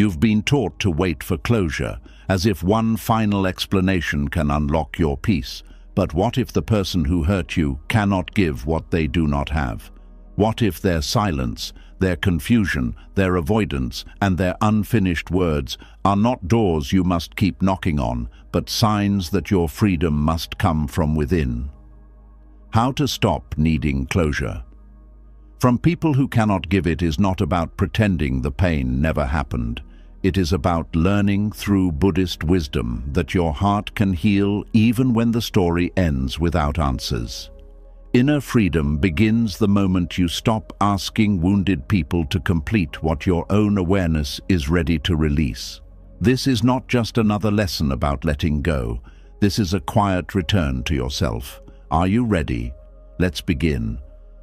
You've been taught to wait for closure, as if one final explanation can unlock your peace. But what if the person who hurt you cannot give what they do not have? What if their silence, their confusion, their avoidance, and their unfinished words are not doors you must keep knocking on, but signs that your freedom must come from within? How to stop needing closure? From people who cannot give it is not about pretending the pain never happened. It is about learning through Buddhist wisdom that your heart can heal even when the story ends without answers. Inner freedom begins the moment you stop asking wounded people to complete what your own awareness is ready to release. This is not just another lesson about letting go. This is a quiet return to yourself. Are you ready? Let's begin.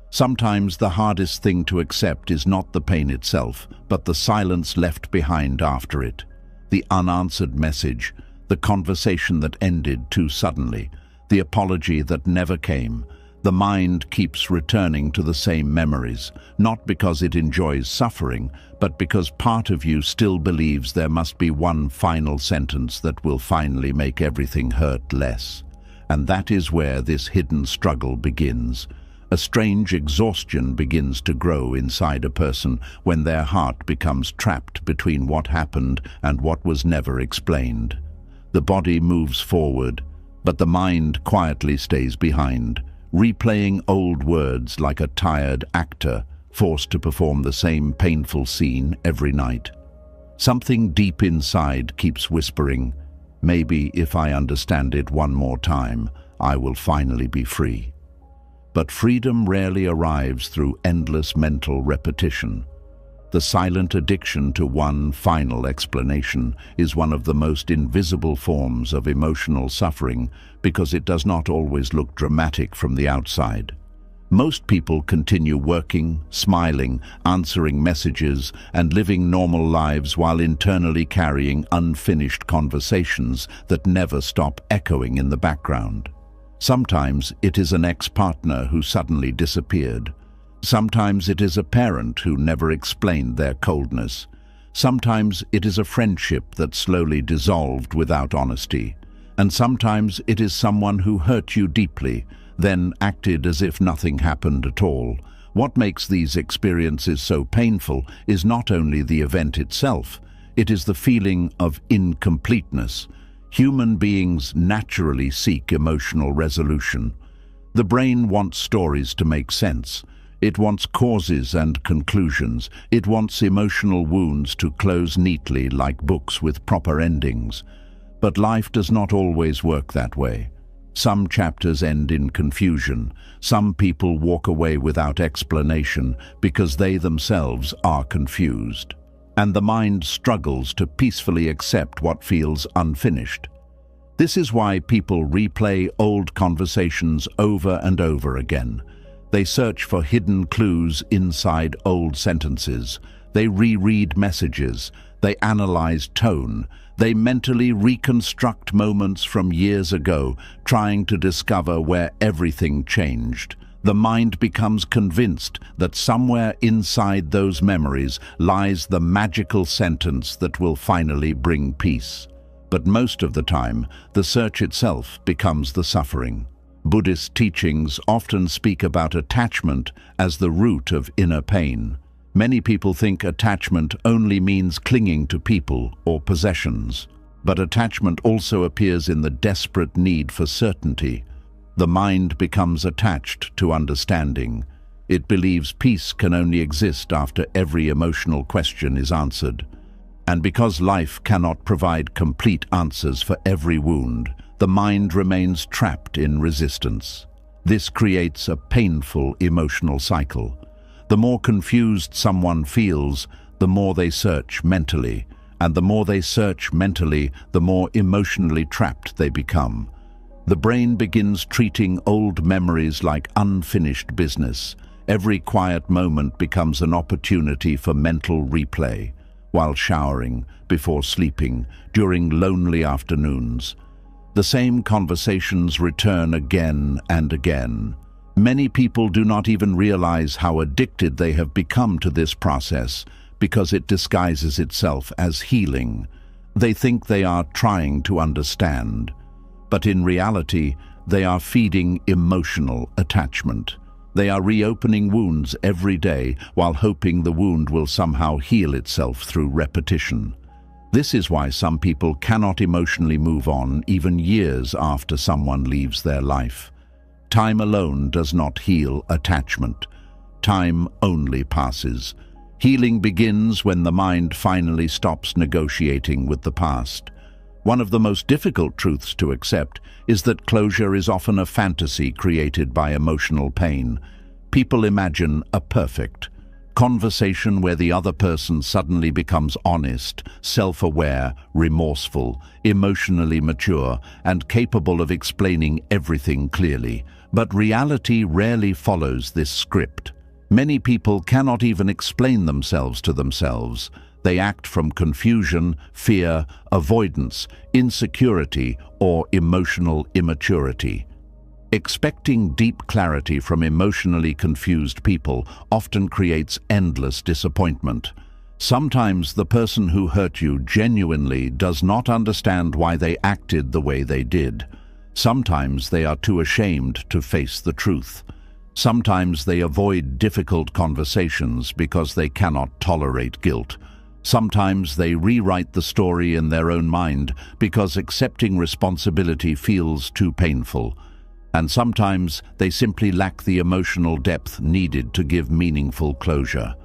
Sometimes the hardest thing to accept is not the pain itself, but the silence left behind after it. The unanswered message, the conversation that ended too suddenly, the apology that never came. The mind keeps returning to the same memories, not because it enjoys suffering, but because part of you still believes there must be one final sentence that will finally make everything hurt less. And that is where this hidden struggle begins. A strange exhaustion begins to grow inside a person when their heart becomes trapped between what happened and what was never explained. The body moves forward, but the mind quietly stays behind, replaying old words like a tired actor forced to perform the same painful scene every night. Something deep inside keeps whispering, "Maybe if I understand it one more time, I will finally be free." But freedom rarely arrives through endless mental repetition. The silent addiction to one final explanation is one of the most invisible forms of emotional suffering because it does not always look dramatic from the outside. Most people continue working, smiling, answering messages, and living normal lives while internally carrying unfinished conversations that never stop echoing in the background. Sometimes it is an ex-partner who suddenly disappeared. Sometimes it is a parent who never explained their coldness. Sometimes it is a friendship that slowly dissolved without honesty. And sometimes it is someone who hurt you deeply, then acted as if nothing happened at all. What makes these experiences so painful is not only the event itself, it is the feeling of incompleteness. Human beings naturally seek emotional resolution. The brain wants stories to make sense. It wants causes and conclusions. It wants emotional wounds to close neatly like books with proper endings. But life does not always work that way. Some chapters end in confusion. Some people walk away without explanation because they themselves are confused. And the mind struggles to peacefully accept what feels unfinished. This is why people replay old conversations over and over again. They search for hidden clues inside old sentences. They reread messages. They analyze tone. They mentally reconstruct moments from years ago, trying to discover where everything changed. The mind becomes convinced that somewhere inside those memories lies the magical sentence that will finally bring peace. But most of the time, the search itself becomes the suffering. Buddhist teachings often speak about attachment as the root of inner pain. Many people think attachment only means clinging to people or possessions. But attachment also appears in the desperate need for certainty. The mind becomes attached to understanding. It believes peace can only exist after every emotional question is answered. And because life cannot provide complete answers for every wound, the mind remains trapped in resistance. This creates a painful emotional cycle. The more confused someone feels, the more they search mentally, and the more they search mentally, the more emotionally trapped they become. The brain begins treating old memories like unfinished business. Every quiet moment becomes an opportunity for mental replay. While showering, before sleeping, during lonely afternoons. The same conversations return again and again. Many people do not even realize how addicted they have become to this process because it disguises itself as healing. They think they are trying to understand, but in reality, they are feeding emotional attachment. They are reopening wounds every day while hoping the wound will somehow heal itself through repetition. This is why some people cannot emotionally move on even years after someone leaves their life. Time alone does not heal attachment. Time only passes. Healing begins when the mind finally stops negotiating with the past. One of the most difficult truths to accept is that closure is often a fantasy created by emotional pain. People imagine a perfect conversation where the other person suddenly becomes honest, self-aware, remorseful, emotionally mature, and capable of explaining everything clearly. But reality rarely follows this script. Many people cannot even explain themselves to themselves. They act from confusion, fear, avoidance, insecurity, or emotional immaturity. Expecting deep clarity from emotionally confused people often creates endless disappointment. Sometimes the person who hurt you genuinely does not understand why they acted the way they did. Sometimes they are too ashamed to face the truth. Sometimes they avoid difficult conversations because they cannot tolerate guilt. Sometimes they rewrite the story in their own mind because accepting responsibility feels too painful. And sometimes they simply lack the emotional depth needed to give meaningful closure.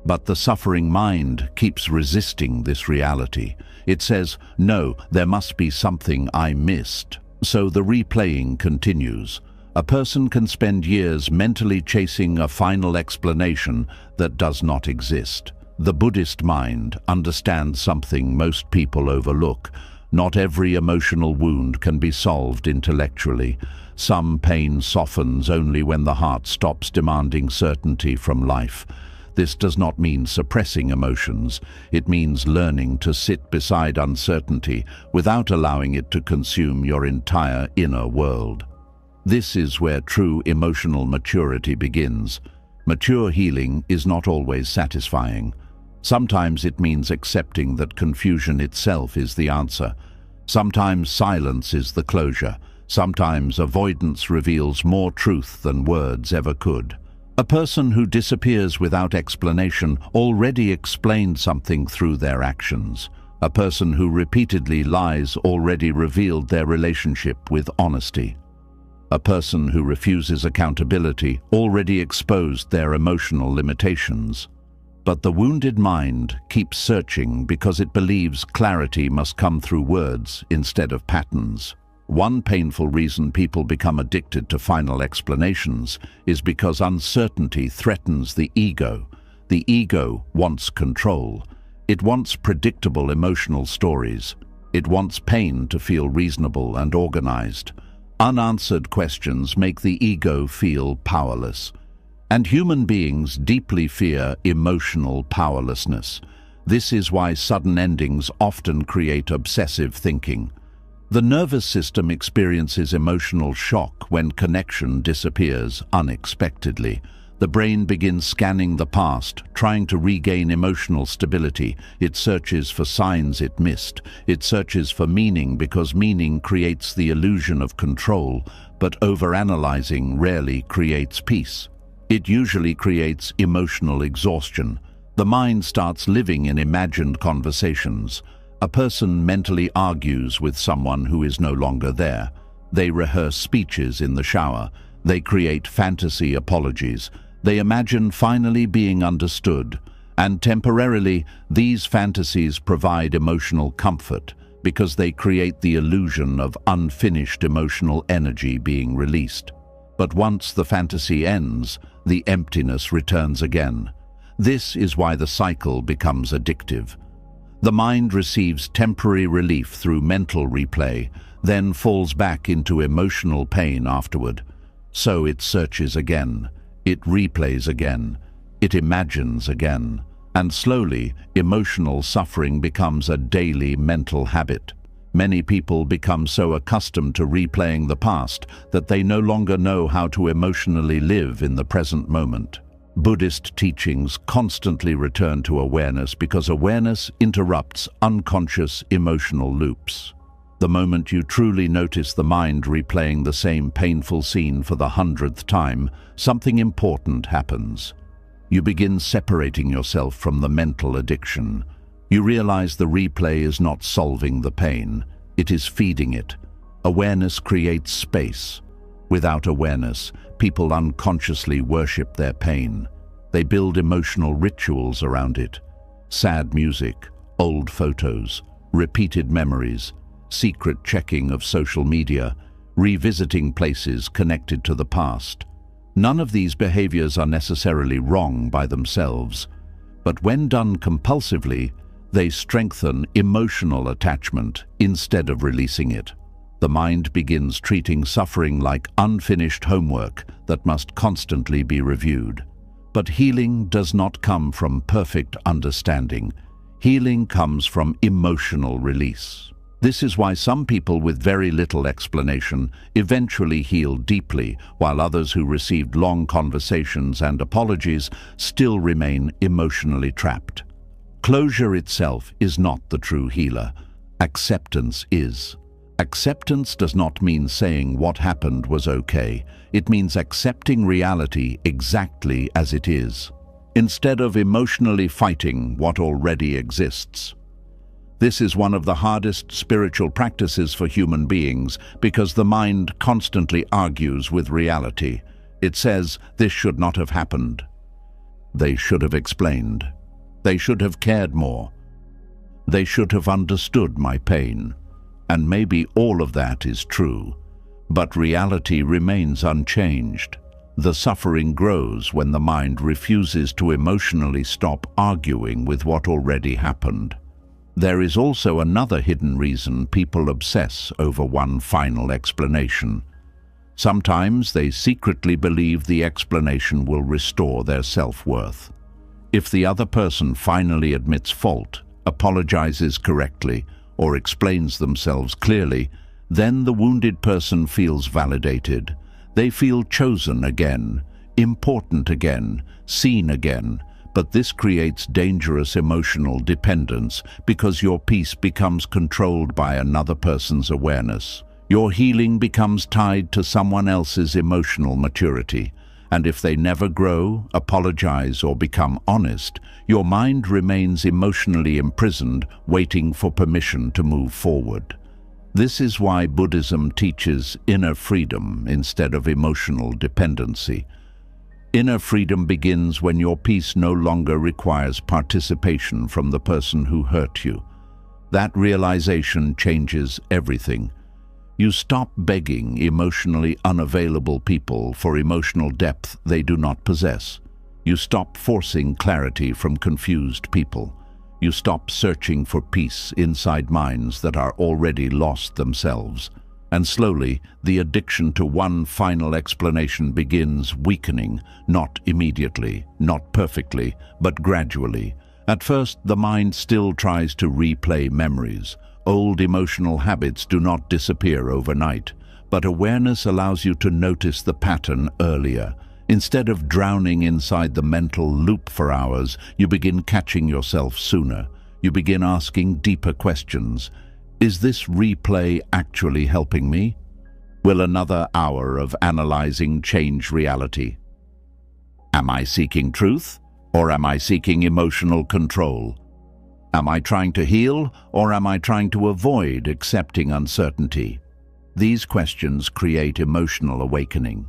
But the suffering mind keeps resisting this reality. It says, "No, there must be something I missed." So the replaying continues. A person can spend years mentally chasing a final explanation that does not exist. The Buddhist mind understands something most people overlook. Not every emotional wound can be solved intellectually. Some pain softens only when the heart stops demanding certainty from life. This does not mean suppressing emotions. It means learning to sit beside uncertainty without allowing it to consume your entire inner world. This is where true emotional maturity begins. Mature healing is not always satisfying. Sometimes it means accepting that confusion itself is the answer. Sometimes silence is the closure. Sometimes avoidance reveals more truth than words ever could. A person who disappears without explanation already explained something through their actions. A person who repeatedly lies already revealed their relationship with honesty. A person who refuses accountability already exposed their emotional limitations. But the wounded mind keeps searching because it believes clarity must come through words instead of patterns. One painful reason people become addicted to final explanations is because uncertainty threatens the ego. The ego wants control. It wants predictable emotional stories. It wants pain to feel reasonable and organized. Unanswered questions make the ego feel powerless. And human beings deeply fear emotional powerlessness. This is why sudden endings often create obsessive thinking. The nervous system experiences emotional shock when connection disappears unexpectedly. The brain begins scanning the past, trying to regain emotional stability. It searches for signs it missed. It searches for meaning because meaning creates the illusion of control, but overanalyzing rarely creates peace. It usually creates emotional exhaustion. The mind starts living in imagined conversations. A person mentally argues with someone who is no longer there. They rehearse speeches in the shower. They create fantasy apologies. They imagine finally being understood. And temporarily, these fantasies provide emotional comfort because they create the illusion of unfinished emotional energy being released. But once the fantasy ends, the emptiness returns again. This is why the cycle becomes addictive. The mind receives temporary relief through mental replay, then falls back into emotional pain afterward. So it searches again. It replays again. It imagines again. And slowly, emotional suffering becomes a daily mental habit. Many people become so accustomed to replaying the past that they no longer know how to emotionally live in the present moment. Buddhist teachings constantly return to awareness because awareness interrupts unconscious emotional loops. The moment you truly notice the mind replaying the same painful scene for the 100th time, something important happens. You begin separating yourself from the mental addiction. You realize the replay is not solving the pain, it is feeding it. Awareness creates space. Without awareness, people unconsciously worship their pain. They build emotional rituals around it. Sad music, old photos, repeated memories, secret checking of social media, revisiting places connected to the past. None of these behaviors are necessarily wrong by themselves, but when done compulsively, they strengthen emotional attachment instead of releasing it. The mind begins treating suffering like unfinished homework that must constantly be reviewed. But healing does not come from perfect understanding. Healing comes from emotional release. This is why some people with very little explanation eventually heal deeply, while others who received long conversations and apologies still remain emotionally trapped. Closure itself is not the true healer. Acceptance is. Acceptance does not mean saying what happened was okay. It means accepting reality exactly as it is, instead of emotionally fighting what already exists. This is one of the hardest spiritual practices for human beings because the mind constantly argues with reality. It says, this should not have happened. They should have explained. They should have cared more. They should have understood my pain. And maybe all of that is true, but reality remains unchanged. The suffering grows when the mind refuses to emotionally stop arguing with what already happened. There is also another hidden reason people obsess over one final explanation. Sometimes they secretly believe the explanation will restore their self-worth. If the other person finally admits fault, apologizes correctly, or explains themselves clearly, then the wounded person feels validated. They feel chosen again, important again, seen again. But this creates dangerous emotional dependence because your peace becomes controlled by another person's awareness. Your healing becomes tied to someone else's emotional maturity. And if they never grow, apologize, or become honest, your mind remains emotionally imprisoned, waiting for permission to move forward. This is why Buddhism teaches inner freedom instead of emotional dependency. Inner freedom begins when your peace no longer requires participation from the person who hurt you. That realization changes everything. You stop begging emotionally unavailable people for emotional depth they do not possess. You stop forcing clarity from confused people. You stop searching for peace inside minds that are already lost themselves. And slowly, the addiction to one final explanation begins weakening, not immediately, not perfectly, but gradually. At first, the mind still tries to replay memories. Old emotional habits do not disappear overnight, but awareness allows you to notice the pattern earlier. Instead of drowning inside the mental loop for hours, you begin catching yourself sooner. You begin asking deeper questions. Is this replay actually helping me? Will another hour of analyzing change reality? Am I seeking truth, or am I seeking emotional control? Am I trying to heal, or am I trying to avoid accepting uncertainty? These questions create emotional awakening.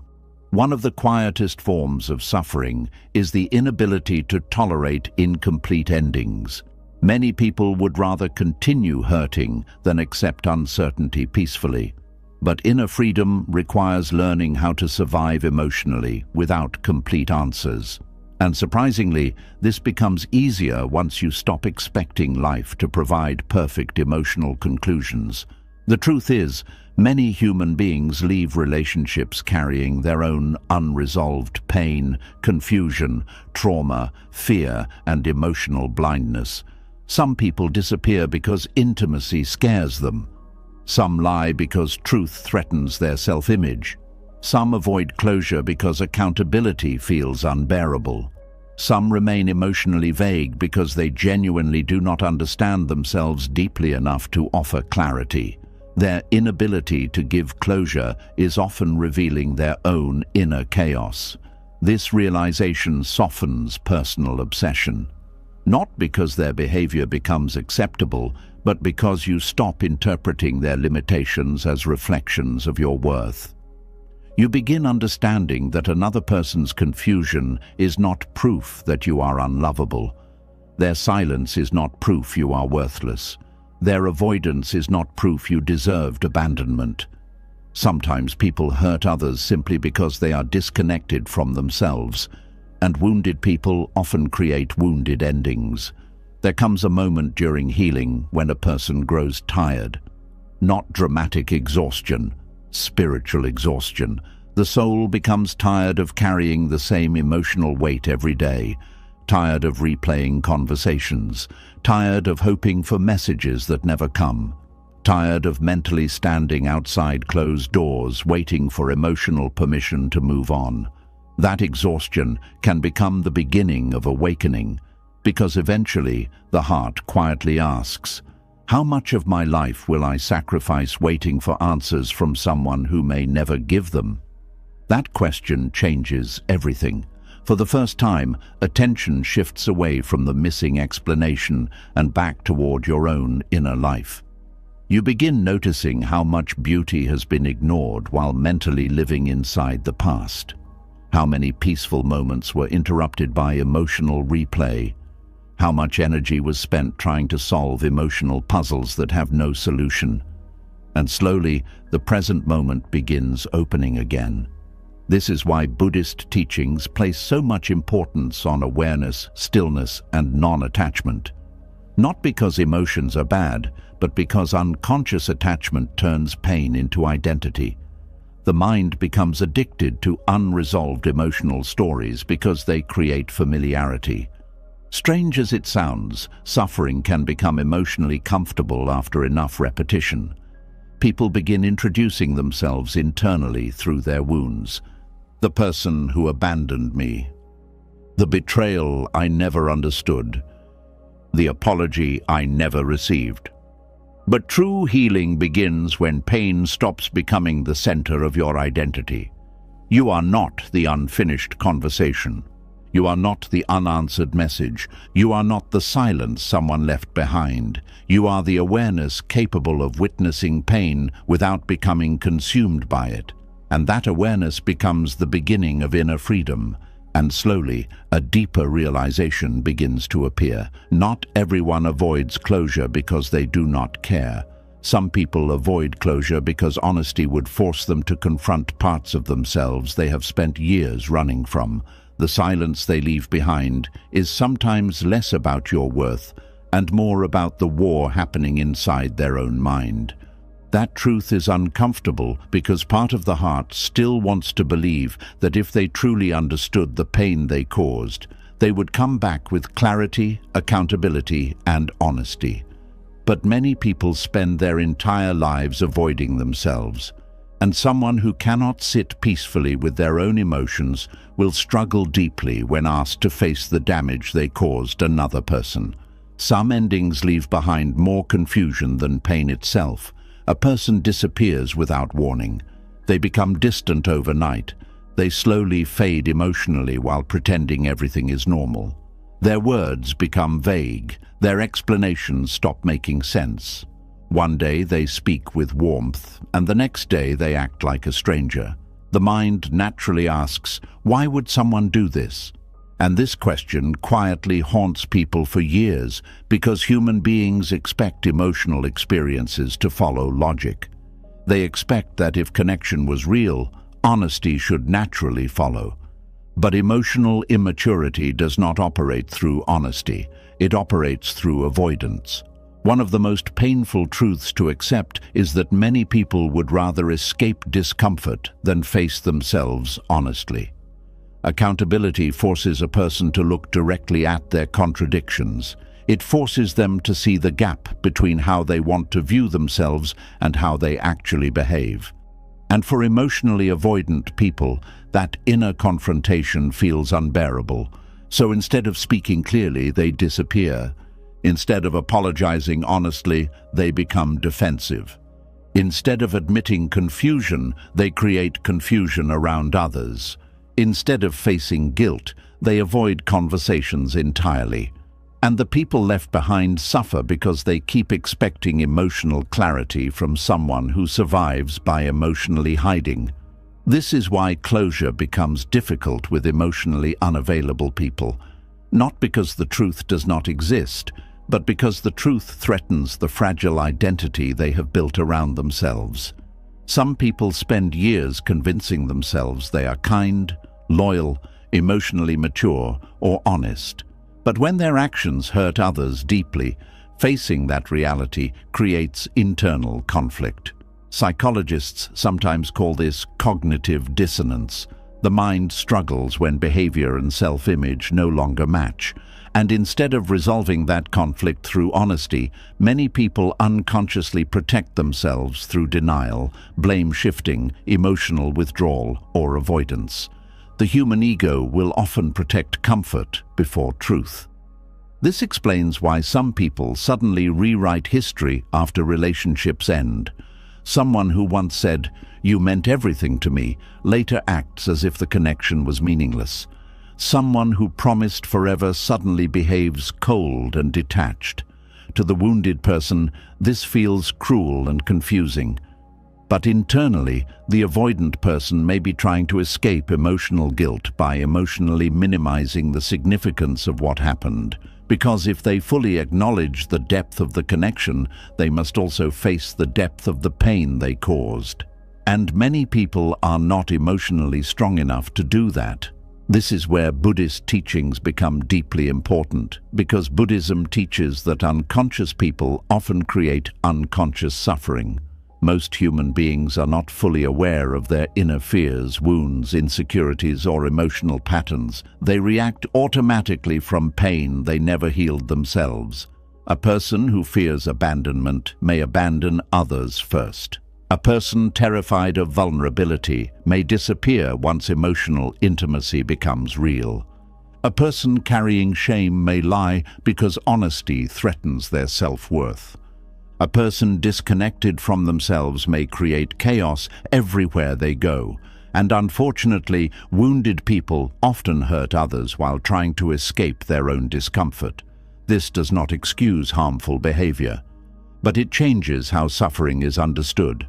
One of the quietest forms of suffering is the inability to tolerate incomplete endings. Many people would rather continue hurting than accept uncertainty peacefully. But inner freedom requires learning how to survive emotionally without complete answers. And surprisingly, this becomes easier once you stop expecting life to provide perfect emotional conclusions. The truth is, many human beings leave relationships carrying their own unresolved pain, confusion, trauma, fear, and emotional blindness. Some people disappear because intimacy scares them. Some lie because truth threatens their self-image. Some avoid closure because accountability feels unbearable. Some remain emotionally vague because they genuinely do not understand themselves deeply enough to offer clarity. Their inability to give closure is often revealing their own inner chaos. This realization softens personal obsession. Not because their behavior becomes acceptable, but because you stop interpreting their limitations as reflections of your worth. You begin understanding that another person's confusion is not proof that you are unlovable. Their silence is not proof you are worthless. Their avoidance is not proof you deserved abandonment. Sometimes people hurt others simply because they are disconnected from themselves, and wounded people often create wounded endings. There comes a moment during healing when a person grows tired. Not dramatic exhaustion, spiritual exhaustion. The soul becomes tired of carrying the same emotional weight every day, tired of replaying conversations, tired of hoping for messages that never come, tired of mentally standing outside closed doors waiting for emotional permission to move on. That exhaustion can become the beginning of awakening, because eventually the heart quietly asks, how much of my life will I sacrifice waiting for answers from someone who may never give them? That question changes everything. For the first time, attention shifts away from the missing explanation and back toward your own inner life. You begin noticing how much beauty has been ignored while mentally living inside the past. How many peaceful moments were interrupted by emotional replay. How much energy was spent trying to solve emotional puzzles that have no solution. And slowly, the present moment begins opening again. This is why Buddhist teachings place so much importance on awareness, stillness, and non-attachment. Not because emotions are bad, but because unconscious attachment turns pain into identity. The mind becomes addicted to unresolved emotional stories because they create familiarity. Strange as it sounds, suffering can become emotionally comfortable after enough repetition. People begin introducing themselves internally through their wounds. The person who abandoned me. The betrayal I never understood. The apology I never received. But true healing begins when pain stops becoming the center of your identity. You are not the unfinished conversation. You are not the unanswered message. You are not the silence someone left behind. You are the awareness capable of witnessing pain without becoming consumed by it. And that awareness becomes the beginning of inner freedom. And slowly, a deeper realization begins to appear. Not everyone avoids closure because they do not care. Some people avoid closure because honesty would force them to confront parts of themselves they have spent years running from. The silence they leave behind is sometimes less about your worth and more about the war happening inside their own mind. That truth is uncomfortable because part of the heart still wants to believe that if they truly understood the pain they caused, they would come back with clarity, accountability, and honesty. But many people spend their entire lives avoiding themselves, and someone who cannot sit peacefully with their own emotions will struggle deeply when asked to face the damage they caused another person. Some endings leave behind more confusion than pain itself. A person disappears without warning. They become distant overnight. They slowly fade emotionally while pretending everything is normal. Their words become vague. Their explanations stop making sense. One day they speak with warmth, and the next day they act like a stranger. The mind naturally asks, why would someone do this? And this question quietly haunts people for years because human beings expect emotional experiences to follow logic. They expect that if connection was real, honesty should naturally follow. But emotional immaturity does not operate through honesty. It operates through avoidance. One of the most painful truths to accept is that many people would rather escape discomfort than face themselves honestly. Accountability forces a person to look directly at their contradictions. It forces them to see the gap between how they want to view themselves and how they actually behave. And for emotionally avoidant people, that inner confrontation feels unbearable. So instead of speaking clearly, they disappear. Instead of apologizing honestly, they become defensive. Instead of admitting confusion, they create confusion around others. Instead of facing guilt, they avoid conversations entirely. And the people left behind suffer because they keep expecting emotional clarity from someone who survives by emotionally hiding. This is why closure becomes difficult with emotionally unavailable people. Not because the truth does not exist, but because the truth threatens the fragile identity they have built around themselves. Some people spend years convincing themselves they are kind, loyal, emotionally mature, or honest. But when their actions hurt others deeply, facing that reality creates internal conflict. Psychologists sometimes call this cognitive dissonance. The mind struggles when behavior and self-image no longer match. And instead of resolving that conflict through honesty, many people unconsciously protect themselves through denial, blame shifting, emotional withdrawal, or avoidance. The human ego will often protect comfort before truth. This explains why some people suddenly rewrite history after relationships end. Someone who once said, "You meant everything to me," later acts as if the connection was meaningless. Someone who promised forever suddenly behaves cold and detached. To the wounded person, this feels cruel and confusing. But internally, the avoidant person may be trying to escape emotional guilt by emotionally minimizing the significance of what happened. Because if they fully acknowledge the depth of the connection, they must also face the depth of the pain they caused. And many people are not emotionally strong enough to do that. This is where Buddhist teachings become deeply important, because Buddhism teaches that unconscious people often create unconscious suffering. Most human beings are not fully aware of their inner fears, wounds, insecurities, or emotional patterns. They react automatically from pain they never healed themselves. A person who fears abandonment may abandon others first. A person terrified of vulnerability may disappear once emotional intimacy becomes real. A person carrying shame may lie because honesty threatens their self-worth. A person disconnected from themselves may create chaos everywhere they go, and unfortunately, wounded people often hurt others while trying to escape their own discomfort. This does not excuse harmful behavior, but it changes how suffering is understood.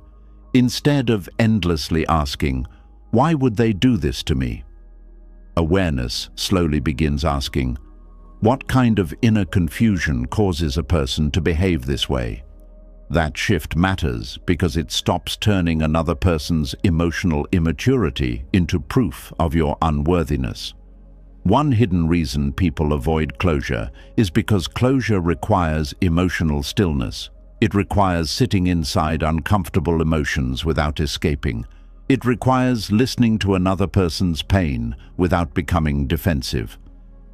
Instead of endlessly asking, "Why would they do this to me?" awareness slowly begins asking, "What kind of inner confusion causes a person to behave this way?" That shift matters because it stops turning another person's emotional immaturity into proof of your unworthiness. One hidden reason people avoid closure is because closure requires emotional stillness. It requires sitting inside uncomfortable emotions without escaping. It requires listening to another person's pain without becoming defensive.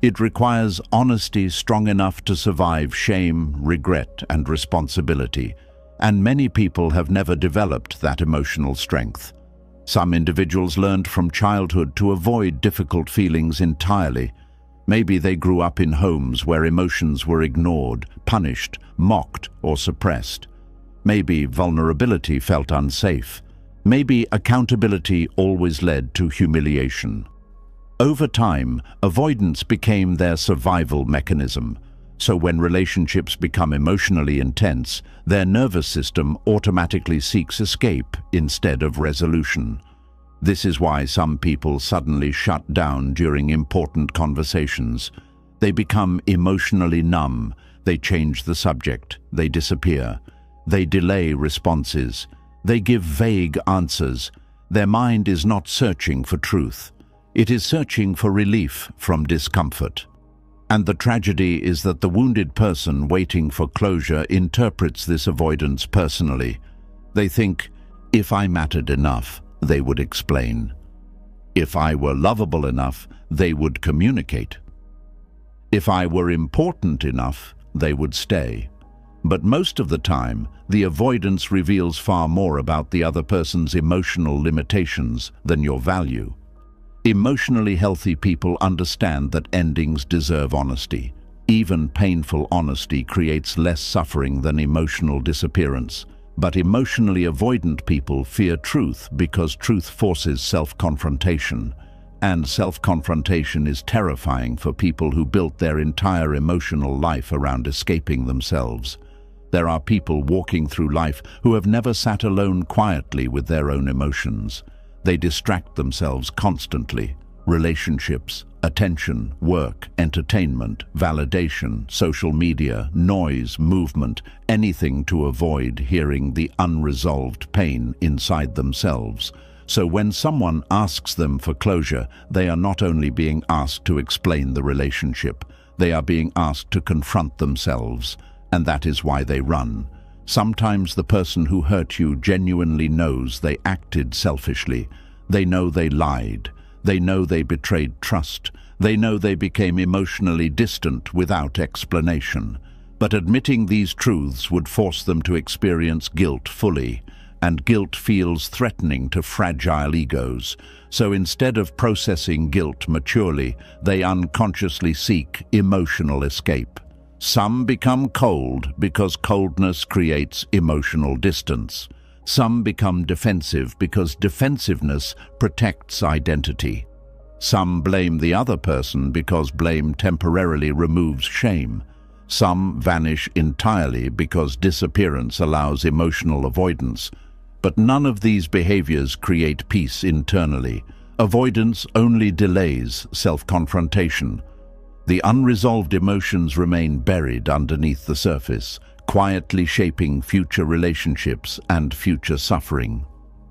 It requires honesty strong enough to survive shame, regret, and responsibility. And many people have never developed that emotional strength. Some individuals learned from childhood to avoid difficult feelings entirely. Maybe they grew up in homes where emotions were ignored, punished, mocked, or suppressed. Maybe vulnerability felt unsafe. Maybe accountability always led to humiliation. Over time, avoidance became their survival mechanism. So when relationships become emotionally intense, their nervous system automatically seeks escape instead of resolution. This is why some people suddenly shut down during important conversations. They become emotionally numb, they change the subject, they disappear, they delay responses, they give vague answers. Their mind is not searching for truth. It is searching for relief from discomfort. And the tragedy is that the wounded person waiting for closure interprets this avoidance personally. They think, "If I mattered enough, they would explain. If I were lovable enough, they would communicate. If I were important enough, they would stay." But most of the time, the avoidance reveals far more about the other person's emotional limitations than your value. Emotionally healthy people understand that endings deserve honesty. Even painful honesty creates less suffering than emotional disappearance. But emotionally avoidant people fear truth because truth forces self-confrontation. And self-confrontation is terrifying for people who built their entire emotional life around escaping themselves. There are people walking through life who have never sat alone quietly with their own emotions. They distract themselves constantly. Relationships, attention, work, entertainment, validation, social media, noise, movement, anything to avoid hearing the unresolved pain inside themselves. So when someone asks them for closure, they are not only being asked to explain the relationship, they are being asked to confront themselves, and that is why they run. Sometimes the person who hurt you genuinely knows they acted selfishly. They know they lied. They know they betrayed trust. They know they became emotionally distant without explanation. But admitting these truths would force them to experience guilt fully, and guilt feels threatening to fragile egos. So instead of processing guilt maturely, they unconsciously seek emotional escape. Some become cold because coldness creates emotional distance. Some become defensive because defensiveness protects identity. Some blame the other person because blame temporarily removes shame. Some vanish entirely because disappearance allows emotional avoidance. But none of these behaviors create peace internally. Avoidance only delays self-confrontation. The unresolved emotions remain buried underneath the surface, quietly shaping future relationships and future suffering.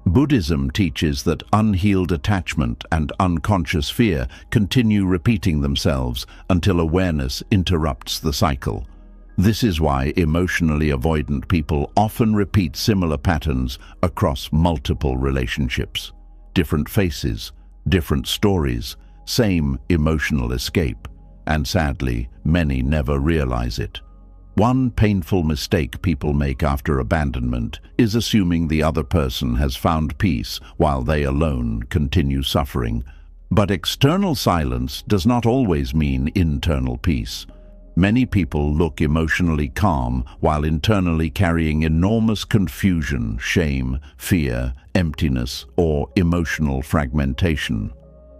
Buddhism teaches that unhealed attachment and unconscious fear continue repeating themselves until awareness interrupts the cycle. This is why emotionally avoidant people often repeat similar patterns across multiple relationships. Different faces, different stories, same emotional escape, and sadly, many never realize it. One painful mistake people make after abandonment is assuming the other person has found peace while they alone continue suffering. But external silence does not always mean internal peace. Many people look emotionally calm while internally carrying enormous confusion, shame, fear, emptiness, or emotional fragmentation.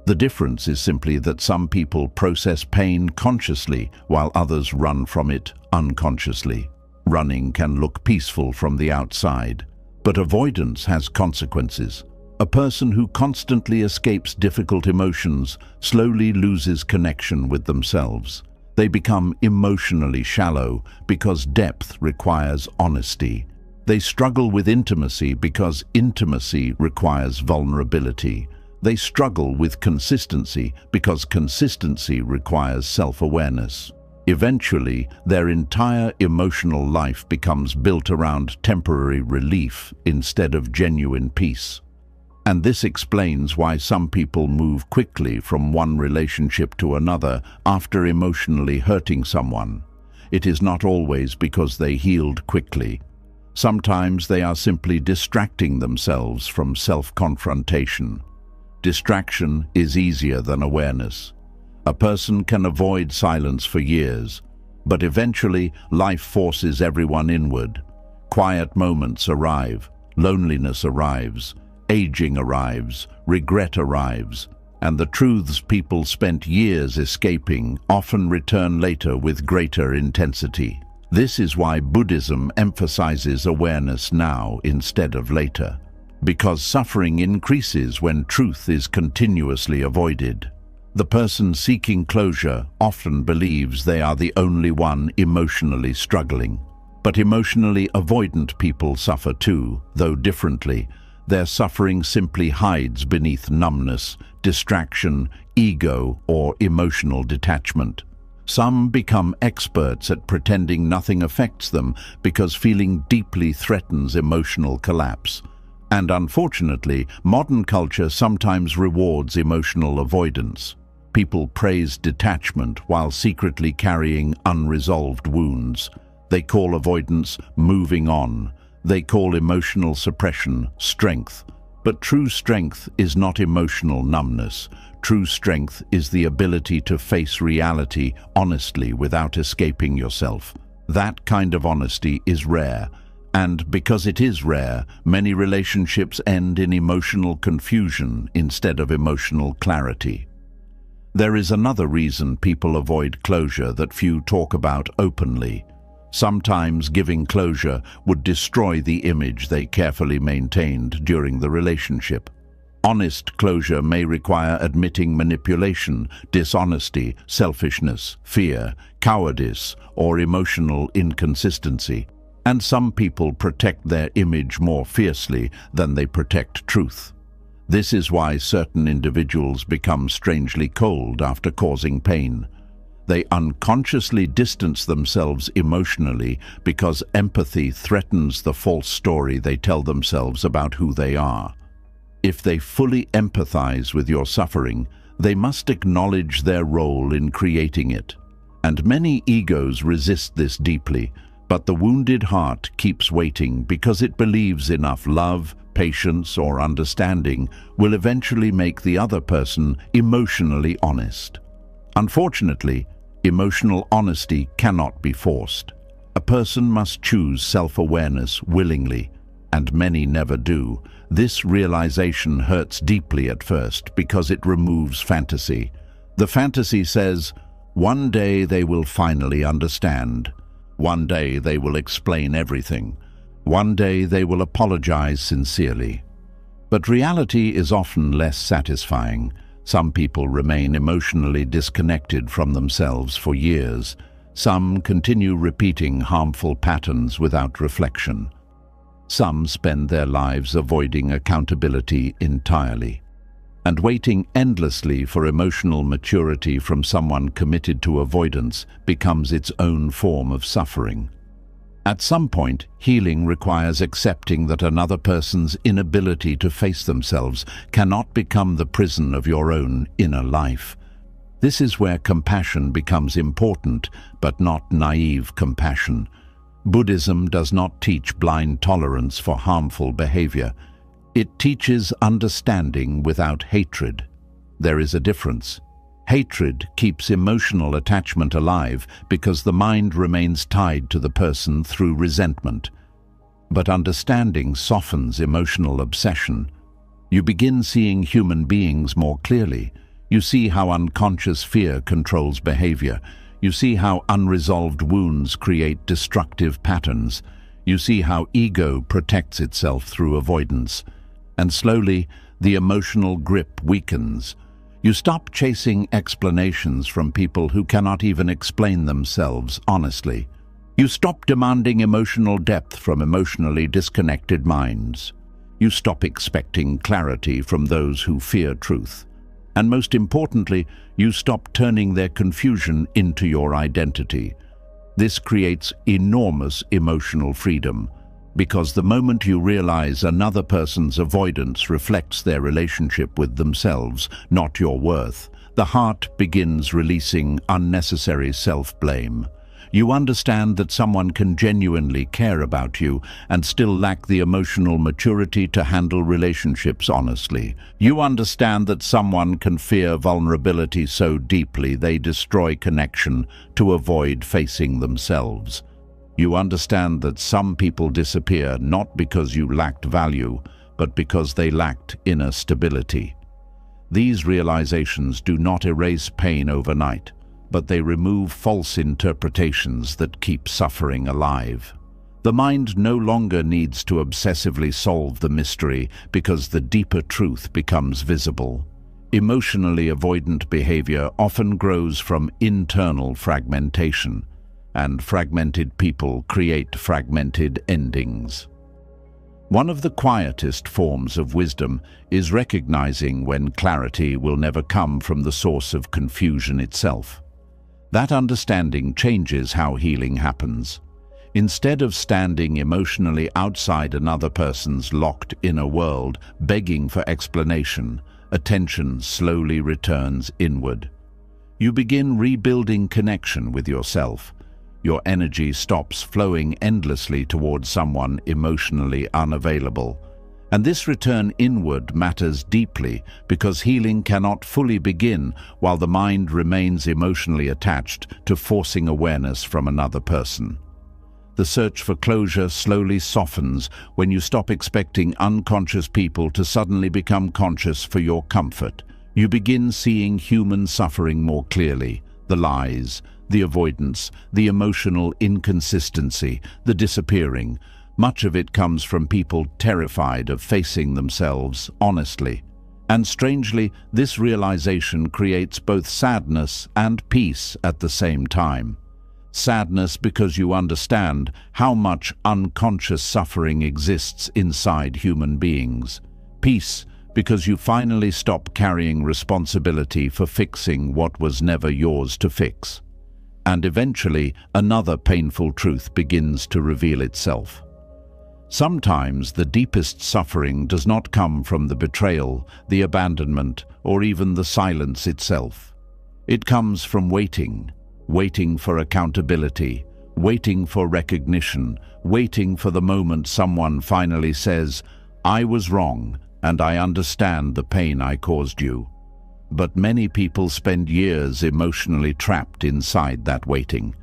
The difference is simply that some people process pain consciously while others run from it unconsciously. Running can look peaceful from the outside, but avoidance has consequences. A person who constantly escapes difficult emotions slowly loses connection with themselves. They become emotionally shallow because depth requires honesty. They struggle with intimacy because intimacy requires vulnerability. They struggle with consistency because consistency requires self-awareness. Eventually, their entire emotional life becomes built around temporary relief instead of genuine peace. And this explains why some people move quickly from one relationship to another after emotionally hurting someone. It is not always because they healed quickly. Sometimes they are simply distracting themselves from self-confrontation. Distraction is easier than awareness. A person can avoid silence for years, but eventually life forces everyone inward. Quiet moments arrive, loneliness arrives, aging arrives, regret arrives, and the truths people spent years escaping often return later with greater intensity. This is why Buddhism emphasizes awareness now instead of later, because suffering increases when truth is continuously avoided. The person seeking closure often believes they are the only one emotionally struggling. But emotionally avoidant people suffer too, though differently. Their suffering simply hides beneath numbness, distraction, ego, or emotional detachment. Some become experts at pretending nothing affects them because feeling deeply threatens emotional collapse. And unfortunately, modern culture sometimes rewards emotional avoidance. People praise detachment while secretly carrying unresolved wounds. They call avoidance moving on. They call emotional suppression strength. But true strength is not emotional numbness. True strength is the ability to face reality honestly without escaping yourself. That kind of honesty is rare, and because it is rare, many relationships end in emotional confusion instead of emotional clarity. There is another reason people avoid closure that few talk about openly. Sometimes giving closure would destroy the image they carefully maintained during the relationship. Honest closure may require admitting manipulation, dishonesty, selfishness, fear, cowardice, or emotional inconsistency. And some people protect their image more fiercely than they protect truth. This is why certain individuals become strangely cold after causing pain. They unconsciously distance themselves emotionally because empathy threatens the false story they tell themselves about who they are. If they fully empathize with your suffering, they must acknowledge their role in creating it. And many egos resist this deeply, but the wounded heart keeps waiting because it believes enough love, patience, or understanding will eventually make the other person emotionally honest. Unfortunately, emotional honesty cannot be forced. A person must choose self-awareness willingly, and many never do. This realization hurts deeply at first because it removes fantasy. The fantasy says, one day they will finally understand. One day they will explain everything. One day they will apologize sincerely. But reality is often less satisfying. Some people remain emotionally disconnected from themselves for years. Some continue repeating harmful patterns without reflection. Some spend their lives avoiding accountability entirely, and waiting endlessly for emotional maturity from someone committed to avoidance becomes its own form of suffering. At some point, healing requires accepting that another person's inability to face themselves cannot become the prison of your own inner life. This is where compassion becomes important, but not naive compassion. Buddhism does not teach blind tolerance for harmful behavior. It teaches understanding without hatred. There is a difference. Hatred keeps emotional attachment alive because the mind remains tied to the person through resentment. But understanding softens emotional obsession. You begin seeing human beings more clearly. You see how unconscious fear controls behavior. You see how unresolved wounds create destructive patterns. You see how ego protects itself through avoidance. And slowly, the emotional grip weakens. You stop chasing explanations from people who cannot even explain themselves honestly. You stop demanding emotional depth from emotionally disconnected minds. You stop expecting clarity from those who fear truth. And most importantly, you stop turning their confusion into your identity. This creates enormous emotional freedom, because the moment you realize another person's avoidance reflects their relationship with themselves, not your worth, the heart begins releasing unnecessary self-blame. You understand that someone can genuinely care about you and still lack the emotional maturity to handle relationships honestly. You understand that someone can fear vulnerability so deeply they destroy connection to avoid facing themselves. You understand that some people disappear not because you lacked value, but because they lacked inner stability. These realizations do not erase pain overnight, but they remove false interpretations that keep suffering alive. The mind no longer needs to obsessively solve the mystery because the deeper truth becomes visible. Emotionally avoidant behavior often grows from internal fragmentation, and fragmented people create fragmented endings. One of the quietest forms of wisdom is recognizing when clarity will never come from the source of confusion itself. That understanding changes how healing happens. Instead of standing emotionally outside another person's locked inner world, begging for explanation, attention slowly returns inward. You begin rebuilding connection with yourself. your energy stops flowing endlessly towards someone emotionally unavailable. And this return inward matters deeply because healing cannot fully begin while the mind remains emotionally attached to forcing awareness from another person. The search for closure slowly softens when you stop expecting unconscious people to suddenly become conscious for your comfort. You begin seeing human suffering more clearly, the lies, the avoidance, the emotional inconsistency, the disappearing. Much of it comes from people terrified of facing themselves honestly. And strangely, this realization creates both sadness and peace at the same time. Sadness because you understand how much unconscious suffering exists inside human beings. Peace because you finally stop carrying responsibility for fixing what was never yours to fix. And eventually, another painful truth begins to reveal itself. Sometimes the deepest suffering does not come from the betrayal, the abandonment, or even the silence itself. It comes from waiting for accountability, waiting for recognition, waiting for the moment someone finally says, "I was wrong, and I understand the pain I caused you." But many people spend years emotionally trapped inside that waiting.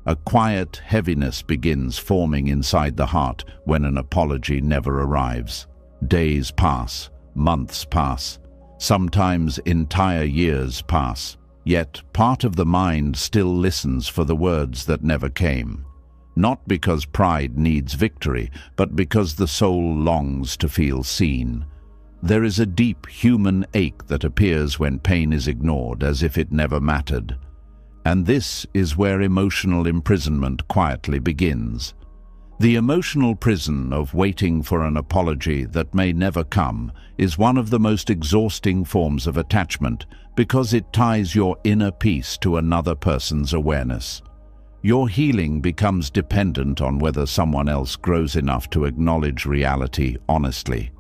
A quiet heaviness begins forming inside the heart when an apology never arrives. Days pass, months pass, sometimes entire years pass. Yet part of the mind still listens for the words that never came. Not because pride needs victory, but because the soul longs to feel seen. There is a deep human ache that appears when pain is ignored, as if it never mattered. And this is where emotional imprisonment quietly begins. The emotional prison of waiting for an apology that may never come is one of the most exhausting forms of attachment because it ties your inner peace to another person's awareness. Your healing becomes dependent on whether someone else grows enough to acknowledge reality honestly.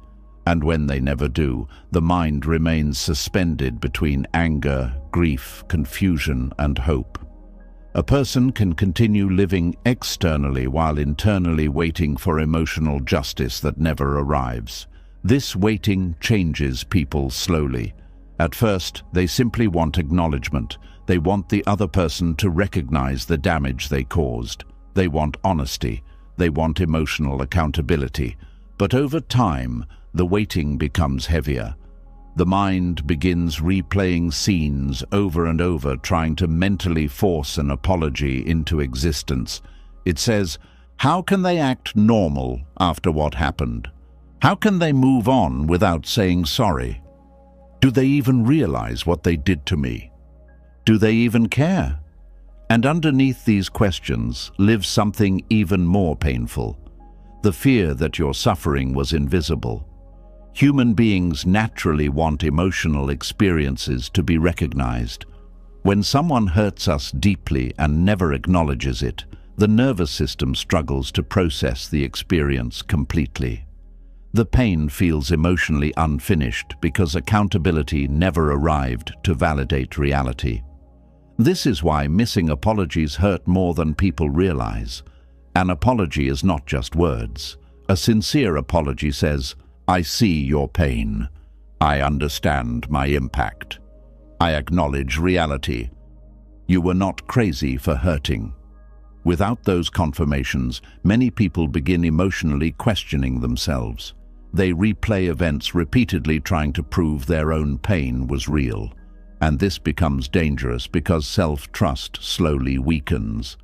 And when they never do, the mind remains suspended between anger, grief, confusion, and hope. A person can continue living externally while internally waiting for emotional justice that never arrives. This waiting changes people slowly. At first, they simply want acknowledgement. They want the other person to recognize the damage they caused. They want honesty. They want emotional accountability. But over time, the waiting becomes heavier. The mind begins replaying scenes over and over, trying to mentally force an apology into existence. It says, how can they act normal after what happened? How can they move on without saying sorry? Do they even realize what they did to me? Do they even care? And underneath these questions lives something even more painful: the fear that your suffering was invisible. Human beings naturally want emotional experiences to be recognized. When someone hurts us deeply and never acknowledges it, the nervous system struggles to process the experience completely. The pain feels emotionally unfinished because accountability never arrived to validate reality. This is why missing apologies hurt more than people realize. An apology is not just words. A sincere apology says, I see your pain. I understand my impact. I acknowledge reality. You were not crazy for hurting. Without those confirmations, many people begin emotionally questioning themselves. They replay events repeatedly, trying to prove their own pain was real. And this becomes dangerous because self-trust slowly weakens.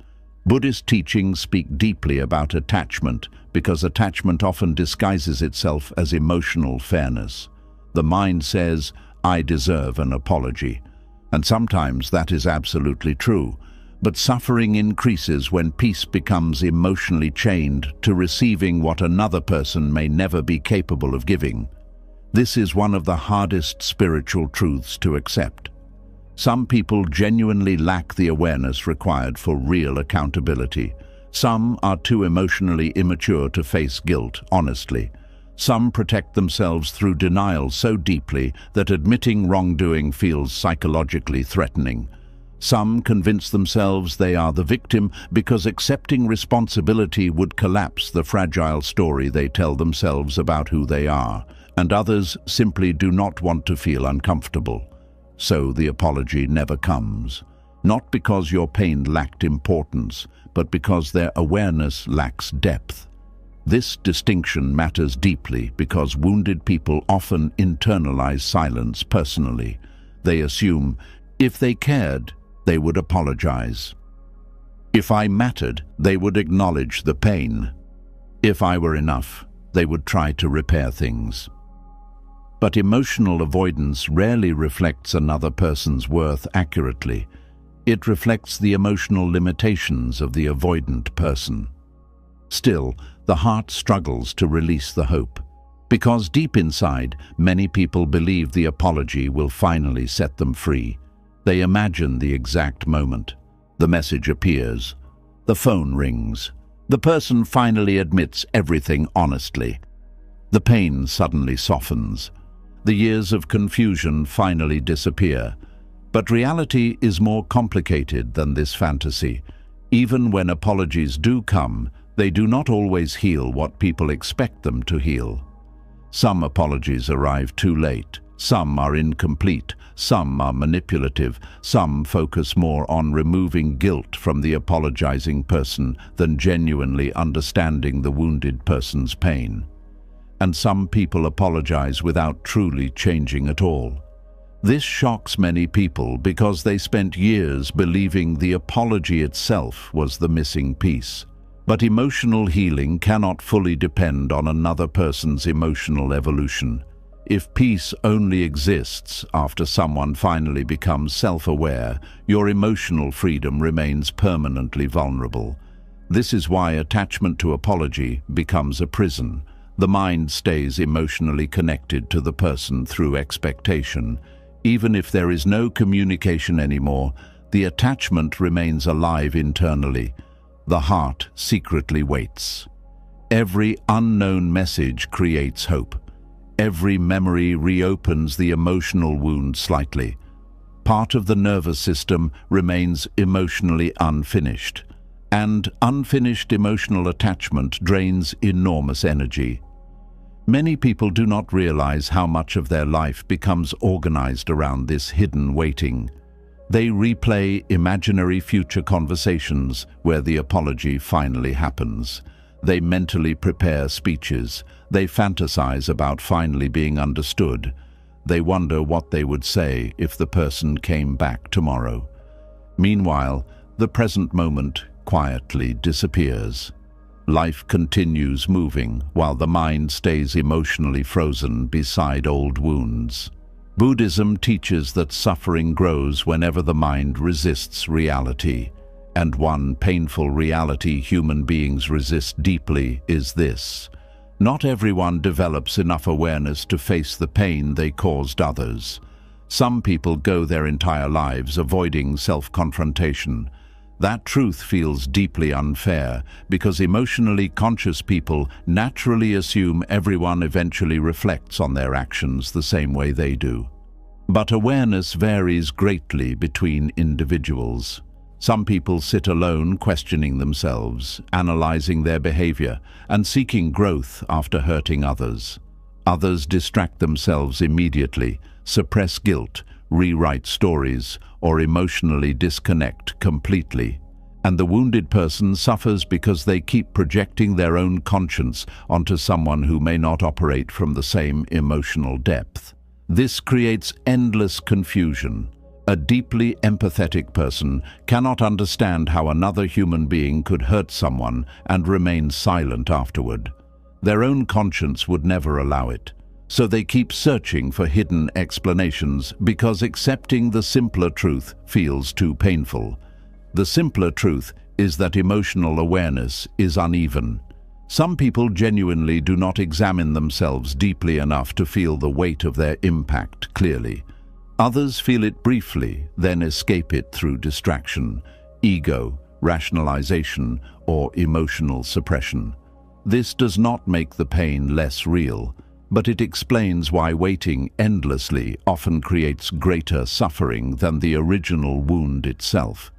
Buddhist teachings speak deeply about attachment because attachment often disguises itself as emotional fairness. The mind says, I deserve an apology. And sometimes that is absolutely true. But suffering increases when peace becomes emotionally chained to receiving what another person may never be capable of giving. This is one of the hardest spiritual truths to accept. Some people genuinely lack the awareness required for real accountability. Some are too emotionally immature to face guilt honestly. Some protect themselves through denial so deeply that admitting wrongdoing feels psychologically threatening. Some convince themselves they are the victim because accepting responsibility would collapse the fragile story they tell themselves about who they are, and others simply do not want to feel uncomfortable. So the apology never comes, not because your pain lacked importance, but because their awareness lacks depth. This distinction matters deeply because wounded people often internalize silence personally. They assume, if they cared, they would apologize. If I mattered, they would acknowledge the pain. If I were enough, they would try to repair things. But emotional avoidance rarely reflects another person's worth accurately. It reflects the emotional limitations of the avoidant person. Still, the heart struggles to release the hope, because deep inside, many people believe the apology will finally set them free. They imagine the exact moment. The message appears. The phone rings. The person finally admits everything honestly. The pain suddenly softens. The years of confusion finally disappear. But reality is more complicated than this fantasy. Even when apologies do come, they do not always heal what people expect them to heal. Some apologies arrive too late. Some are incomplete. Some are manipulative. Some focus more on removing guilt from the apologizing person than genuinely understanding the wounded person's pain. And some people apologize without truly changing at all. This shocks many people because they spent years believing the apology itself was the missing piece. But emotional healing cannot fully depend on another person's emotional evolution. If peace only exists after someone finally becomes self-aware, your emotional freedom remains permanently vulnerable. This is why attachment to apology becomes a prison. The mind stays emotionally connected to the person through expectation. Even if there is no communication anymore, the attachment remains alive internally. The heart secretly waits. Every unknown message creates hope. Every memory reopens the emotional wound slightly. Part of the nervous system remains emotionally unfinished. And unfinished emotional attachment drains enormous energy. Many people do not realize how much of their life becomes organized around this hidden waiting. They replay imaginary future conversations where the apology finally happens. They mentally prepare speeches. They fantasize about finally being understood. They wonder what they would say if the person came back tomorrow. Meanwhile, the present moment quietly disappears. Life continues moving while the mind stays emotionally frozen beside old wounds. Buddhism teaches that suffering grows whenever the mind resists reality. And one painful reality human beings resist deeply is this: not everyone develops enough awareness to face the pain they caused others. Some people go their entire lives avoiding self-confrontation. That truth feels deeply unfair because emotionally conscious people naturally assume everyone eventually reflects on their actions the same way they do. But awareness varies greatly between individuals. Some people sit alone questioning themselves, analyzing their behavior, and seeking growth after hurting others. Others distract themselves immediately, suppress guilt, rewrite stories, or emotionally disconnect completely. And the wounded person suffers because they keep projecting their own conscience onto someone who may not operate from the same emotional depth. This creates endless confusion. A deeply empathetic person cannot understand how another human being could hurt someone and remain silent afterward. Their own conscience would never allow it. So they keep searching for hidden explanations because accepting the simpler truth feels too painful. The simpler truth is that emotional awareness is uneven. Some people genuinely do not examine themselves deeply enough to feel the weight of their impact clearly. Others feel it briefly, then escape it through distraction, ego, rationalization, or emotional suppression. This does not make the pain less real. but it explains why waiting endlessly often creates greater suffering than the original wound itself.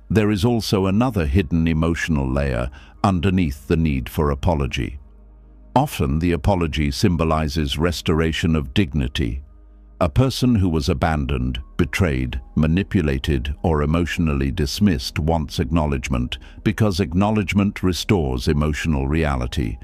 There is also another hidden emotional layer underneath the need for apology. Often the apology symbolizes restoration of dignity. A person who was abandoned, betrayed, manipulated, or emotionally dismissed wants acknowledgement because acknowledgement restores emotional reality.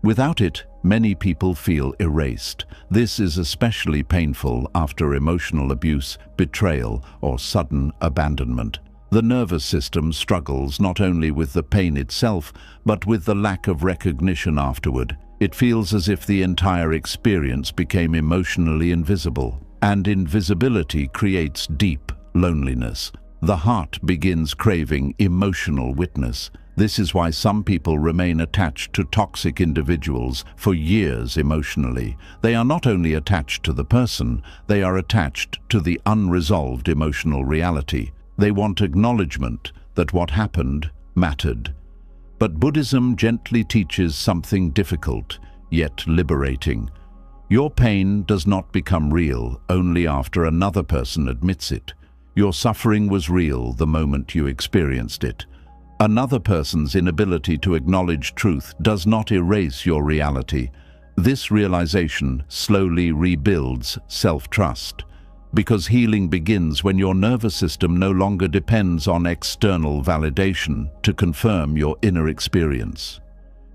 Without it, many people feel erased. This is especially painful after emotional abuse, betrayal, or sudden abandonment. The nervous system struggles not only with the pain itself, but with the lack of recognition afterward. It feels as if the entire experience became emotionally invisible, and invisibility creates deep loneliness. The heart begins craving emotional witness. This is why some people remain attached to toxic individuals for years emotionally. They are not only attached to the person, they are attached to the unresolved emotional reality. They want acknowledgement that what happened mattered. But Buddhism gently teaches something difficult, yet liberating. Your pain does not become real only after another person admits it. Your suffering was real the moment you experienced it. Another person's inability to acknowledge truth does not erase your reality. This realization slowly rebuilds self-trust, because healing begins when your nervous system no longer depends on external validation to confirm your inner experience.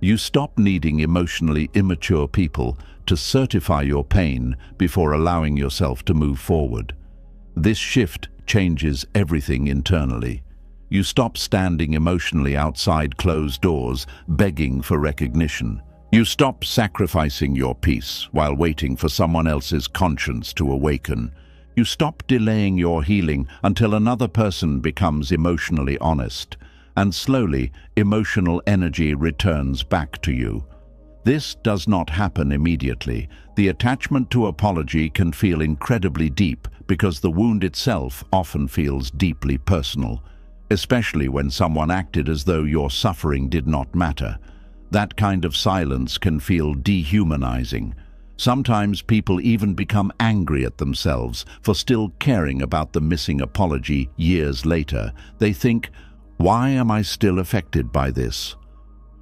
You stop needing emotionally immature people to certify your pain before allowing yourself to move forward. This shift changes everything internally. You stop standing emotionally outside closed doors, begging for recognition. You stop sacrificing your peace while waiting for someone else's conscience to awaken. You stop delaying your healing until another person becomes emotionally honest, and slowly, emotional energy returns back to you. This does not happen immediately. The attachment to apology can feel incredibly deep because the wound itself often feels deeply personal, especially when someone acted as though your suffering did not matter. That kind of silence can feel dehumanizing. Sometimes people even become angry at themselves for still caring about the missing apology years later. They think, why am I still affected by this?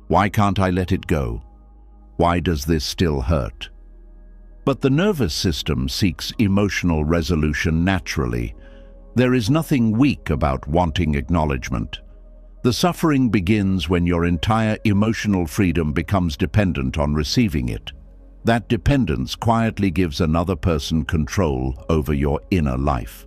Why can't I let it go? Why does this still hurt? But the nervous system seeks emotional resolution naturally. There is nothing weak about wanting acknowledgement. The suffering begins when your entire emotional freedom becomes dependent on receiving it. That dependence quietly gives another person control over your inner life.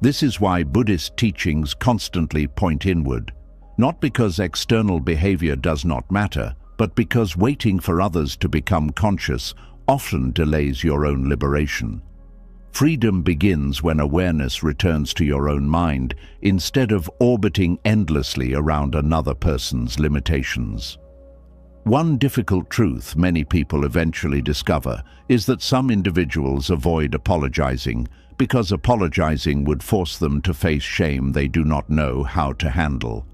This is why Buddhist teachings constantly point inward, not because external behavior does not matter, but because waiting for others to become conscious often delays your own liberation. Freedom begins when awareness returns to your own mind instead of orbiting endlessly around another person's limitations. One difficult truth many people eventually discover is that some individuals avoid apologizing because apologizing would force them to face shame they do not know how to handle.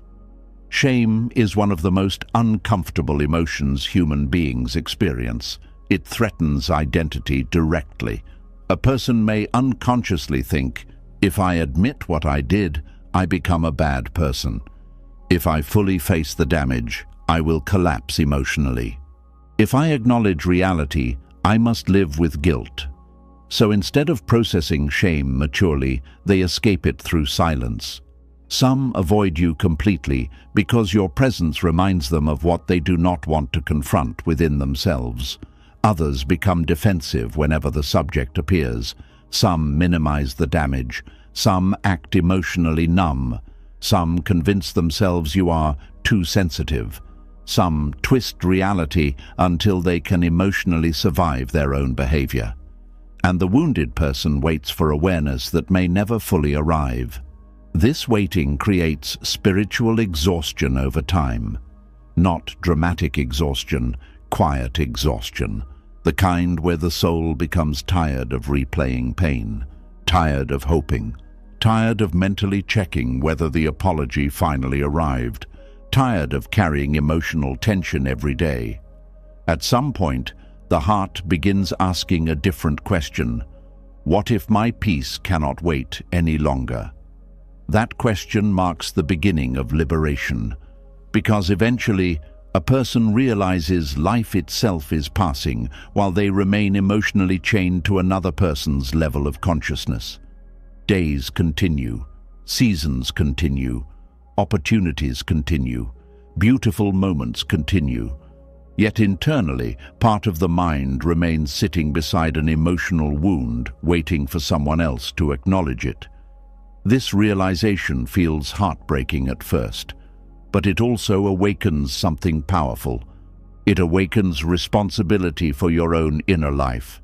Shame is one of the most uncomfortable emotions human beings experience. It threatens identity directly. A person may unconsciously think, if I admit what I did, I become a bad person. If I fully face the damage, I will collapse emotionally. If I acknowledge reality, I must live with guilt. So instead of processing shame maturely, they escape it through silence. Some avoid you completely because your presence reminds them of what they do not want to confront within themselves. Others become defensive whenever the subject appears. Some minimize the damage. Some act emotionally numb. Some convince themselves you are too sensitive. Some twist reality until they can emotionally survive their own behavior. And the wounded person waits for awareness that may never fully arrive. This waiting creates spiritual exhaustion over time. Not dramatic exhaustion, quiet exhaustion. The kind where the soul becomes tired of replaying pain, tired of hoping, tired of mentally checking whether the apology finally arrived, tired of carrying emotional tension every day. At some point, the heart begins asking a different question. What if my peace cannot wait any longer? That question marks the beginning of liberation, because eventually a person realizes life itself is passing while they remain emotionally chained to another person's level of consciousness. Days continue, seasons continue, opportunities continue, beautiful moments continue. Yet internally, part of the mind remains sitting beside an emotional wound, waiting for someone else to acknowledge it. This realization feels heartbreaking at first, but it also awakens something powerful. It awakens responsibility for your own inner life.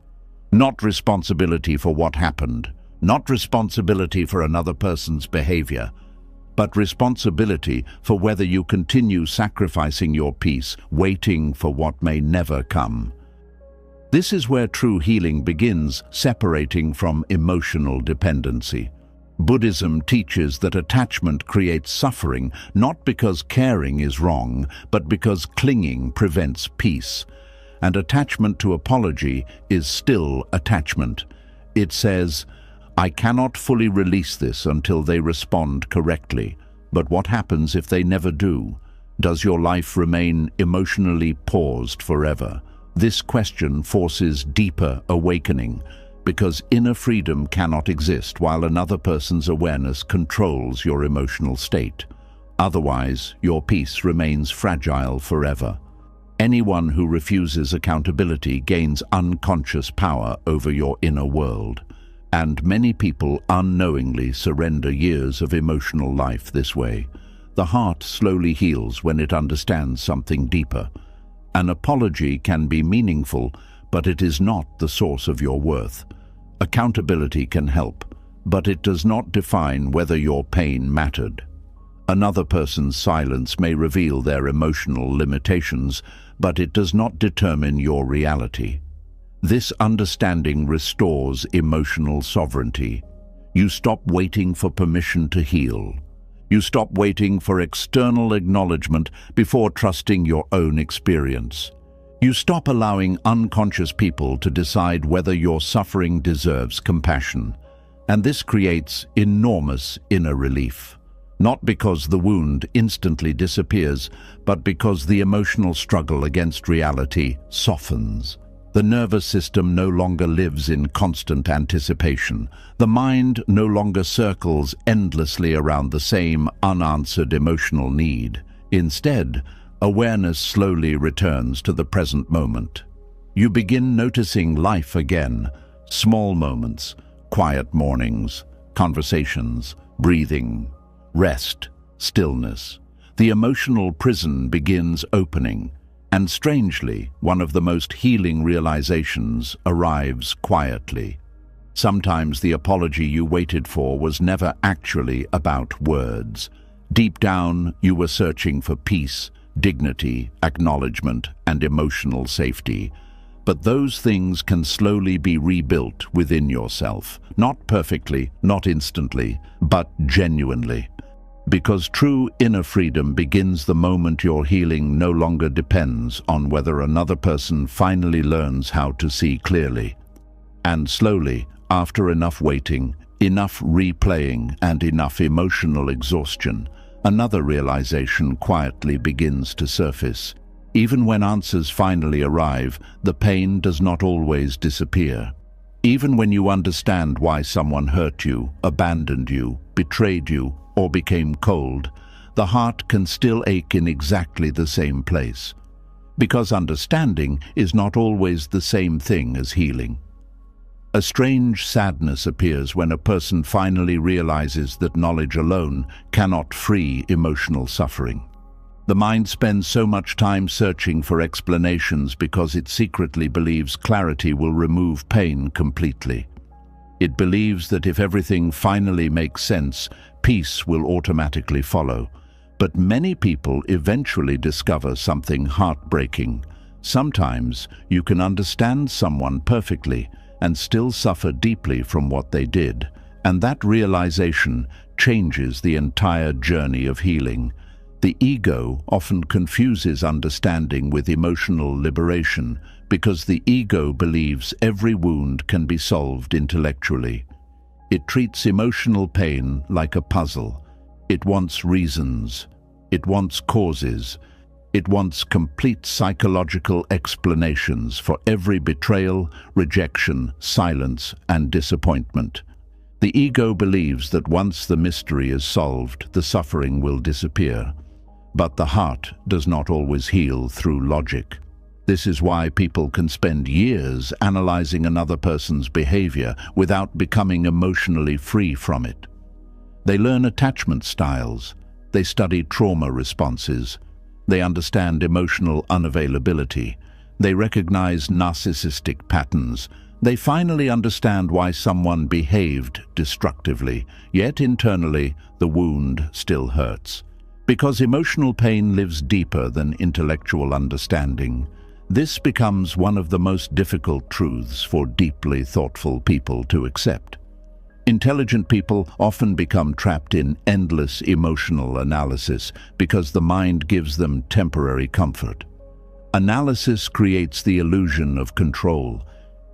Not responsibility for what happened, not responsibility for another person's behavior, but responsibility for whether you continue sacrificing your peace, waiting for what may never come. This is where true healing begins, separating from emotional dependency. Buddhism teaches that attachment creates suffering, not because caring is wrong, but because clinging prevents peace. And attachment to apology is still attachment. It says, I cannot fully release this until they respond correctly. But what happens if they never do? Does your life remain emotionally paused forever? This question forces deeper awakening, because inner freedom cannot exist while another person's awareness controls your emotional state. Otherwise, your peace remains fragile forever. Anyone who refuses accountability gains unconscious power over your inner world. And many people unknowingly surrender years of emotional life this way. The heart slowly heals when it understands something deeper. An apology can be meaningful, but it is not the source of your worth. Accountability can help, but it does not define whether your pain mattered. Another person's silence may reveal their emotional limitations, but it does not determine your reality. This understanding restores emotional sovereignty. You stop waiting for permission to heal. You stop waiting for external acknowledgement before trusting your own experience. You stop allowing unconscious people to decide whether your suffering deserves compassion. And this creates enormous inner relief. Not because the wound instantly disappears, but because the emotional struggle against reality softens. The nervous system no longer lives in constant anticipation. The mind no longer circles endlessly around the same unanswered emotional need. Instead, awareness slowly returns to the present moment. You begin noticing life again, small moments, quiet mornings, conversations, breathing, rest, stillness. The emotional prison begins opening. And strangely, one of the most healing realizations arrives quietly. Sometimes the apology you waited for was never actually about words. Deep down, you were searching for peace, dignity, acknowledgement, and emotional safety. But those things can slowly be rebuilt within yourself. Not perfectly, not instantly, but genuinely. Because true inner freedom begins the moment your healing no longer depends on whether another person finally learns how to see clearly. And slowly, after enough waiting, enough replaying, and enough emotional exhaustion, another realization quietly begins to surface. Even when answers finally arrive, the pain does not always disappear. Even when you understand why someone hurt you, abandoned you, betrayed you, or became cold, the heart can still ache in exactly the same place. Because understanding is not always the same thing as healing. A strange sadness appears when a person finally realizes that knowledge alone cannot free emotional suffering. The mind spends so much time searching for explanations because it secretly believes clarity will remove pain completely. It believes that if everything finally makes sense, peace will automatically follow. But many people eventually discover something heartbreaking. Sometimes you can understand someone perfectly and still suffer deeply from what they did, and that realization changes the entire journey of healing. The ego often confuses understanding with emotional liberation Because the ego believes every wound can be solved intellectually. It treats emotional pain like a puzzle. It wants reasons. It wants causes. It wants complete psychological explanations for every betrayal, rejection, silence, and disappointment. The ego believes that once the mystery is solved, the suffering will disappear. But the heart does not always heal through logic. This is why people can spend years analyzing another person's behavior without becoming emotionally free from it. They learn attachment styles. They study trauma responses. They understand emotional unavailability. They recognize narcissistic patterns. They finally understand why someone behaved destructively, yet internally the wound still hurts. Because emotional pain lives deeper than intellectual understanding, this becomes one of the most difficult truths for deeply thoughtful people to accept. Intelligent people often become trapped in endless emotional analysis because the mind gives them temporary comfort. Analysis creates the illusion of control.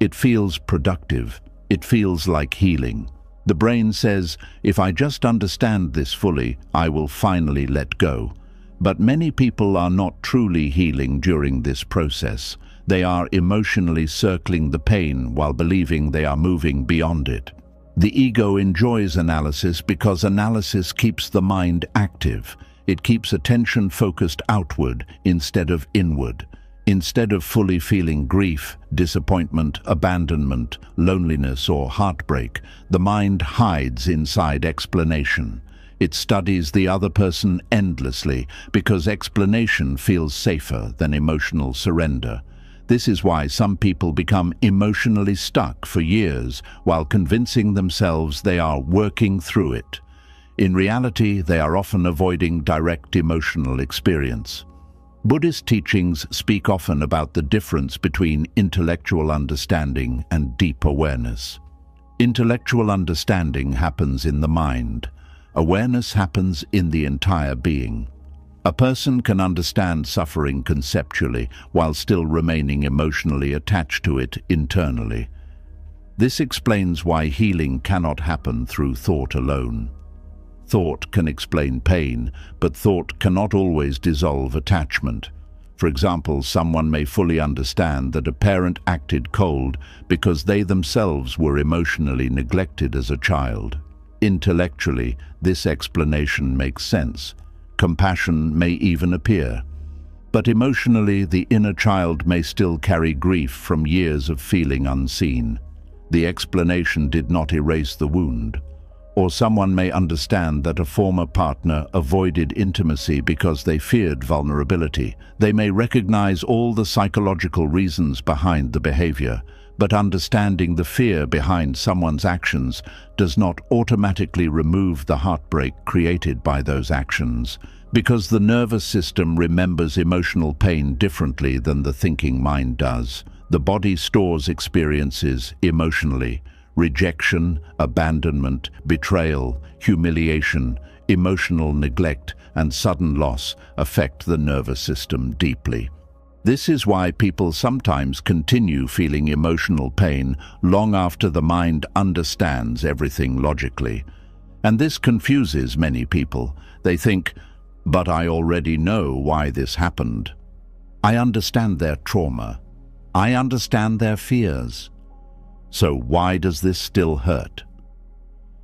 It feels productive. It feels like healing. The brain says, if I just understand this fully, I will finally let go. But many people are not truly healing during this process. They are emotionally circling the pain while believing they are moving beyond it. The ego enjoys analysis because analysis keeps the mind active. It keeps attention focused outward instead of inward. Instead of fully feeling grief, disappointment, abandonment, loneliness, or heartbreak, the mind hides inside explanation. It studies the other person endlessly because explanation feels safer than emotional surrender. This is why some people become emotionally stuck for years while convincing themselves they are working through it. In reality, they are often avoiding direct emotional experience. Buddhist teachings speak often about the difference between intellectual understanding and deep awareness. Intellectual understanding happens in the mind. Awareness happens in the entire being. A person can understand suffering conceptually while still remaining emotionally attached to it internally. This explains why healing cannot happen through thought alone. Thought can explain pain, but thought cannot always dissolve attachment. For example, someone may fully understand that a parent acted cold because they themselves were emotionally neglected as a child. Intellectually, this explanation makes sense. Compassion may even appear. But emotionally, the inner child may still carry grief from years of feeling unseen. The explanation did not erase the wound. Or someone may understand that a former partner avoided intimacy because they feared vulnerability. They may recognize all the psychological reasons behind the behavior, but understanding the fear behind someone's actions does not automatically remove the heartbreak created by those actions, because the nervous system remembers emotional pain differently than the thinking mind does. The body stores experiences emotionally. Rejection, abandonment, betrayal, humiliation, emotional neglect, and sudden loss affect the nervous system deeply. This is why people sometimes continue feeling emotional pain long after the mind understands everything logically. And this confuses many people. They think, but I already know why this happened. I understand their trauma. I understand their fears. So why does this still hurt?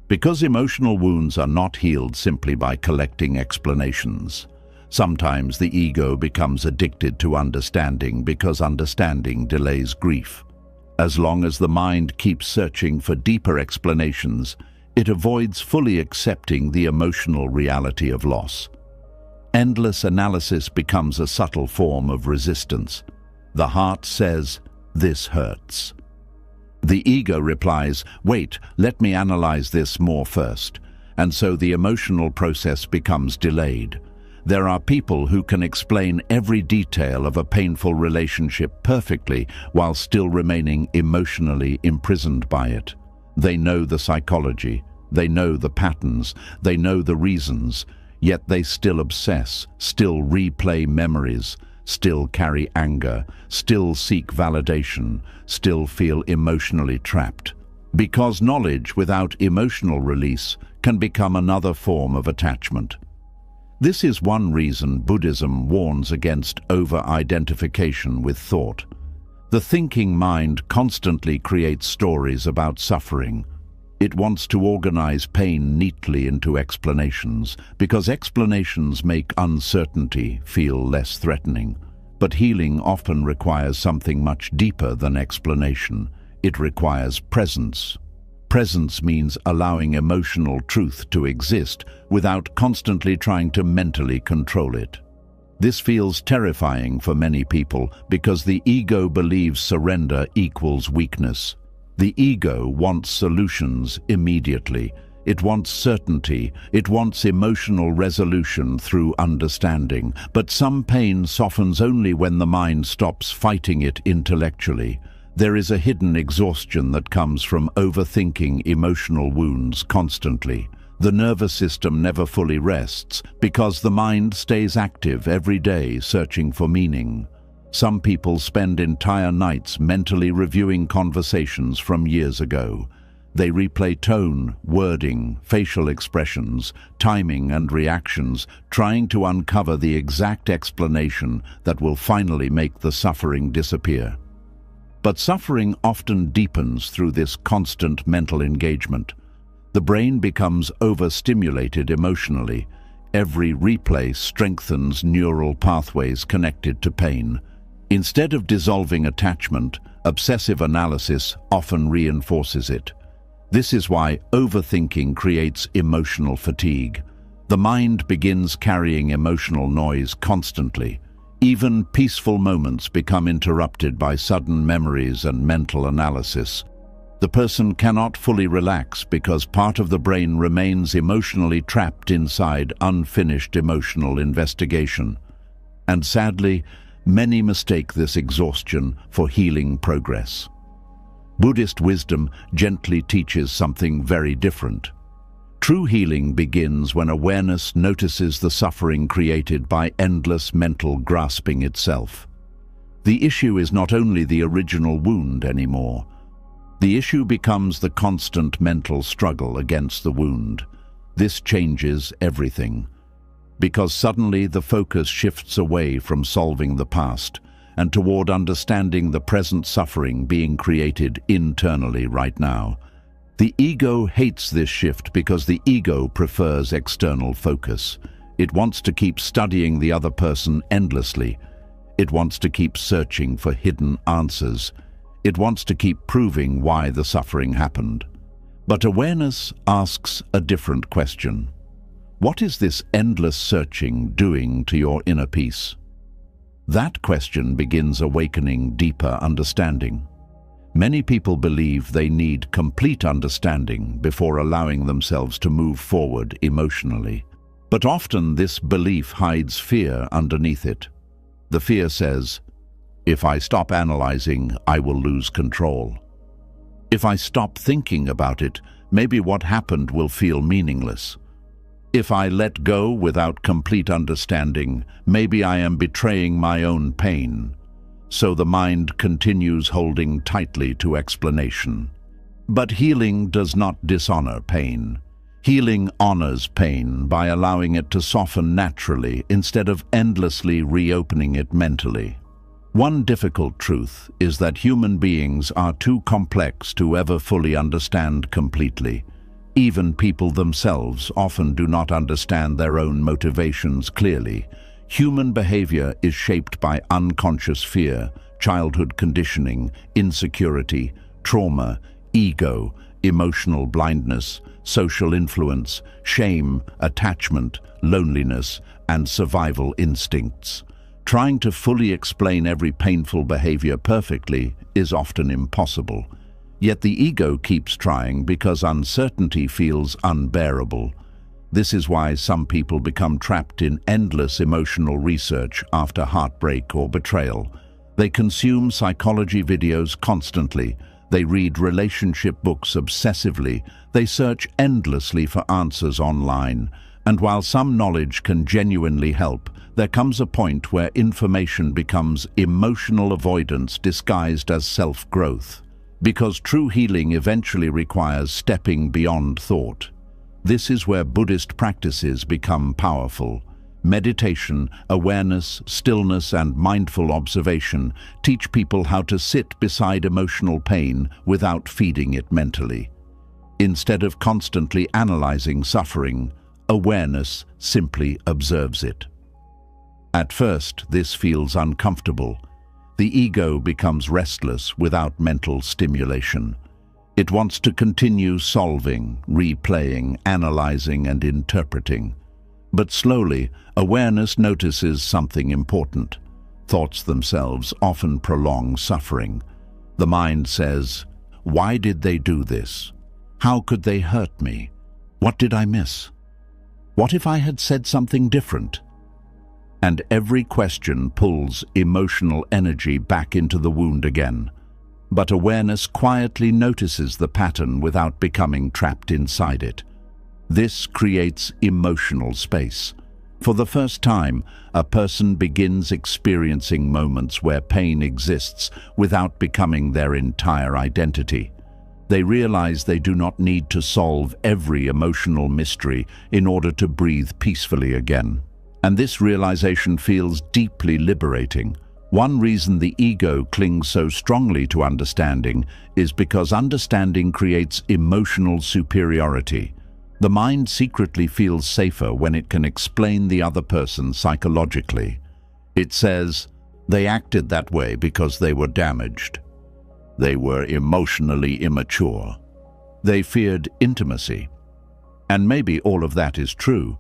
Because emotional wounds are not healed simply by collecting explanations. Sometimes the ego becomes addicted to understanding because understanding delays grief. As long as the mind keeps searching for deeper explanations, it avoids fully accepting the emotional reality of loss. Endless analysis becomes a subtle form of resistance. The heart says, "This hurts." The ego replies, "Wait, let me analyze this more first." And so the emotional process becomes delayed. There are people who can explain every detail of a painful relationship perfectly while still remaining emotionally imprisoned by it. They know the psychology, they know the patterns, they know the reasons, yet they still obsess, still replay memories, still carry anger, still seek validation, still feel emotionally trapped. Because knowledge without emotional release can become another form of attachment. This is one reason Buddhism warns against over-identification with thought. The thinking mind constantly creates stories about suffering. It wants to organize pain neatly into explanations, because explanations make uncertainty feel less threatening. But healing often requires something much deeper than explanation. It requires presence. Presence means allowing emotional truth to exist without constantly trying to mentally control it. This feels terrifying for many people because the ego believes surrender equals weakness. The ego wants solutions immediately. It wants certainty. It wants emotional resolution through understanding. But some pain softens only when the mind stops fighting it intellectually. There is a hidden exhaustion that comes from overthinking emotional wounds constantly. The nervous system never fully rests because the mind stays active every day searching for meaning. Some people spend entire nights mentally reviewing conversations from years ago. They replay tone, wording, facial expressions, timing and reactions, trying to uncover the exact explanation that will finally make the suffering disappear. But suffering often deepens through this constant mental engagement. The brain becomes overstimulated emotionally. Every replay strengthens neural pathways connected to pain. Instead of dissolving attachment, obsessive analysis often reinforces it. This is why overthinking creates emotional fatigue. The mind begins carrying emotional noise constantly. Even peaceful moments become interrupted by sudden memories and mental analysis. The person cannot fully relax because part of the brain remains emotionally trapped inside unfinished emotional investigation. And sadly, many mistake this exhaustion for healing progress. Buddhist wisdom gently teaches something very different. True healing begins when awareness notices the suffering created by endless mental grasping itself. The issue is not only the original wound anymore. The issue becomes the constant mental struggle against the wound. This changes everything, because suddenly the focus shifts away from solving the past and toward understanding the present suffering being created internally right now. The ego hates this shift because the ego prefers external focus. It wants to keep studying the other person endlessly. It wants to keep searching for hidden answers. It wants to keep proving why the suffering happened. But awareness asks a different question. What is this endless searching doing to your inner peace? That question begins awakening deeper understanding. Many people believe they need complete understanding before allowing themselves to move forward emotionally. But often this belief hides fear underneath it. The fear says, if I stop analyzing, I will lose control. If I stop thinking about it, maybe what happened will feel meaningless. If I let go without complete understanding, maybe I am betraying my own pain. So the mind continues holding tightly to explanation. But healing does not dishonor pain. Healing honors pain by allowing it to soften naturally instead of endlessly reopening it mentally. One difficult truth is that human beings are too complex to ever fully understand completely. Even people themselves often do not understand their own motivations clearly. Human behavior is shaped by unconscious fear, childhood conditioning, insecurity, trauma, ego, emotional blindness, social influence, shame, attachment, loneliness, and survival instincts. Trying to fully explain every painful behavior perfectly is often impossible. Yet the ego keeps trying because uncertainty feels unbearable. This is why some people become trapped in endless emotional research after heartbreak or betrayal. They consume psychology videos constantly. They read relationship books obsessively. They search endlessly for answers online. And while some knowledge can genuinely help, there comes a point where information becomes emotional avoidance disguised as self-growth. Because true healing eventually requires stepping beyond thought. This is where Buddhist practices become powerful. Meditation, awareness, stillness, and mindful observation teach people how to sit beside emotional pain without feeding it mentally. Instead of constantly analyzing suffering, awareness simply observes it. At first, this feels uncomfortable. The ego becomes restless without mental stimulation. It wants to continue solving, replaying, analyzing, and interpreting. But slowly, awareness notices something important. Thoughts themselves often prolong suffering. The mind says, "Why did they do this? How could they hurt me? What did I miss? What if I had said something different?" And every question pulls emotional energy back into the wound again. But awareness quietly notices the pattern without becoming trapped inside it. This creates emotional space. For the first time, a person begins experiencing moments where pain exists without becoming their entire identity. They realize they do not need to solve every emotional mystery in order to breathe peacefully again. And this realization feels deeply liberating. One reason the ego clings so strongly to understanding is because understanding creates emotional superiority. The mind secretly feels safer when it can explain the other person psychologically. It says, "They acted that way because they were damaged. They were emotionally immature. They feared intimacy." And maybe all of that is true,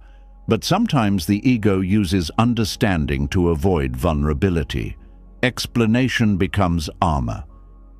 but sometimes the ego uses understanding to avoid vulnerability. Explanation becomes armor.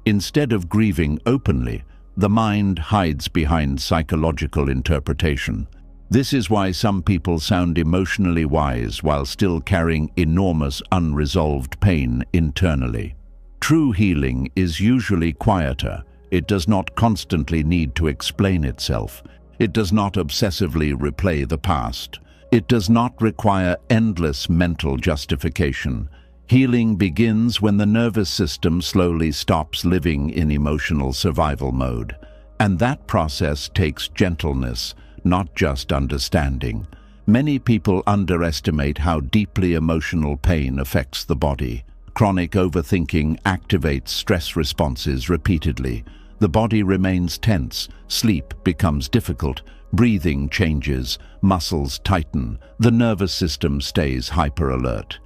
Instead of grieving openly, the mind hides behind psychological interpretation. This is why some people sound emotionally wise while still carrying enormous unresolved pain internally. True healing is usually quieter. It does not constantly need to explain itself. It does not obsessively replay the past. It does not require endless mental justification. Healing begins when the nervous system slowly stops living in emotional survival mode. And that process takes gentleness, not just understanding. Many people underestimate how deeply emotional pain affects the body. Chronic overthinking activates stress responses repeatedly. The body remains tense, sleep becomes difficult, breathing changes, muscles tighten, the nervous system stays hyper-alert.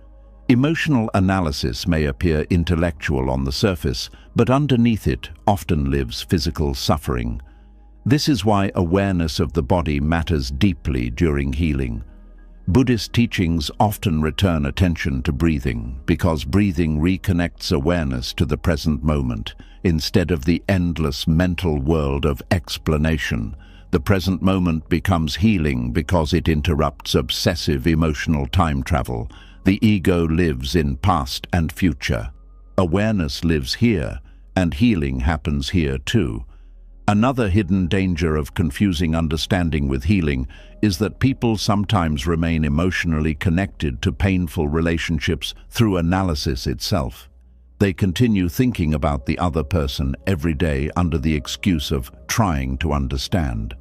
Emotional analysis may appear intellectual on the surface, but underneath it often lives physical suffering. This is why awareness of the body matters deeply during healing. Buddhist teachings often return attention to breathing, because breathing reconnects awareness to the present moment, instead of the endless mental world of explanation. The present moment becomes healing because it interrupts obsessive emotional time travel. The ego lives in past and future. Awareness lives here, and healing happens here too. Another hidden danger of confusing understanding with healing is that people sometimes remain emotionally connected to painful relationships through analysis itself. They continue thinking about the other person every day under the excuse of trying to understand.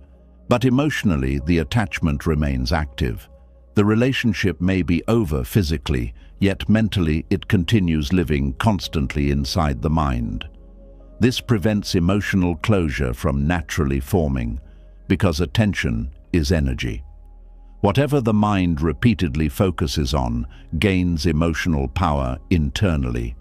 But emotionally, the attachment remains active. The relationship may be over physically, yet mentally it continues living constantly inside the mind. This prevents emotional closure from naturally forming, because attention is energy. Whatever the mind repeatedly focuses on gains emotional power internally.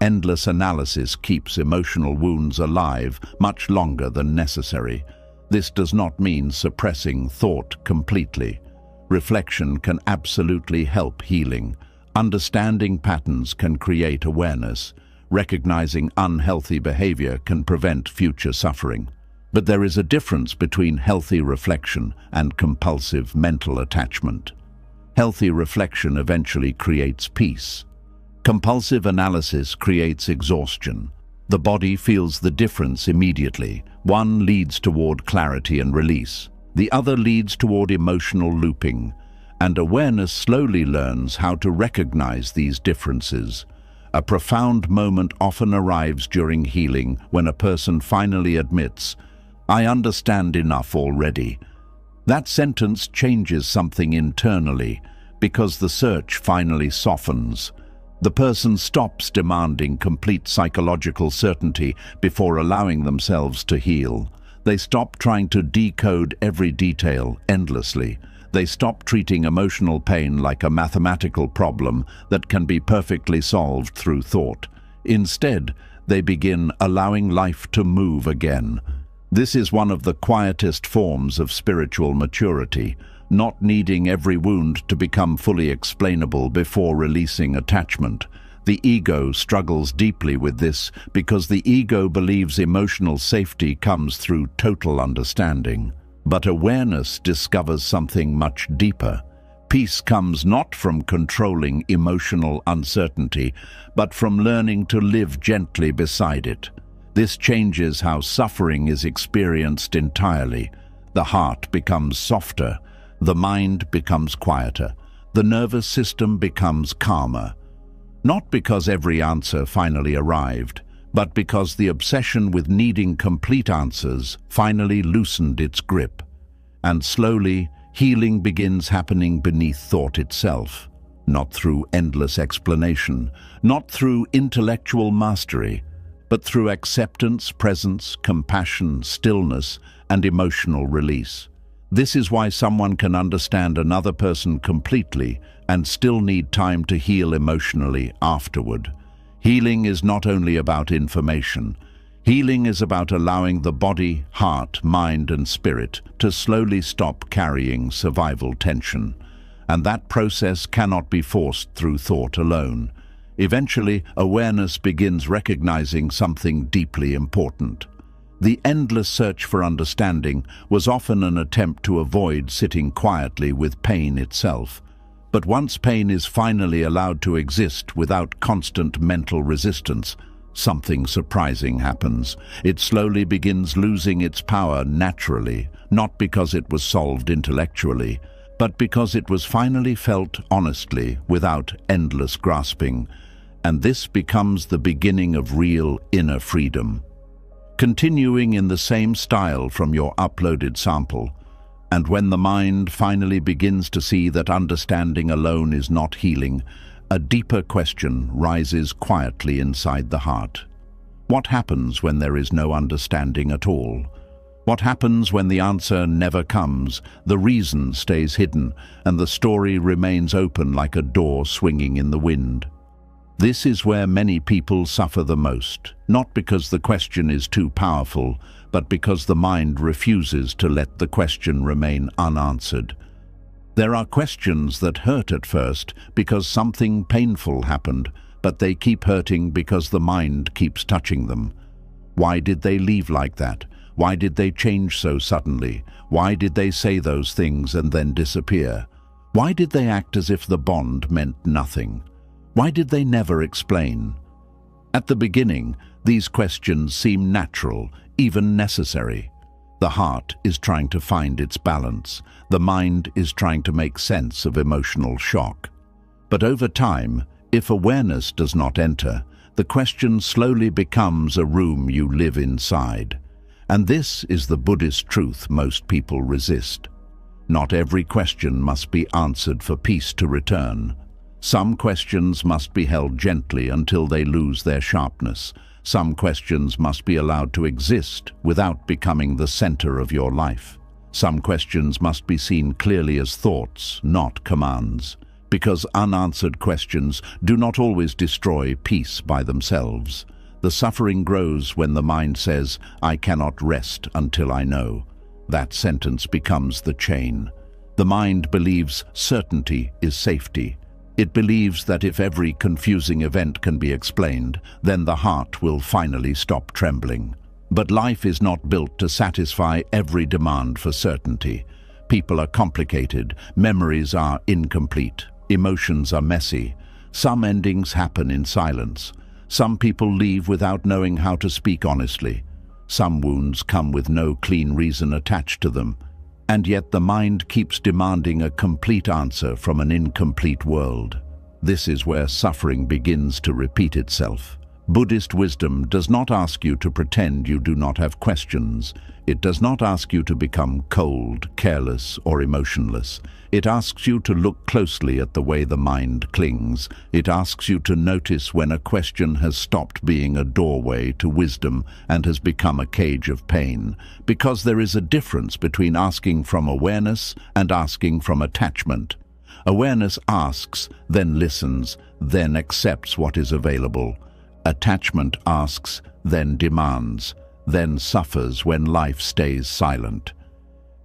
Endless analysis keeps emotional wounds alive much longer than necessary. This does not mean suppressing thought completely. Reflection can absolutely help healing. Understanding patterns can create awareness. Recognizing unhealthy behavior can prevent future suffering. But there is a difference between healthy reflection and compulsive mental attachment. Healthy reflection eventually creates peace. Compulsive analysis creates exhaustion. The body feels the difference immediately. One leads toward clarity and release. The other leads toward emotional looping, and awareness slowly learns how to recognize these differences. A profound moment often arrives during healing when a person finally admits, "I understand enough already." That sentence changes something internally because the search finally softens. The person stops demanding complete psychological certainty before allowing themselves to heal. They stop trying to decode every detail endlessly. They stop treating emotional pain like a mathematical problem that can be perfectly solved through thought. Instead, they begin allowing life to move again. This is one of the quietest forms of spiritual maturity, not needing every wound to become fully explainable before releasing attachment. The ego struggles deeply with this because the ego believes emotional safety comes through total understanding. But awareness discovers something much deeper. Peace comes not from controlling emotional uncertainty, but from learning to live gently beside it. This changes how suffering is experienced entirely. The heart becomes softer, the mind becomes quieter, the nervous system becomes calmer. Not because every answer finally arrived, but because the obsession with needing complete answers finally loosened its grip. And slowly, healing begins happening beneath thought itself, not through endless explanation, not through intellectual mastery, but through acceptance, presence, compassion, stillness, and emotional release. This is why someone can understand another person completely and still need time to heal emotionally afterward. Healing is not only about information. Healing is about allowing the body, heart, mind, and spirit to slowly stop carrying survival tension. And that process cannot be forced through thought alone. Eventually, awareness begins recognizing something deeply important. The endless search for understanding was often an attempt to avoid sitting quietly with pain itself. But once pain is finally allowed to exist without constant mental resistance, something surprising happens. It slowly begins losing its power naturally, not because it was solved intellectually, but because it was finally felt honestly, without endless grasping. And this becomes the beginning of real inner freedom. Continuing in the same style from your uploaded sample, and when the mind finally begins to see that understanding alone is not healing, a deeper question rises quietly inside the heart. What happens when there is no understanding at all? What happens when the answer never comes, the reason stays hidden, and the story remains open like a door swinging in the wind? This is where many people suffer the most, not because the question is too powerful, but because the mind refuses to let the question remain unanswered. There are questions that hurt at first because something painful happened, but they keep hurting because the mind keeps touching them. Why did they leave like that? Why did they change so suddenly? Why did they say those things and then disappear? Why did they act as if the bond meant nothing? Why did they never explain? At the beginning, these questions seem natural, even necessary. The heart is trying to find its balance. The mind is trying to make sense of emotional shock. But over time, if awareness does not enter, the question slowly becomes a room you live inside. And this is the Buddhist truth most people resist. Not every question must be answered for peace to return. Some questions must be held gently until they lose their sharpness. Some questions must be allowed to exist without becoming the center of your life. Some questions must be seen clearly as thoughts, not commands, because unanswered questions do not always destroy peace by themselves. The suffering grows when the mind says, "I cannot rest until I know." That sentence becomes the chain. The mind believes certainty is safety. It believes that if every confusing event can be explained, then the heart will finally stop trembling. But life is not built to satisfy every demand for certainty. People are complicated, memories are incomplete, emotions are messy. Some endings happen in silence. Some people leave without knowing how to speak honestly. Some wounds come with no clean reason attached to them. And yet the mind keeps demanding a complete answer from an incomplete world. This is where suffering begins to repeat itself. Buddhist wisdom does not ask you to pretend you do not have questions. It does not ask you to become cold, careless, or emotionless. It asks you to look closely at the way the mind clings. It asks you to notice when a question has stopped being a doorway to wisdom and has become a cage of pain, because there is a difference between asking from awareness and asking from attachment. Awareness asks, then listens, then accepts what is available. Attachment asks, then demands, then suffers when life stays silent.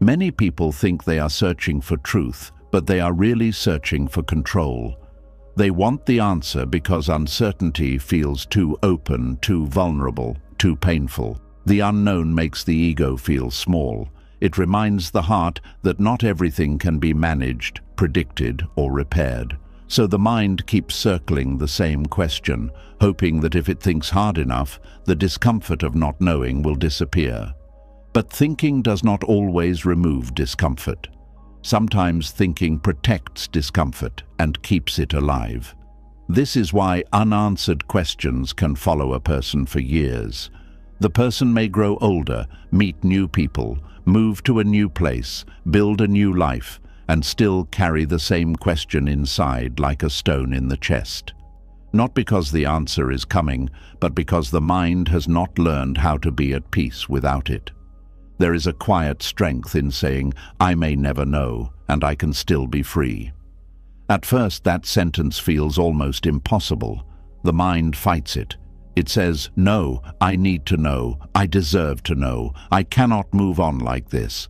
Many people think they are searching for truth, but they are really searching for control. They want the answer because uncertainty feels too open, too vulnerable, too painful. The unknown makes the ego feel small. It reminds the heart that not everything can be managed, predicted, or repaired. So the mind keeps circling the same question, hoping that if it thinks hard enough, the discomfort of not knowing will disappear. But thinking does not always remove discomfort. Sometimes thinking protects discomfort and keeps it alive. This is why unanswered questions can follow a person for years. The person may grow older, meet new people, move to a new place, build a new life, and still carry the same question inside like a stone in the chest. Not because the answer is coming, but because the mind has not learned how to be at peace without it. There is a quiet strength in saying, "I may never know, and I can still be free." At first, that sentence feels almost impossible. The mind fights it. It says, "No, I need to know. I deserve to know. I cannot move on like this."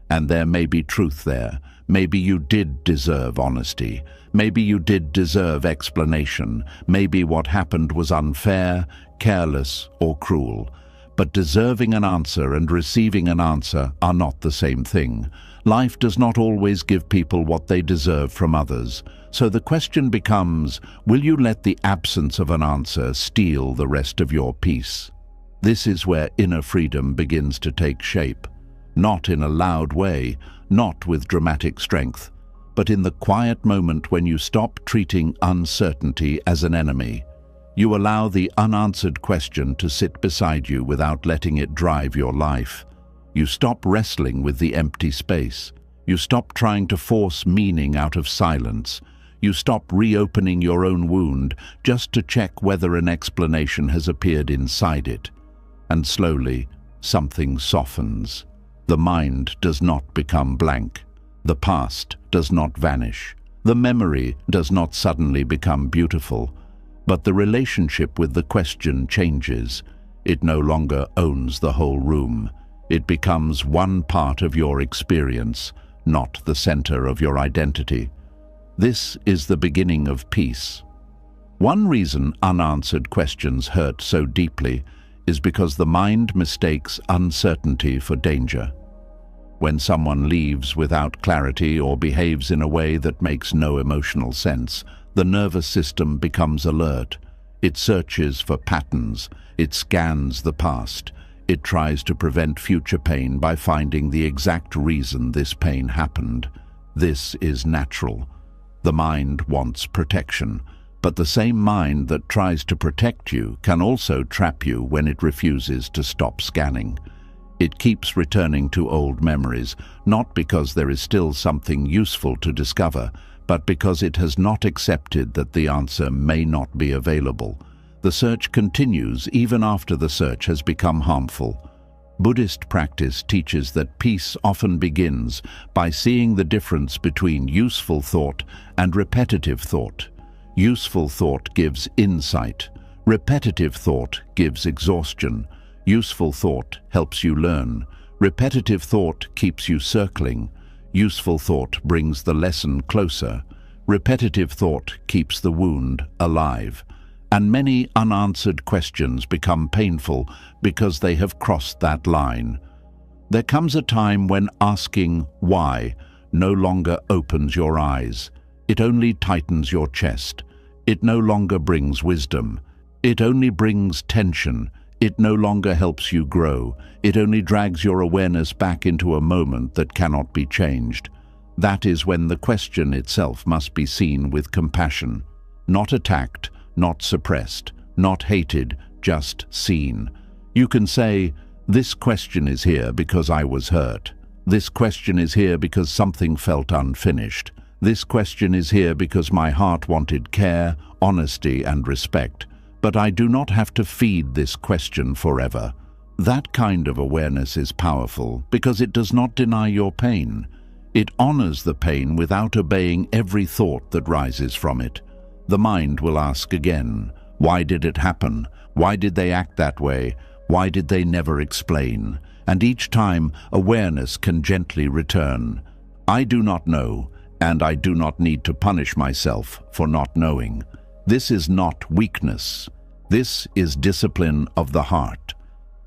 And there may be truth there. Maybe you did deserve honesty. Maybe you did deserve explanation. Maybe what happened was unfair, careless, or cruel. But deserving an answer and receiving an answer are not the same thing. Life does not always give people what they deserve from others. So the question becomes, will you let the absence of an answer steal the rest of your peace? This is where inner freedom begins to take shape. Not in a loud way, not with dramatic strength, but in the quiet moment when you stop treating uncertainty as an enemy. You allow the unanswered question to sit beside you without letting it drive your life. You stop wrestling with the empty space. You stop trying to force meaning out of silence. You stop reopening your own wound just to check whether an explanation has appeared inside it. And slowly, something softens. The mind does not become blank. The past does not vanish. The memory does not suddenly become beautiful. But the relationship with the question changes. It no longer owns the whole room. It becomes one part of your experience, not the center of your identity. This is the beginning of peace. One reason unanswered questions hurt so deeply is because the mind mistakes uncertainty for danger. When someone leaves without clarity or behaves in a way that makes no emotional sense, the nervous system becomes alert. It searches for patterns. It scans the past. It tries to prevent future pain by finding the exact reason this pain happened. This is natural. The mind wants protection, but the same mind that tries to protect you can also trap you when it refuses to stop scanning. It keeps returning to old memories, not because there is still something useful to discover, but because it has not accepted that the answer may not be available. The search continues even after the search has become harmful. Buddhist practice teaches that peace often begins by seeing the difference between useful thought and repetitive thought. Useful thought gives insight. Repetitive thought gives exhaustion. Useful thought helps you learn. Repetitive thought keeps you circling. Useful thought brings the lesson closer. Repetitive thought keeps the wound alive. And many unanswered questions become painful because they have crossed that line. There comes a time when asking why no longer opens your eyes. It only tightens your chest. It no longer brings wisdom. It only brings tension. It no longer helps you grow. It only drags your awareness back into a moment that cannot be changed. That is when the question itself must be seen with compassion. Not attacked, not suppressed, not hated, just seen. You can say, "This question is here because I was hurt. This question is here because something felt unfinished. This question is here because my heart wanted care, honesty, and respect. But I do not have to feed this question forever." That kind of awareness is powerful because it does not deny your pain. It honors the pain without obeying every thought that rises from it. The mind will ask again, why did it happen? Why did they act that way? Why did they never explain? And each time, awareness can gently return. I do not know, and I do not need to punish myself for not knowing. This is not weakness. This is discipline of the heart.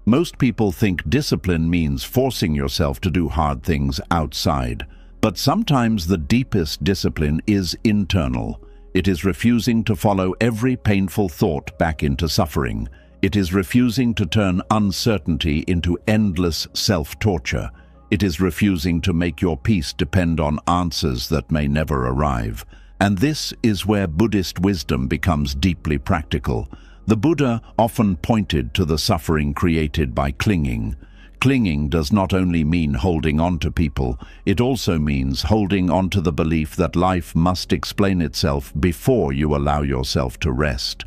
Most people think discipline means forcing yourself to do hard things outside. But sometimes the deepest discipline is internal. It is refusing to follow every painful thought back into suffering. It is refusing to turn uncertainty into endless self-torture. It is refusing to make your peace depend on answers that may never arrive. And this is where Buddhist wisdom becomes deeply practical. The Buddha often pointed to the suffering created by clinging. Clinging does not only mean holding on to people, it also means holding on to the belief that life must explain itself before you allow yourself to rest.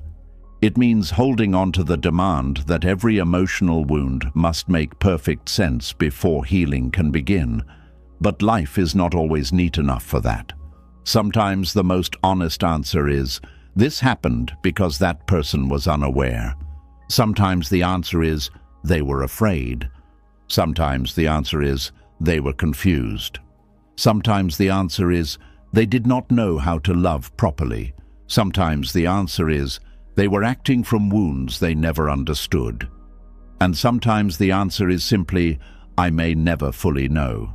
It means holding on to the demand that every emotional wound must make perfect sense before healing can begin. But life is not always neat enough for that. Sometimes the most honest answer is, this happened because that person was unaware. Sometimes the answer is, they were afraid. Sometimes the answer is, they were confused. Sometimes the answer is, they did not know how to love properly. Sometimes the answer is, they were acting from wounds they never understood. And sometimes the answer is simply, I may never fully know.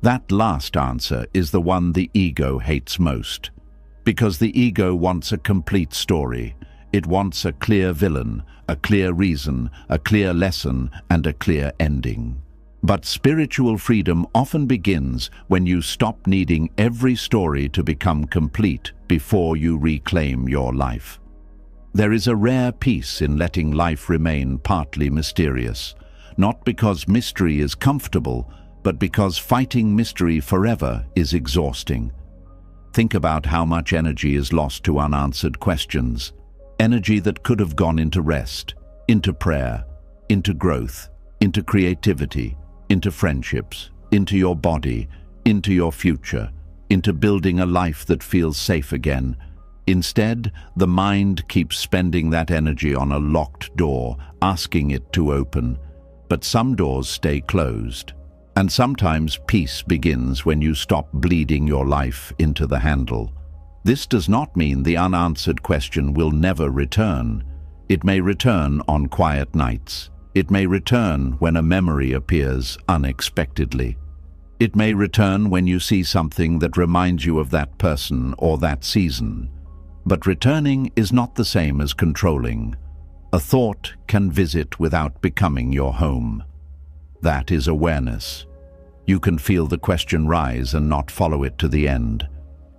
That last answer is the one the ego hates most. Because the ego wants a complete story. It wants a clear villain, a clear reason, a clear lesson, and a clear ending. But spiritual freedom often begins when you stop needing every story to become complete before you reclaim your life. There is a rare peace in letting life remain partly mysterious, not because mystery is comfortable, but because fighting mystery forever is exhausting. Think about how much energy is lost to unanswered questions. Energy that could have gone into rest, into prayer, into growth, into creativity, into friendships, into your body, into your future, into building a life that feels safe again. Instead, the mind keeps spending that energy on a locked door, asking it to open. But some doors stay closed. And sometimes peace begins when you stop bleeding your life into the handle. This does not mean the unanswered question will never return. It may return on quiet nights. It may return when a memory appears unexpectedly. It may return when you see something that reminds you of that person or that season. But returning is not the same as controlling. A thought can visit without becoming your home. That is awareness. You can feel the question rise and not follow it to the end.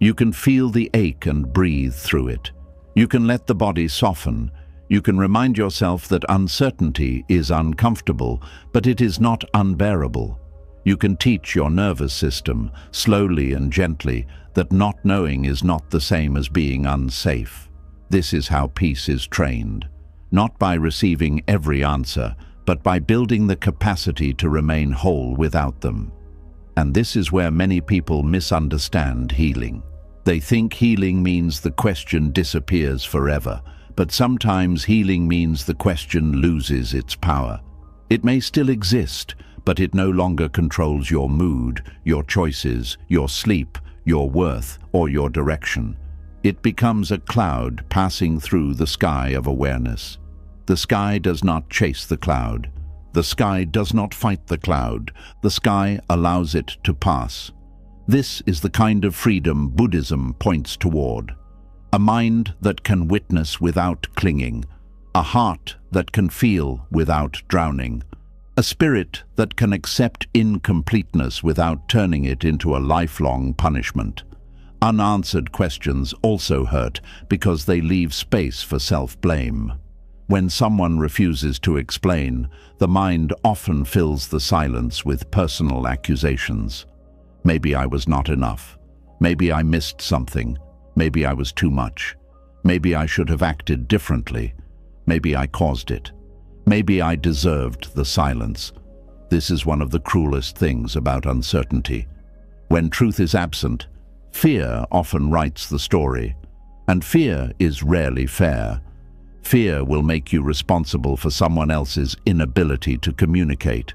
You can feel the ache and breathe through it. You can let the body soften. You can remind yourself that uncertainty is uncomfortable, but it is not unbearable. You can teach your nervous system, slowly and gently, that not knowing is not the same as being unsafe. This is how peace is trained, not by receiving every answer, but by building the capacity to remain whole without them. And this is where many people misunderstand healing. They think healing means the question disappears forever, but sometimes healing means the question loses its power. It may still exist, but it no longer controls your mood, your choices, your sleep, your worth, or your direction. It becomes a cloud passing through the sky of awareness. The sky does not chase the cloud. The sky does not fight the cloud. The sky allows it to pass. This is the kind of freedom Buddhism points toward. A mind that can witness without clinging. a heart that can feel without drowning, a spirit that can accept incompleteness without turning it into a lifelong punishment. Unanswered questions also hurt because they leave space for self-blame. When someone refuses to explain, the mind often fills the silence with personal accusations. Maybe I was not enough. Maybe I missed something. Maybe I was too much. Maybe I should have acted differently. Maybe I caused it. Maybe I deserved the silence. This is one of the cruelest things about uncertainty. When truth is absent, fear often writes the story. And fear is rarely fair. Fear will make you responsible for someone else's inability to communicate.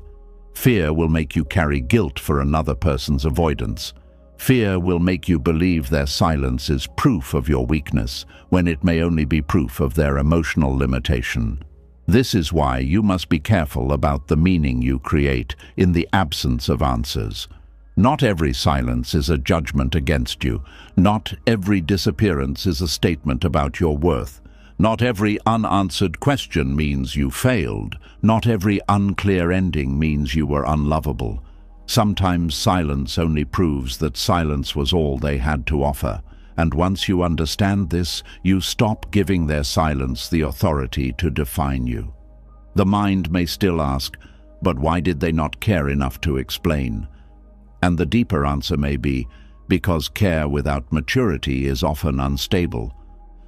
Fear will make you carry guilt for another person's avoidance. Fear will make you believe their silence is proof of your weakness, when it may only be proof of their emotional limitation. This is why you must be careful about the meaning you create in the absence of answers. Not every silence is a judgment against you. Not every disappearance is a statement about your worth. Not every unanswered question means you failed. Not every unclear ending means you were unlovable. Sometimes silence only proves that silence was all they had to offer. And once you understand this, you stop giving their silence the authority to define you. The mind may still ask, but why did they not care enough to explain? And the deeper answer may be, because care without maturity is often unstable.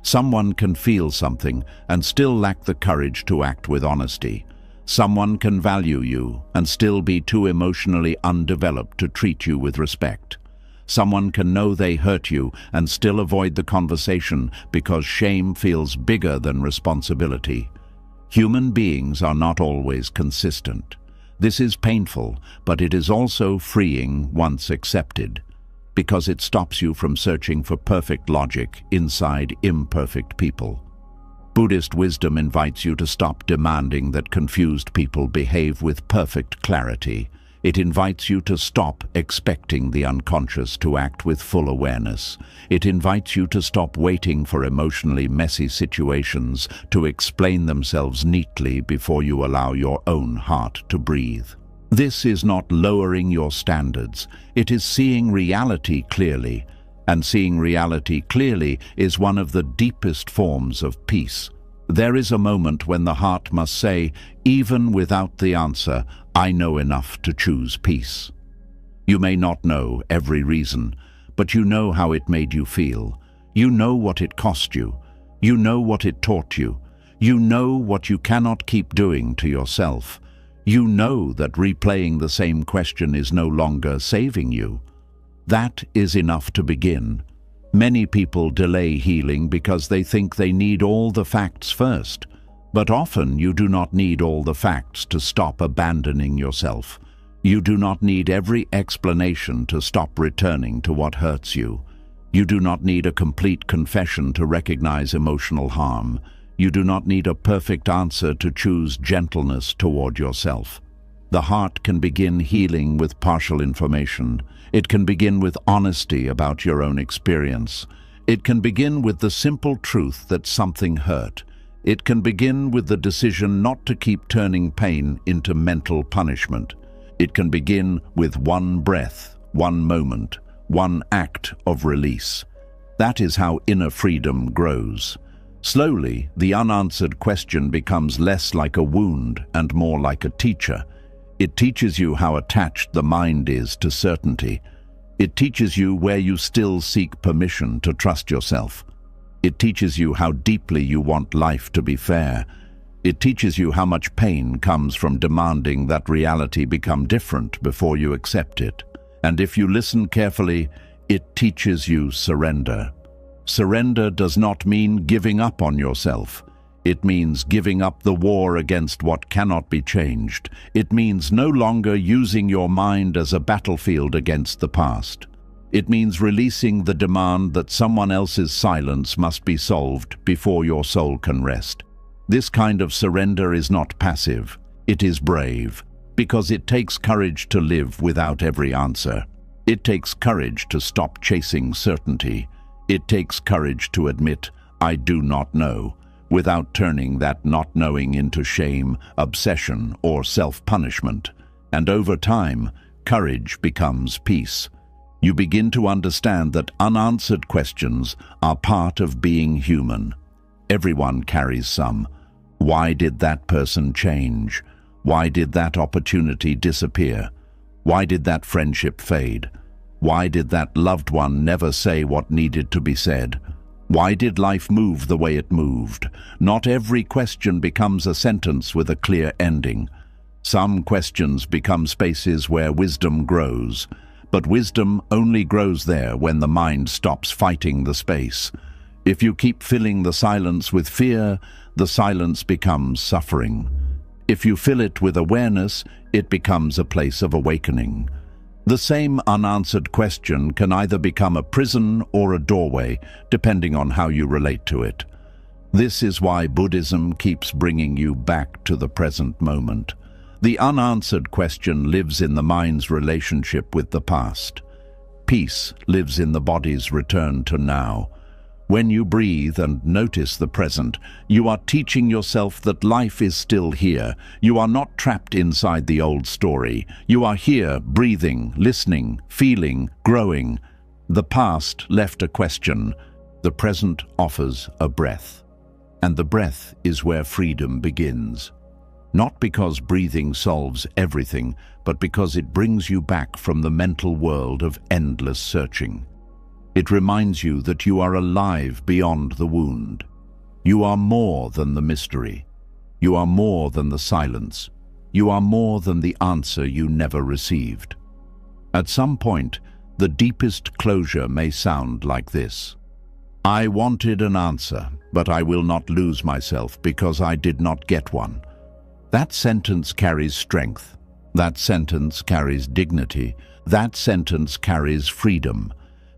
Someone can feel something and still lack the courage to act with honesty. Someone can value you and still be too emotionally undeveloped to treat you with respect. Someone can know they hurt you and still avoid the conversation because shame feels bigger than responsibility. Human beings are not always consistent. This is painful, but it is also freeing once accepted, because it stops you from searching for perfect logic inside imperfect people. Buddhist wisdom invites you to stop demanding that confused people behave with perfect clarity. It invites you to stop expecting the unconscious to act with full awareness. It invites you to stop waiting for emotionally messy situations to explain themselves neatly before you allow your own heart to breathe. This is not lowering your standards. It is seeing reality clearly. And seeing reality clearly is one of the deepest forms of peace. There is a moment when the heart must say, even without the answer, I know enough to choose peace. You may not know every reason, but you know how it made you feel. You know what it cost you. You know what it taught you. You know what you cannot keep doing to yourself. You know that replaying the same question is no longer saving you. That is enough to begin. Many people delay healing because they think they need all the facts first. But often you do not need all the facts to stop abandoning yourself. You do not need every explanation to stop returning to what hurts you. You do not need a complete confession to recognize emotional harm. You do not need a perfect answer to choose gentleness toward yourself. The heart can begin healing with partial information. It can begin with honesty about your own experience. It can begin with the simple truth that something hurt. It can begin with the decision not to keep turning pain into mental punishment. It can begin with one breath, one moment, one act of release. That is how inner freedom grows. Slowly, the unanswered question becomes less like a wound and more like a teacher. It teaches you how attached the mind is to certainty. It teaches you where you still seek permission to trust yourself. It teaches you how deeply you want life to be fair. It teaches you how much pain comes from demanding that reality become different before you accept it. And if you listen carefully, it teaches you surrender. Surrender does not mean giving up on yourself. It means giving up the war against what cannot be changed. It means no longer using your mind as a battlefield against the past. It means releasing the demand that someone else's silence must be solved before your soul can rest. This kind of surrender is not passive. It is brave, because it takes courage to live without every answer. It takes courage to stop chasing certainty. It takes courage to admit, I do not know, without turning that not knowing into shame, obsession, or self-punishment. And over time, courage becomes peace. You begin to understand that unanswered questions are part of being human. Everyone carries some. Why did that person change? Why did that opportunity disappear? Why did that friendship fade? Why did that loved one never say what needed to be said? Why did life move the way it moved? Not every question becomes a sentence with a clear ending. Some questions become spaces where wisdom grows, but wisdom only grows there when the mind stops fighting the space. If you keep filling the silence with fear, the silence becomes suffering. If you fill it with awareness, it becomes a place of awakening. The same unanswered question can either become a prison or a doorway, depending on how you relate to it. This is why Buddhism keeps bringing you back to the present moment. The unanswered question lives in the mind's relationship with the past. Peace lives in the body's return to now. When you breathe and notice the present, you are teaching yourself that life is still here. You are not trapped inside the old story. You are here, breathing, listening, feeling, growing. The past left a question. The present offers a breath. And the breath is where freedom begins. Not because breathing solves everything, but because it brings you back from the mental world of endless searching. It reminds you that you are alive beyond the wound. You are more than the mystery. You are more than the silence. You are more than the answer you never received. At some point, the deepest closure may sound like this. I wanted an answer, but I will not lose myself because I did not get one. That sentence carries strength. That sentence carries dignity. That sentence carries freedom.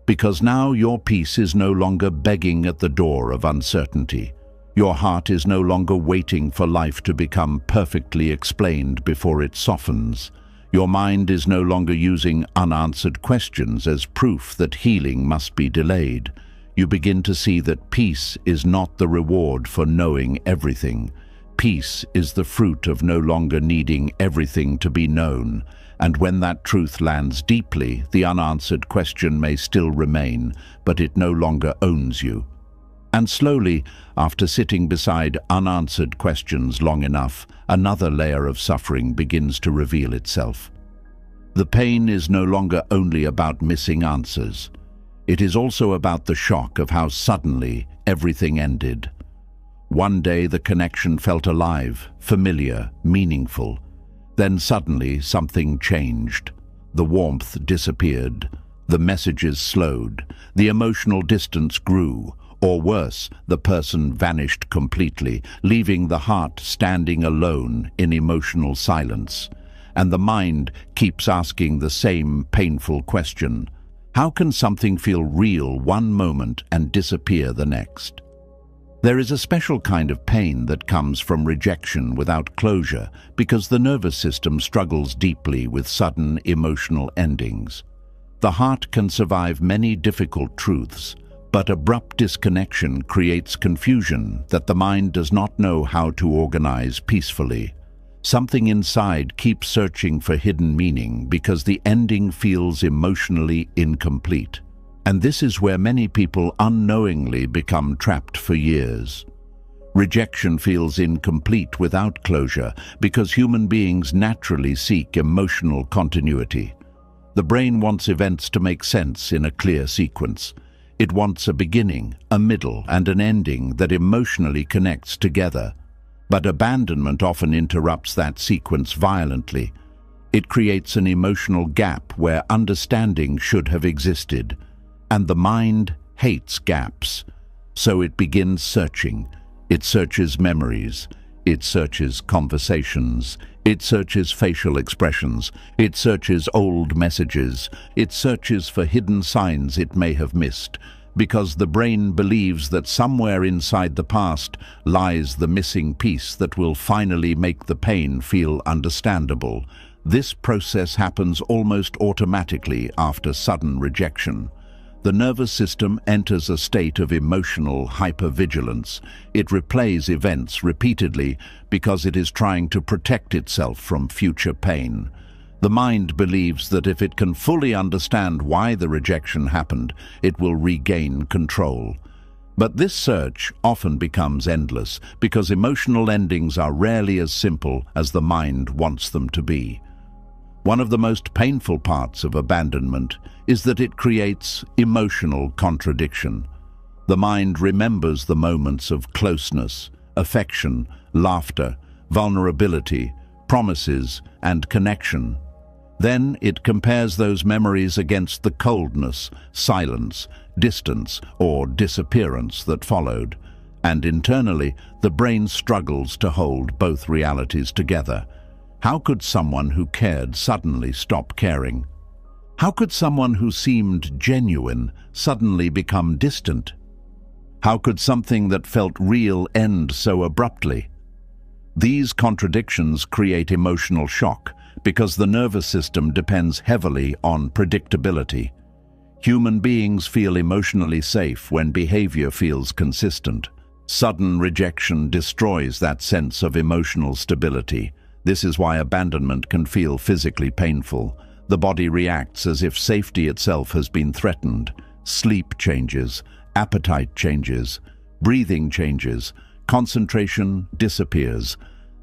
Because now your peace is no longer begging at the door of uncertainty. Your heart is no longer waiting for life to become perfectly explained before it softens. Your mind is no longer using unanswered questions as proof that healing must be delayed. You begin to see that peace is not the reward for knowing everything. Peace is the fruit of no longer needing everything to be known. And when that truth lands deeply, the unanswered question may still remain, but it no longer owns you. And slowly, after sitting beside unanswered questions long enough, another layer of suffering begins to reveal itself. The pain is no longer only about missing answers. It is also about the shock of how suddenly everything ended. One day the connection felt alive, familiar, meaningful. Then suddenly something changed. The warmth disappeared. The messages slowed. The emotional distance grew. Or worse, the person vanished completely, leaving the heart standing alone in emotional silence. And the mind keeps asking the same painful question. How can something feel real one moment and disappear the next? There is a special kind of pain that comes from rejection without closure because the nervous system struggles deeply with sudden emotional endings. The heart can survive many difficult truths, but abrupt disconnection creates confusion that the mind does not know how to organize peacefully. Something inside keeps searching for hidden meaning because the ending feels emotionally incomplete. And this is where many people unknowingly become trapped for years. Rejection feels incomplete without closure because human beings naturally seek emotional continuity. The brain wants events to make sense in a clear sequence. It wants a beginning, a middle, and an ending that emotionally connects together. But abandonment often interrupts that sequence violently. It creates an emotional gap where understanding should have existed. And the mind hates gaps, so it begins searching. It searches memories, it searches conversations, it searches facial expressions, it searches old messages, it searches for hidden signs it may have missed, because the brain believes that somewhere inside the past lies the missing piece that will finally make the pain feel understandable. This process happens almost automatically after sudden rejection. The nervous system enters a state of emotional hypervigilance. It replays events repeatedly because it is trying to protect itself from future pain. The mind believes that if it can fully understand why the rejection happened, it will regain control. But this search often becomes endless because emotional endings are rarely as simple as the mind wants them to be. One of the most painful parts of abandonment is that it creates emotional contradiction. The mind remembers the moments of closeness, affection, laughter, vulnerability, promises, and connection. Then it compares those memories against the coldness, silence, distance, or disappearance that followed, and internally the brain struggles to hold both realities together. How could someone who cared suddenly stop caring? How could someone who seemed genuine suddenly become distant? How could something that felt real end so abruptly? These contradictions create emotional shock because the nervous system depends heavily on predictability. Human beings feel emotionally safe when behavior feels consistent. Sudden rejection destroys that sense of emotional stability. This is why abandonment can feel physically painful. The body reacts as if safety itself has been threatened. Sleep changes, appetite changes, breathing changes, concentration disappears.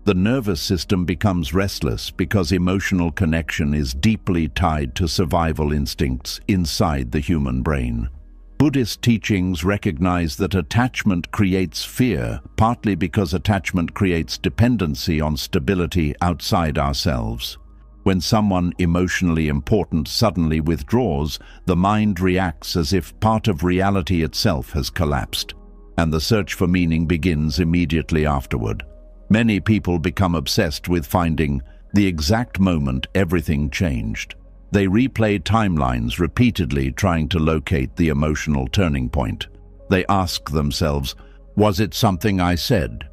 The nervous system becomes restless because emotional connection is deeply tied to survival instincts inside the human brain. Buddhist teachings recognize that attachment creates fear, partly because attachment creates dependency on stability outside ourselves. When someone emotionally important suddenly withdraws, the mind reacts as if part of reality itself has collapsed, and the search for meaning begins immediately afterward. Many people become obsessed with finding the exact moment everything changed. They replay timelines repeatedly trying to locate the emotional turning point. They ask themselves, was it something I said?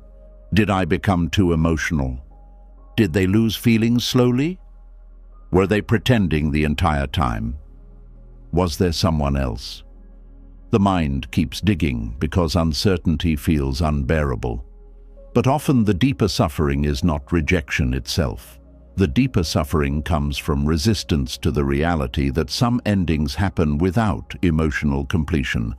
Did I become too emotional? Did they lose feelings slowly? Were they pretending the entire time? Was there someone else? The mind keeps digging because uncertainty feels unbearable. But often the deeper suffering is not rejection itself. The deeper suffering comes from resistance to the reality that some endings happen without emotional completion.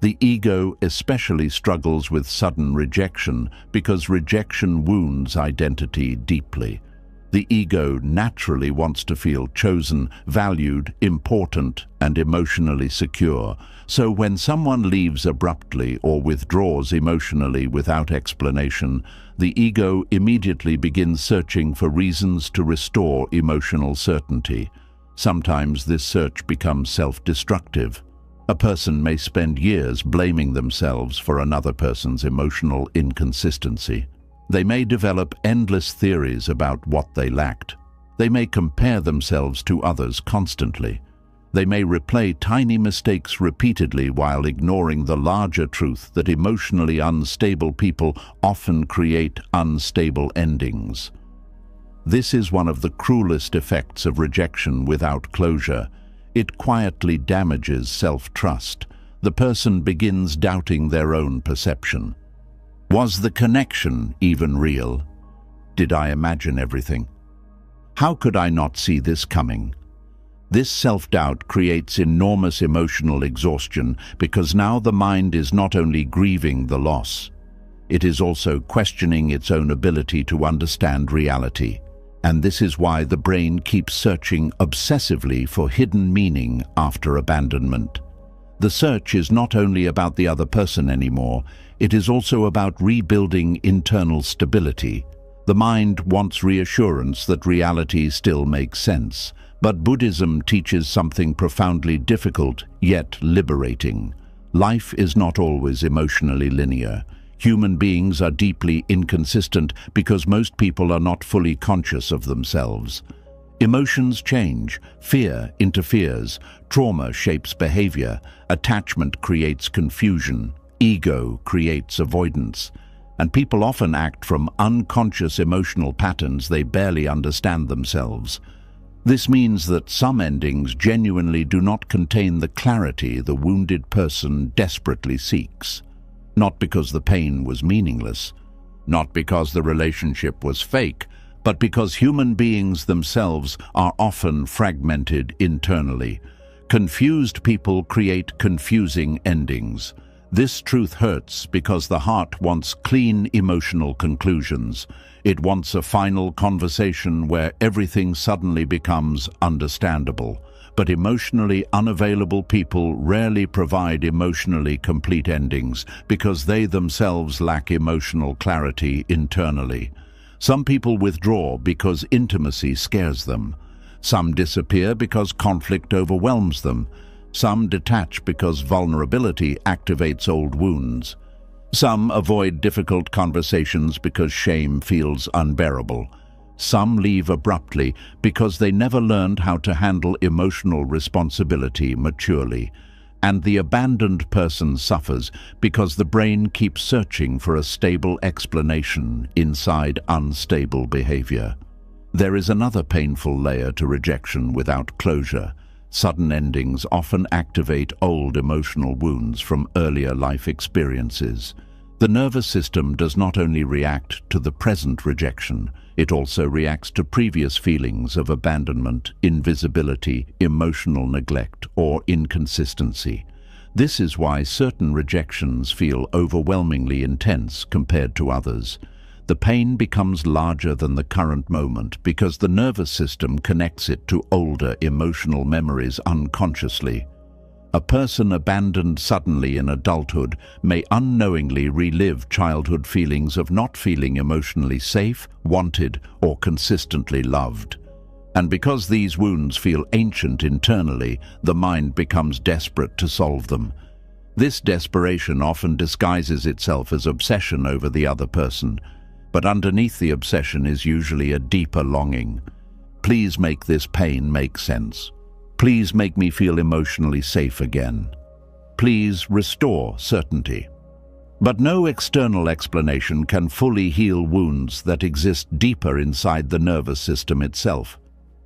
The ego especially struggles with sudden rejection because rejection wounds identity deeply. The ego naturally wants to feel chosen, valued, important, and emotionally secure. So when someone leaves abruptly or withdraws emotionally without explanation, the ego immediately begins searching for reasons to restore emotional certainty. Sometimes this search becomes self-destructive. A person may spend years blaming themselves for another person's emotional inconsistency. They may develop endless theories about what they lacked. They may compare themselves to others constantly. They may replay tiny mistakes repeatedly while ignoring the larger truth that emotionally unstable people often create unstable endings. This is one of the cruelest effects of rejection without closure. It quietly damages self-trust. The person begins doubting their own perception. Was the connection even real? Did I imagine everything? How could I not see this coming? This self-doubt creates enormous emotional exhaustion because now the mind is not only grieving the loss, it is also questioning its own ability to understand reality. And this is why the brain keeps searching obsessively for hidden meaning after abandonment. The search is not only about the other person anymore, it is also about rebuilding internal stability. The mind wants reassurance that reality still makes sense. But Buddhism teaches something profoundly difficult, yet liberating. Life is not always emotionally linear. Human beings are deeply inconsistent because most people are not fully conscious of themselves. Emotions change, fear interferes, trauma shapes behavior, attachment creates confusion, ego creates avoidance, and people often act from unconscious emotional patterns they barely understand themselves. This means that some endings genuinely do not contain the clarity the wounded person desperately seeks. Not because the pain was meaningless, not because the relationship was fake, but because human beings themselves are often fragmented internally. Confused people create confusing endings. This truth hurts because the heart wants clean emotional conclusions. It wants a final conversation where everything suddenly becomes understandable. But emotionally unavailable people rarely provide emotionally complete endings because they themselves lack emotional clarity internally. Some people withdraw because intimacy scares them. Some disappear because conflict overwhelms them. Some detach because vulnerability activates old wounds. Some avoid difficult conversations because shame feels unbearable. Some leave abruptly because they never learned how to handle emotional responsibility maturely. And the abandoned person suffers because the brain keeps searching for a stable explanation inside unstable behavior. There is another painful layer to rejection without closure. Sudden endings often activate old emotional wounds from earlier life experiences. The nervous system does not only react to the present rejection, it also reacts to previous feelings of abandonment, invisibility, emotional neglect, or inconsistency. This is why certain rejections feel overwhelmingly intense compared to others. The pain becomes larger than the current moment because the nervous system connects it to older emotional memories unconsciously. A person abandoned suddenly in adulthood may unknowingly relive childhood feelings of not feeling emotionally safe, wanted, or consistently loved. And because these wounds feel ancient internally, the mind becomes desperate to solve them. This desperation often disguises itself as obsession over the other person, but underneath the obsession is usually a deeper longing. Please make this pain make sense. Please make me feel emotionally safe again. Please restore certainty. But no external explanation can fully heal wounds that exist deeper inside the nervous system itself.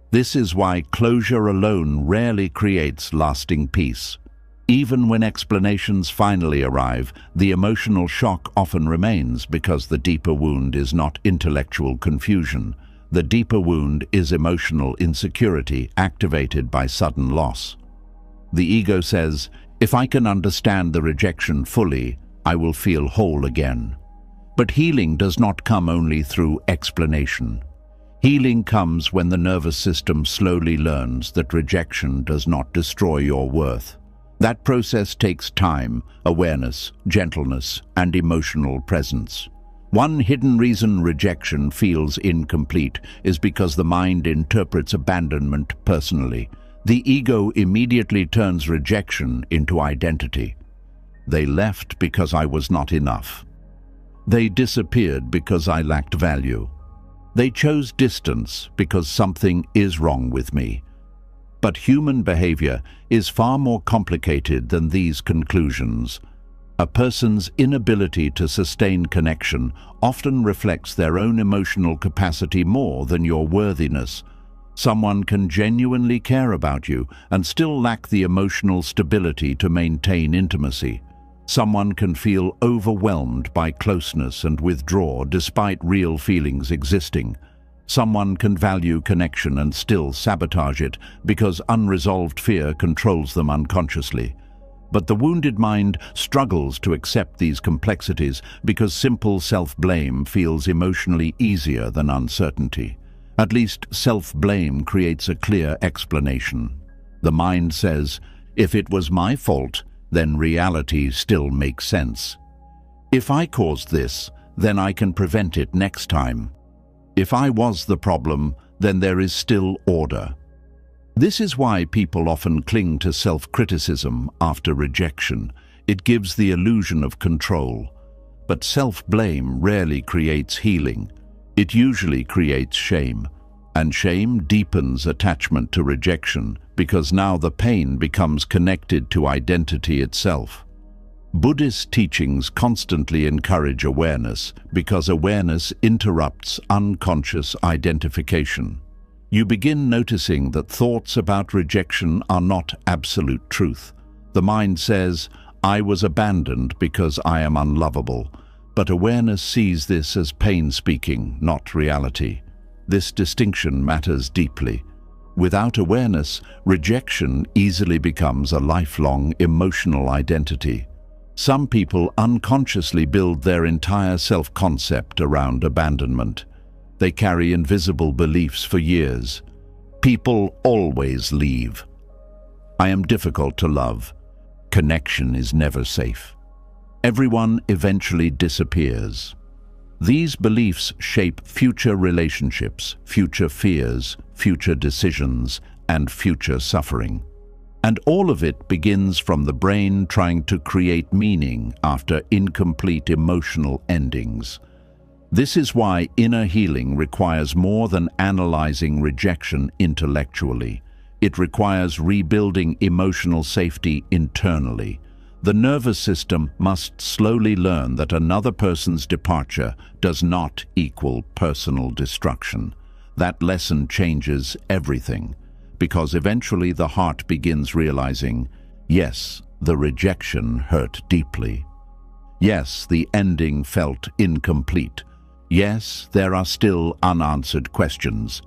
This is why closure alone rarely creates lasting peace. Even when explanations finally arrive, the emotional shock often remains because the deeper wound is not intellectual confusion. The deeper wound is emotional insecurity activated by sudden loss. The ego says, if I can understand the rejection fully, I will feel whole again. But healing does not come only through explanation. Healing comes when the nervous system slowly learns that rejection does not destroy your worth. That process takes time, awareness, gentleness, and emotional presence. One hidden reason rejection feels incomplete is because the mind interprets abandonment personally. The ego immediately turns rejection into identity. They left because I was not enough. They disappeared because I lacked value. They chose distance because something is wrong with me. But human behavior is far more complicated than these conclusions. A person's inability to sustain connection often reflects their own emotional capacity more than your worthiness. Someone can genuinely care about you and still lack the emotional stability to maintain intimacy. Someone can feel overwhelmed by closeness and withdraw despite real feelings existing. Someone can value connection and still sabotage it because unresolved fear controls them unconsciously. But the wounded mind struggles to accept these complexities because simple self-blame feels emotionally easier than uncertainty. At least self-blame creates a clear explanation. The mind says, if it was my fault, then reality still makes sense. If I caused this, then I can prevent it next time. If I was the problem, then there is still order. This is why people often cling to self-criticism after rejection. It gives the illusion of control. But self-blame rarely creates healing. It usually creates shame. And shame deepens attachment to rejection because now the pain becomes connected to identity itself. Buddhist teachings constantly encourage awareness because awareness interrupts unconscious identification. You begin noticing that thoughts about rejection are not absolute truth. The mind says, "I was abandoned because I am unlovable," but awareness sees this as pain speaking, not reality. This distinction matters deeply. Without awareness, rejection easily becomes a lifelong emotional identity. Some people unconsciously build their entire self-concept around abandonment. They carry invisible beliefs for years. People always leave. I am difficult to love. Connection is never safe. Everyone eventually disappears. These beliefs shape future relationships, future fears, future decisions, and future suffering. And all of it begins from the brain trying to create meaning after incomplete emotional endings. This is why inner healing requires more than analyzing rejection intellectually. It requires rebuilding emotional safety internally. The nervous system must slowly learn that another person's departure does not equal personal destruction. That lesson changes everything, because eventually the heart begins realizing, yes, the rejection hurt deeply. Yes, the ending felt incomplete. Yes, there are still unanswered questions.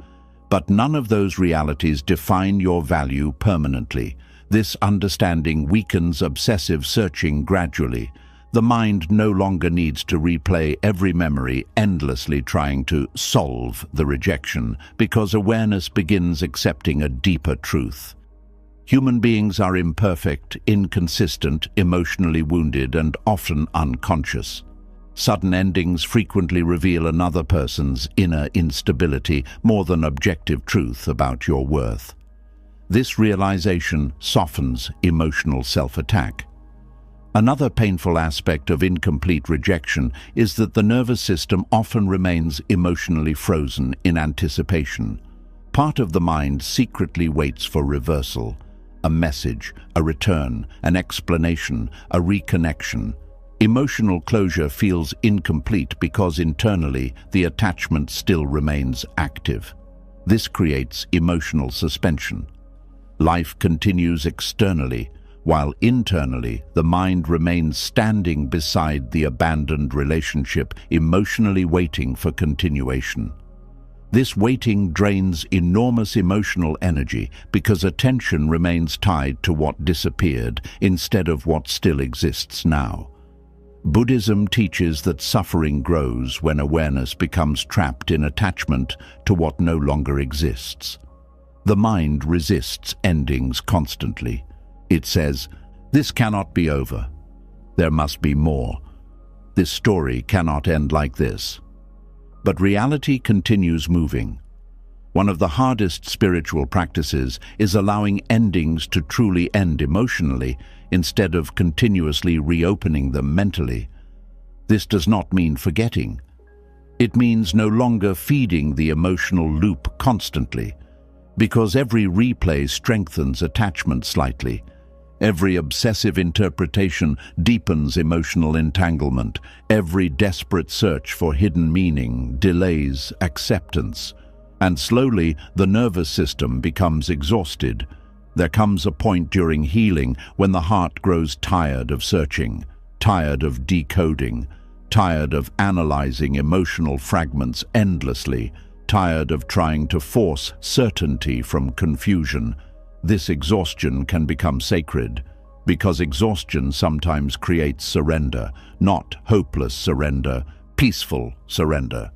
But none of those realities define your value permanently. This understanding weakens obsessive searching gradually. The mind no longer needs to replay every memory, endlessly trying to solve the rejection, because awareness begins accepting a deeper truth. Human beings are imperfect, inconsistent, emotionally wounded, and often unconscious. Sudden endings frequently reveal another person's inner instability more than objective truth about your worth. This realization softens emotional self-attack. Another painful aspect of incomplete rejection is that the nervous system often remains emotionally frozen in anticipation. Part of the mind secretly waits for reversal, a message, a return, an explanation, a reconnection. Emotional closure feels incomplete because internally the attachment still remains active. This creates emotional suspension. Life continues externally, while internally the mind remains standing beside the abandoned relationship, emotionally waiting for continuation. This waiting drains enormous emotional energy because attention remains tied to what disappeared instead of what still exists now. Buddhism teaches that suffering grows when awareness becomes trapped in attachment to what no longer exists. The mind resists endings constantly. It says, "This cannot be over. There must be more. This story cannot end like this." But reality continues moving. One of the hardest spiritual practices is allowing endings to truly end emotionally instead of continuously reopening them mentally. This does not mean forgetting. It means no longer feeding the emotional loop constantly, because every replay strengthens attachment slightly. Every obsessive interpretation deepens emotional entanglement. Every desperate search for hidden meaning delays acceptance. And slowly, the nervous system becomes exhausted. There comes a point during healing when the heart grows tired of searching, tired of decoding, tired of analyzing emotional fragments endlessly, tired of trying to force certainty from confusion. This exhaustion can become sacred, because exhaustion sometimes creates surrender, not hopeless surrender, peaceful surrender.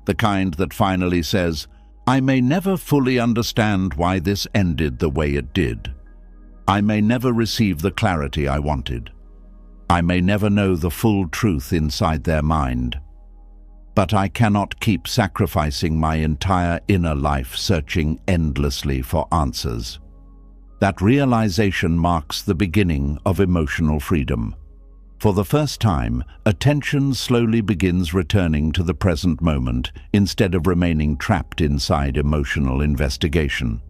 The kind that finally says, "I may never fully understand why this ended the way it did. I may never receive the clarity I wanted. I may never know the full truth inside their mind. But I cannot keep sacrificing my entire inner life searching endlessly for answers." That realization marks the beginning of emotional freedom. For the first time, attention slowly begins returning to the present moment instead of remaining trapped inside emotional investigation.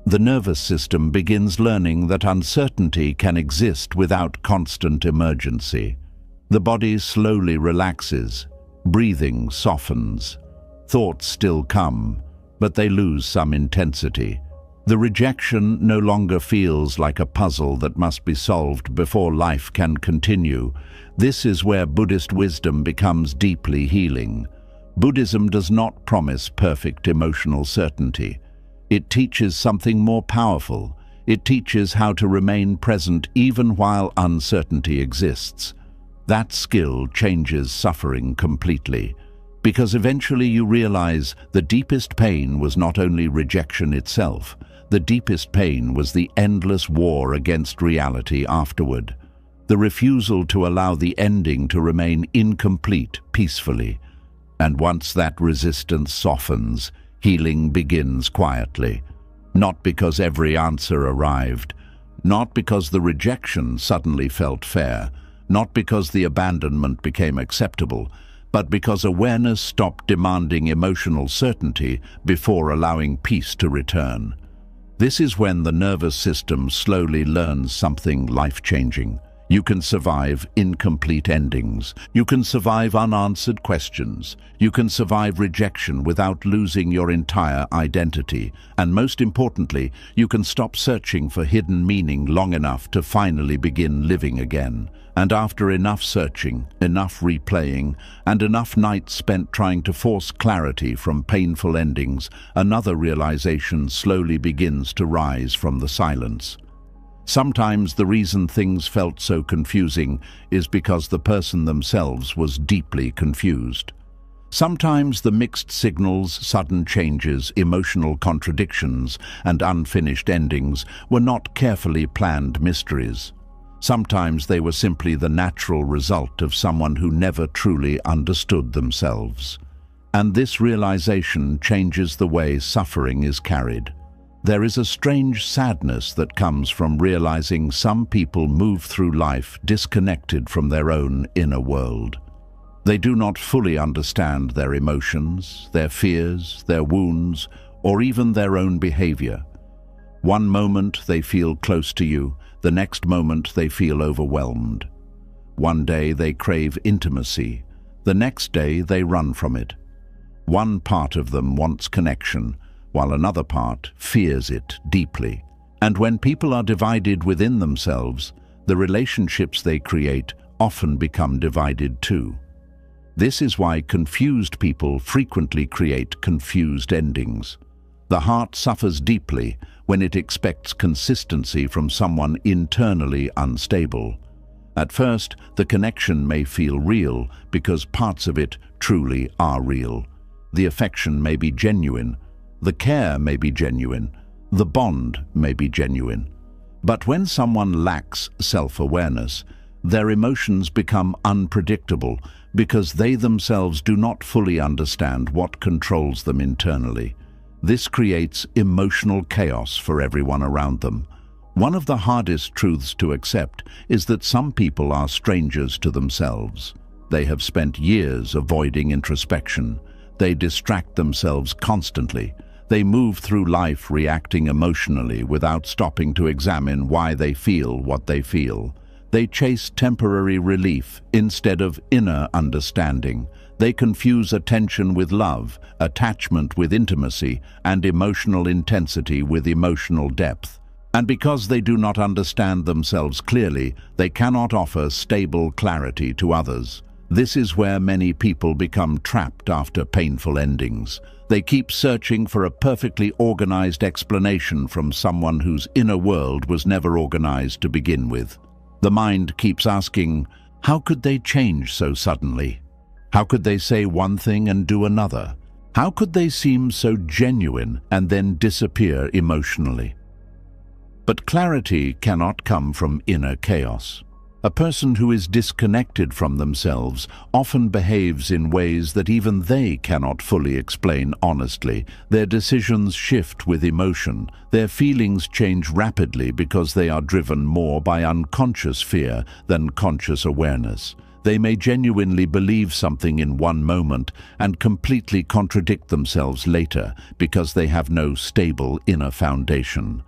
The nervous system begins learning that uncertainty can exist without constant emergency. The body slowly relaxes, breathing softens, thoughts still come, but they lose some intensity. The rejection no longer feels like a puzzle that must be solved before life can continue. This is where Buddhist wisdom becomes deeply healing. Buddhism does not promise perfect emotional certainty. It teaches something more powerful. It teaches how to remain present even while uncertainty exists. That skill changes suffering completely, because eventually you realize the deepest pain was not only rejection itself. The deepest pain was the endless war against reality afterward, the refusal to allow the ending to remain incomplete peacefully. And once that resistance softens, healing begins quietly. Not because every answer arrived, not because the rejection suddenly felt fair, not because the abandonment became acceptable, but because awareness stopped demanding emotional certainty before allowing peace to return. This is when the nervous system slowly learns something life-changing. You can survive incomplete endings. You can survive unanswered questions. You can survive rejection without losing your entire identity. And most importantly, you can stop searching for hidden meaning long enough to finally begin living again. And after enough searching, enough replaying, and enough nights spent trying to force clarity from painful endings, another realization slowly begins to rise from the silence. Sometimes the reason things felt so confusing is because the person themselves was deeply confused. Sometimes the mixed signals, sudden changes, emotional contradictions, and unfinished endings were not carefully planned mysteries. Sometimes they were simply the natural result of someone who never truly understood themselves. And this realization changes the way suffering is carried. There is a strange sadness that comes from realizing some people move through life disconnected from their own inner world. They do not fully understand their emotions, their fears, their wounds, or even their own behavior. One moment they feel close to you, the next moment they feel overwhelmed. One day they crave intimacy, the next day they run from it. One part of them wants connection, while another part fears it deeply. And when people are divided within themselves, the relationships they create often become divided too. This is why confused people frequently create confused endings. The heart suffers deeply when it expects consistency from someone internally unstable. At first, the connection may feel real because parts of it truly are real. The affection may be genuine, the care may be genuine, the bond may be genuine. But when someone lacks self-awareness, their emotions become unpredictable because they themselves do not fully understand what controls them internally. This creates emotional chaos for everyone around them. One of the hardest truths to accept is that some people are strangers to themselves. They have spent years avoiding introspection. They distract themselves constantly. They move through life reacting emotionally without stopping to examine why they feel what they feel. They chase temporary relief instead of inner understanding. They confuse attention with love, attachment with intimacy, and emotional intensity with emotional depth. And because they do not understand themselves clearly, they cannot offer stable clarity to others. This is where many people become trapped after painful endings. They keep searching for a perfectly organized explanation from someone whose inner world was never organized to begin with. The mind keeps asking, how could they change so suddenly? How could they say one thing and do another? How could they seem so genuine and then disappear emotionally? But clarity cannot come from inner chaos. A person who is disconnected from themselves often behaves in ways that even they cannot fully explain honestly. Their decisions shift with emotion. Their feelings change rapidly because they are driven more by unconscious fear than conscious awareness. They may genuinely believe something in one moment and completely contradict themselves later because they have no stable inner foundation.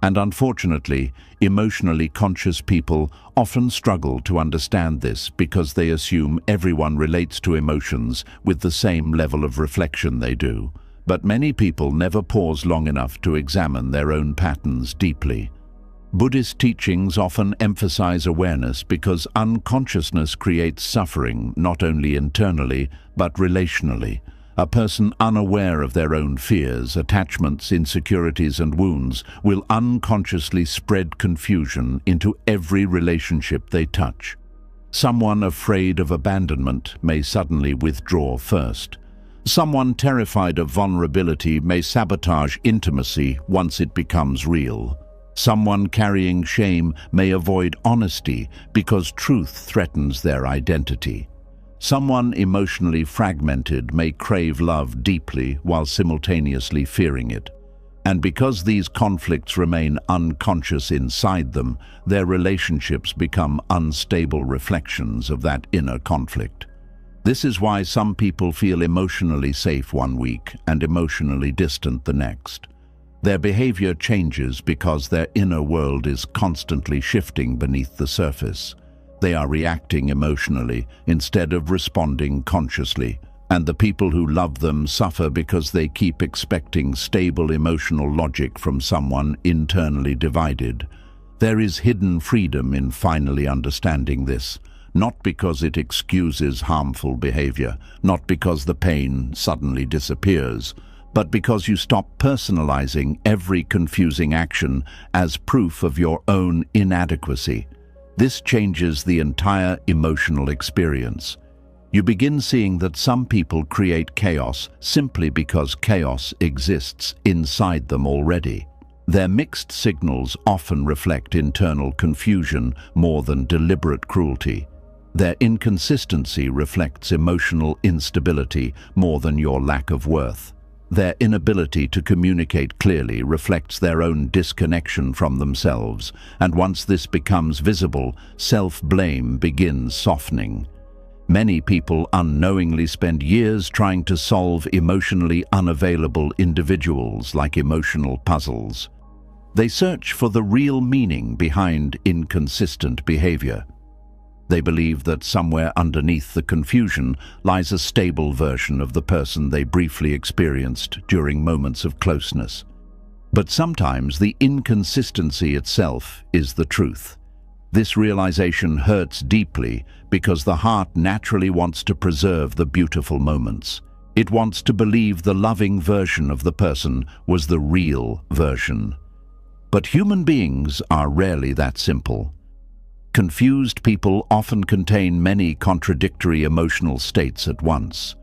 And unfortunately, emotionally conscious people often struggle to understand this because they assume everyone relates to emotions with the same level of reflection they do. But many people never pause long enough to examine their own patterns deeply. Buddhist teachings often emphasize awareness because unconsciousness creates suffering not only internally but relationally. A person unaware of their own fears, attachments, insecurities, and wounds will unconsciously spread confusion into every relationship they touch. Someone afraid of abandonment may suddenly withdraw first. Someone terrified of vulnerability may sabotage intimacy once it becomes real. Someone carrying shame may avoid honesty because truth threatens their identity. Someone emotionally fragmented may crave love deeply while simultaneously fearing it. And because these conflicts remain unconscious inside them, their relationships become unstable reflections of that inner conflict. This is why some people feel emotionally safe one week and emotionally distant the next. Their behavior changes because their inner world is constantly shifting beneath the surface. They are reacting emotionally instead of responding consciously, and the people who love them suffer because they keep expecting stable emotional logic from someone internally divided. There is hidden freedom in finally understanding this, not because it excuses harmful behavior, not because the pain suddenly disappears, but because you stop personalizing every confusing action as proof of your own inadequacy. This changes the entire emotional experience. You begin seeing that some people create chaos simply because chaos exists inside them already. Their mixed signals often reflect internal confusion more than deliberate cruelty. Their inconsistency reflects emotional instability more than your lack of worth. Their inability to communicate clearly reflects their own disconnection from themselves, and once this becomes visible, self-blame begins softening. Many people unknowingly spend years trying to solve emotionally unavailable individuals like emotional puzzles. They search for the real meaning behind inconsistent behavior. They believe that somewhere underneath the confusion lies a stable version of the person they briefly experienced during moments of closeness. But sometimes the inconsistency itself is the truth. This realization hurts deeply because the heart naturally wants to preserve the beautiful moments. It wants to believe the loving version of the person was the real version. But human beings are rarely that simple. Confused people often contain many contradictory emotional states at once.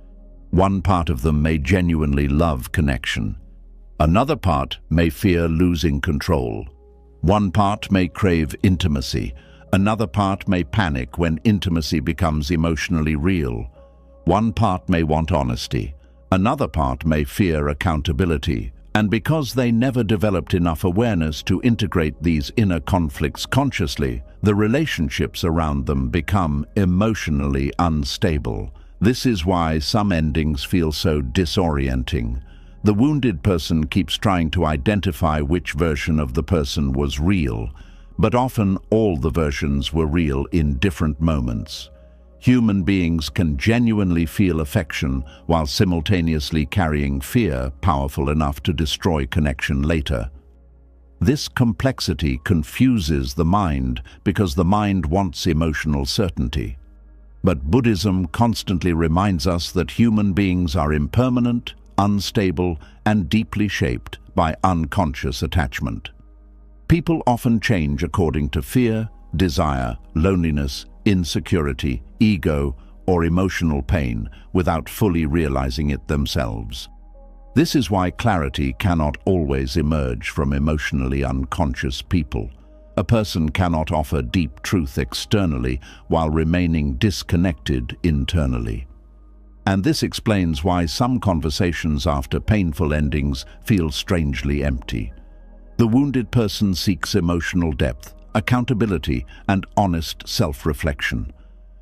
One part of them may genuinely love connection. Another part may fear losing control. One part may crave intimacy. Another part may panic when intimacy becomes emotionally real. One part may want honesty. Another part may fear accountability. And because they never developed enough awareness to integrate these inner conflicts consciously, the relationships around them become emotionally unstable. This is why some endings feel so disorienting. The wounded person keeps trying to identify which version of the person was real, but often all the versions were real in different moments. Human beings can genuinely feel affection while simultaneously carrying fear powerful enough to destroy connection later. This complexity confuses the mind because the mind wants emotional certainty. But Buddhism constantly reminds us that human beings are impermanent, unstable, and deeply shaped by unconscious attachment. People often change according to fear, desire, loneliness, insecurity, ego, or emotional pain without fully realizing it themselves. This is why clarity cannot always emerge from emotionally unconscious people. A person cannot offer deep truth externally while remaining disconnected internally. And this explains why some conversations after painful endings feel strangely empty. The wounded person seeks emotional depth, accountability, and honest self-reflection.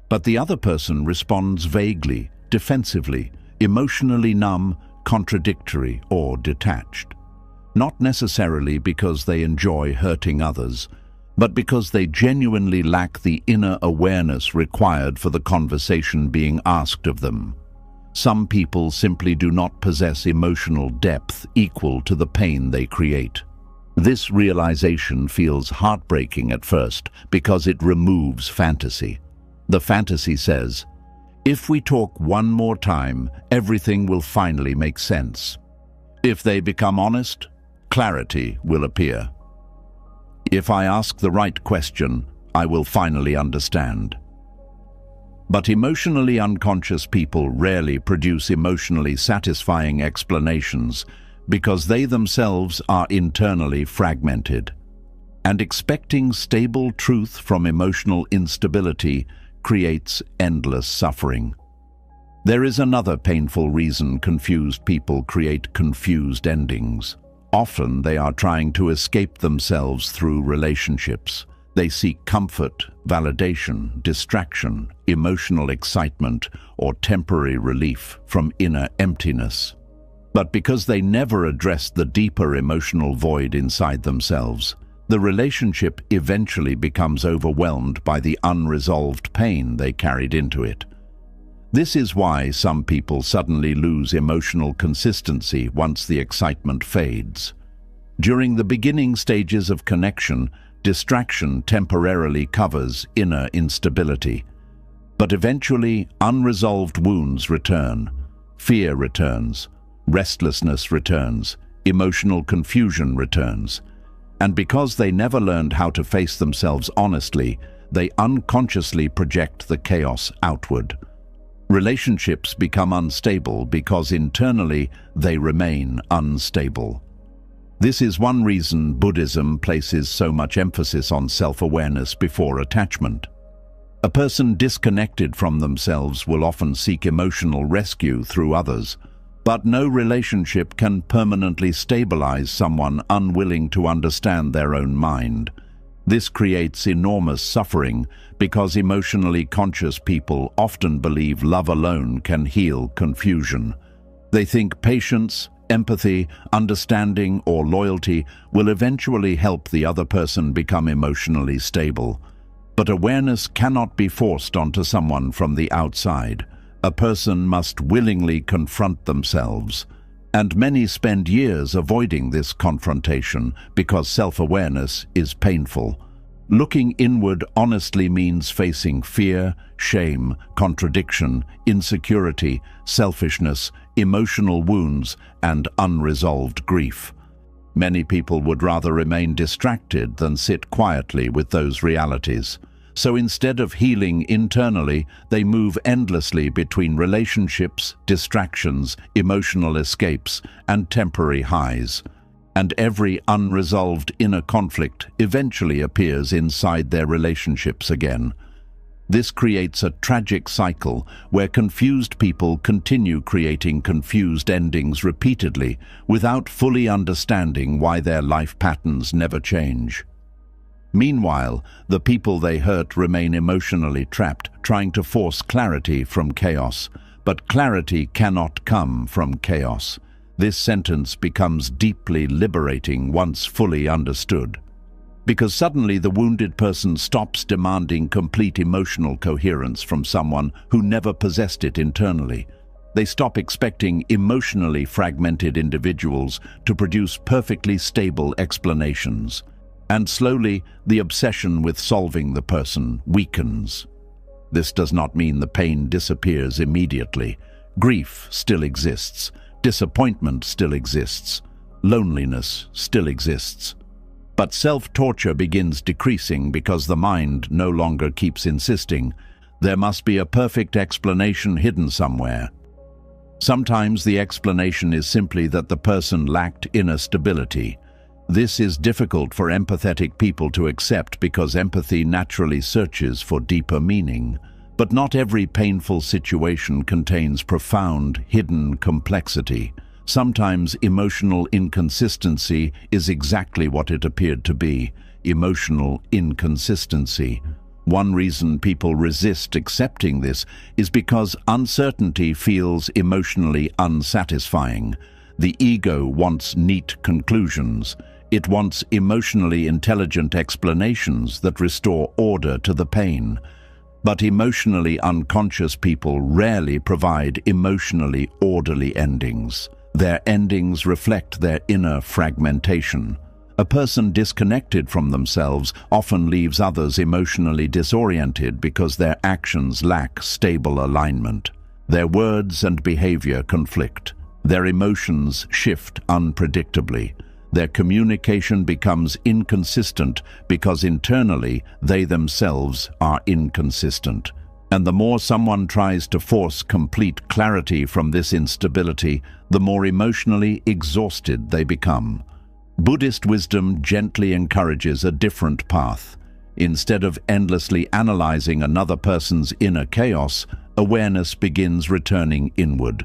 But the other person responds vaguely, defensively, emotionally numb, contradictory, or detached. Not necessarily because they enjoy hurting others, but because they genuinely lack the inner awareness required for the conversation being asked of them. Some people simply do not possess emotional depth equal to the pain they create. This realization feels heartbreaking at first because it removes fantasy. The fantasy says, if we talk one more time, everything will finally make sense. If they become honest, clarity will appear. If I ask the right question, I will finally understand. But emotionally unconscious people rarely produce emotionally satisfying explanations because they themselves are internally fragmented. And expecting stable truth from emotional instability creates endless suffering. There is another painful reason confused people create confused endings. Often they are trying to escape themselves through relationships. They seek comfort, validation, distraction, emotional excitement, or temporary relief from inner emptiness. But because they never address the deeper emotional void inside themselves, the relationship eventually becomes overwhelmed by the unresolved pain they carried into it. This is why some people suddenly lose emotional consistency once the excitement fades. During the beginning stages of connection, distraction temporarily covers inner instability. But eventually, unresolved wounds return, fear returns, restlessness returns, emotional confusion returns. And because they never learned how to face themselves honestly, they unconsciously project the chaos outward. Relationships become unstable because internally they remain unstable. This is one reason Buddhism places so much emphasis on self-awareness before attachment. A person disconnected from themselves will often seek emotional rescue through others, but no relationship can permanently stabilize someone unwilling to understand their own mind. This creates enormous suffering because emotionally conscious people often believe love alone can heal confusion. They think patience, empathy, understanding, or loyalty will eventually help the other person become emotionally stable. But awareness cannot be forced onto someone from the outside. A person must willingly confront themselves. And many spend years avoiding this confrontation because self-awareness is painful. Looking inward honestly means facing fear, shame, contradiction, insecurity, selfishness, emotional wounds, and unresolved grief. Many people would rather remain distracted than sit quietly with those realities. So instead of healing internally, they move endlessly between relationships, distractions, emotional escapes, and temporary highs. And every unresolved inner conflict eventually appears inside their relationships again. This creates a tragic cycle where confused people continue creating confused endings repeatedly without fully understanding why their life patterns never change. Meanwhile, the people they hurt remain emotionally trapped, trying to force clarity from chaos. But clarity cannot come from chaos. This sentence becomes deeply liberating once fully understood. Because suddenly the wounded person stops demanding complete emotional coherence from someone who never possessed it internally. They stop expecting emotionally fragmented individuals to produce perfectly stable explanations. And slowly, the obsession with solving the person weakens. This does not mean the pain disappears immediately. Grief still exists. Disappointment still exists. Loneliness still exists. But self-torture begins decreasing because the mind no longer keeps insisting. There must be a perfect explanation hidden somewhere. Sometimes the explanation is simply that the person lacked inner stability. This is difficult for empathetic people to accept because empathy naturally searches for deeper meaning. But not every painful situation contains profound, hidden complexity. Sometimes emotional inconsistency is exactly what it appeared to be: emotional inconsistency. One reason people resist accepting this is because uncertainty feels emotionally unsatisfying. The ego wants neat conclusions. It wants emotionally intelligent explanations that restore order to the pain. But emotionally unconscious people rarely provide emotionally orderly endings. Their endings reflect their inner fragmentation. A person disconnected from themselves often leaves others emotionally disoriented because their actions lack stable alignment. Their words and behavior conflict. Their emotions shift unpredictably. Their communication becomes inconsistent because internally they themselves are inconsistent. And the more someone tries to force complete clarity from this instability, the more emotionally exhausted they become. Buddhist wisdom gently encourages a different path. Instead of endlessly analyzing another person's inner chaos, awareness begins returning inward.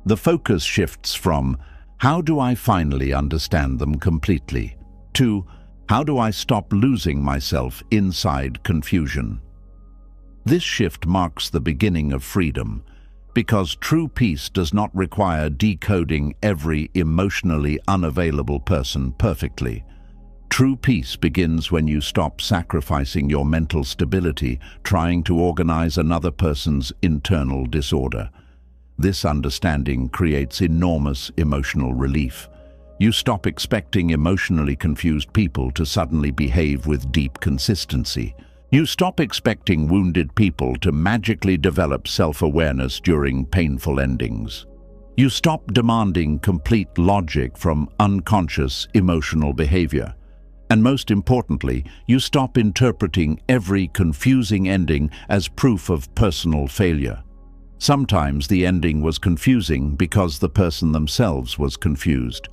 The focus shifts from, "How do I finally understand them completely?" to, "How do I stop losing myself inside confusion?" This shift marks the beginning of freedom, because true peace does not require decoding every emotionally unavailable person perfectly. True peace begins when you stop sacrificing your mental stability trying to organize another person's internal disorder. This understanding creates enormous emotional relief. You stop expecting emotionally confused people to suddenly behave with deep consistency. You stop expecting wounded people to magically develop self-awareness during painful endings. You stop demanding complete logic from unconscious emotional behavior. And most importantly, you stop interpreting every confusing ending as proof of personal failure. Sometimes the ending was confusing because the person themselves was confused.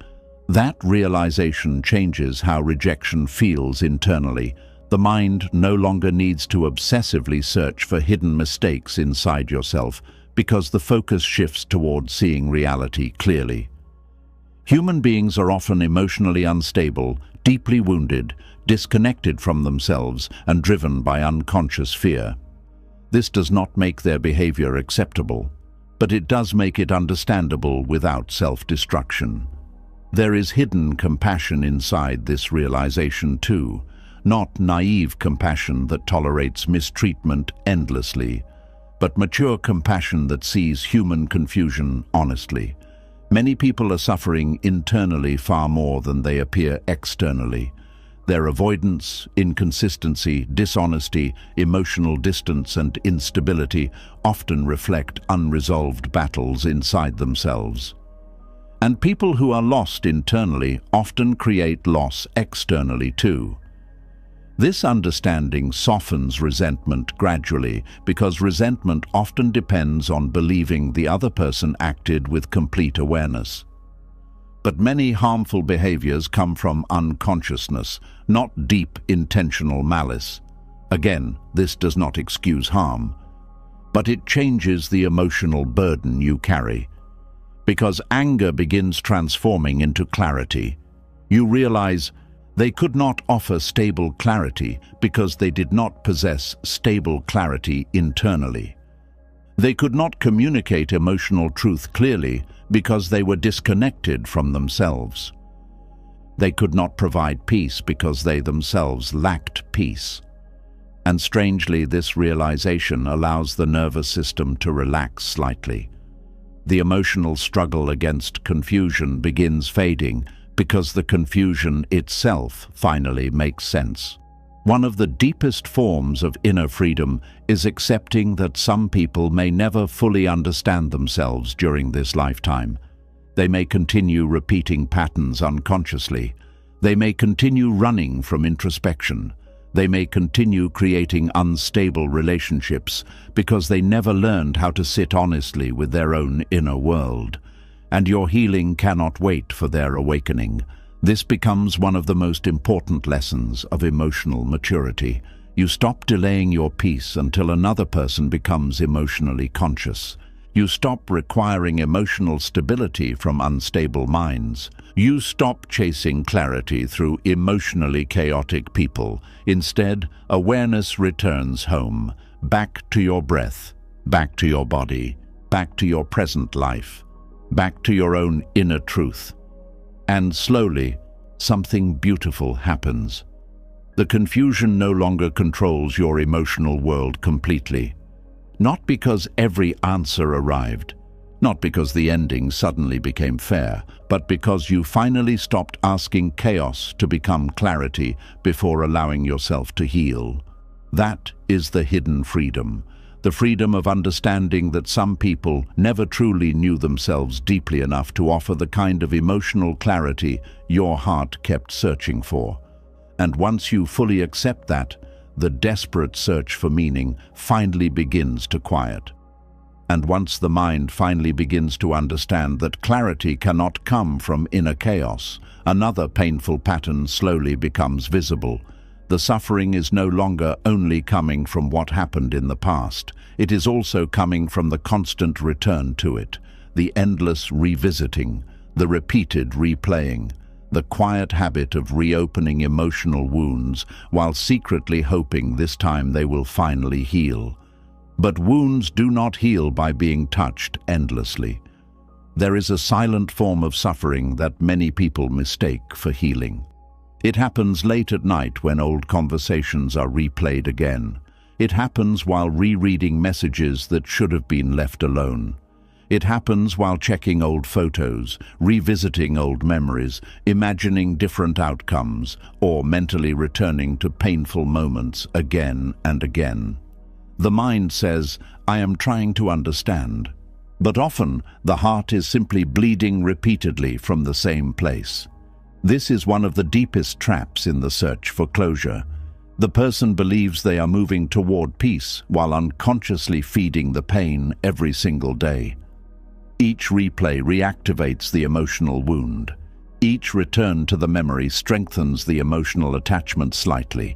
That realization changes how rejection feels internally. The mind no longer needs to obsessively search for hidden mistakes inside yourself because the focus shifts toward seeing reality clearly. Human beings are often emotionally unstable, deeply wounded, disconnected from themselves, and driven by unconscious fear. This does not make their behavior acceptable, but it does make it understandable without self-destruction. There is hidden compassion inside this realization too, not naive compassion that tolerates mistreatment endlessly, but mature compassion that sees human confusion honestly. Many people are suffering internally far more than they appear externally. Their avoidance, inconsistency, dishonesty, emotional distance, and instability often reflect unresolved battles inside themselves. And people who are lost internally often create loss externally too. This understanding softens resentment gradually because resentment often depends on believing the other person acted with complete awareness. But many harmful behaviors come from unconsciousness, not deep intentional malice. Again, this does not excuse harm, but it changes the emotional burden you carry. Because anger begins transforming into clarity. You realize they could not offer stable clarity because they did not possess stable clarity internally. They could not communicate emotional truth clearly because they were disconnected from themselves. They could not provide peace because they themselves lacked peace. And strangely, this realization allows the nervous system to relax slightly. The emotional struggle against confusion begins fading because the confusion itself finally makes sense. One of the deepest forms of inner freedom is accepting that some people may never fully understand themselves during this lifetime. They may continue repeating patterns unconsciously. They may continue running from introspection. They may continue creating unstable relationships because they never learned how to sit honestly with their own inner world. And your healing cannot wait for their awakening. This becomes one of the most important lessons of emotional maturity. You stop delaying your peace until another person becomes emotionally conscious. You stop requiring emotional stability from unstable minds. You stop chasing clarity through emotionally chaotic people. Instead, awareness returns home, back to your breath, back to your body, back to your present life, back to your own inner truth. And slowly, something beautiful happens. The confusion no longer controls your emotional world completely. Not because every answer arrived, not because the ending suddenly became fair, but because you finally stopped asking chaos to become clarity before allowing yourself to heal. That is the hidden freedom, the freedom of understanding that some people never truly knew themselves deeply enough to offer the kind of emotional clarity your heart kept searching for. And once you fully accept that, the desperate search for meaning finally begins to quiet. And once the mind finally begins to understand that clarity cannot come from inner chaos, another painful pattern slowly becomes visible. The suffering is no longer only coming from what happened in the past, it is also coming from the constant return to it, the endless revisiting, the repeated replaying, the quiet habit of reopening emotional wounds while secretly hoping this time they will finally heal. But wounds do not heal by being touched endlessly. There is a silent form of suffering that many people mistake for healing. It happens late at night when old conversations are replayed again. It happens while rereading messages that should have been left alone. It happens while checking old photos, revisiting old memories, imagining different outcomes, or mentally returning to painful moments again and again. The mind says, "I am trying to understand." But often, the heart is simply bleeding repeatedly from the same place. This is one of the deepest traps in the search for closure. The person believes they are moving toward peace while unconsciously feeding the pain every single day. Each replay reactivates the emotional wound. Each return to the memory strengthens the emotional attachment slightly.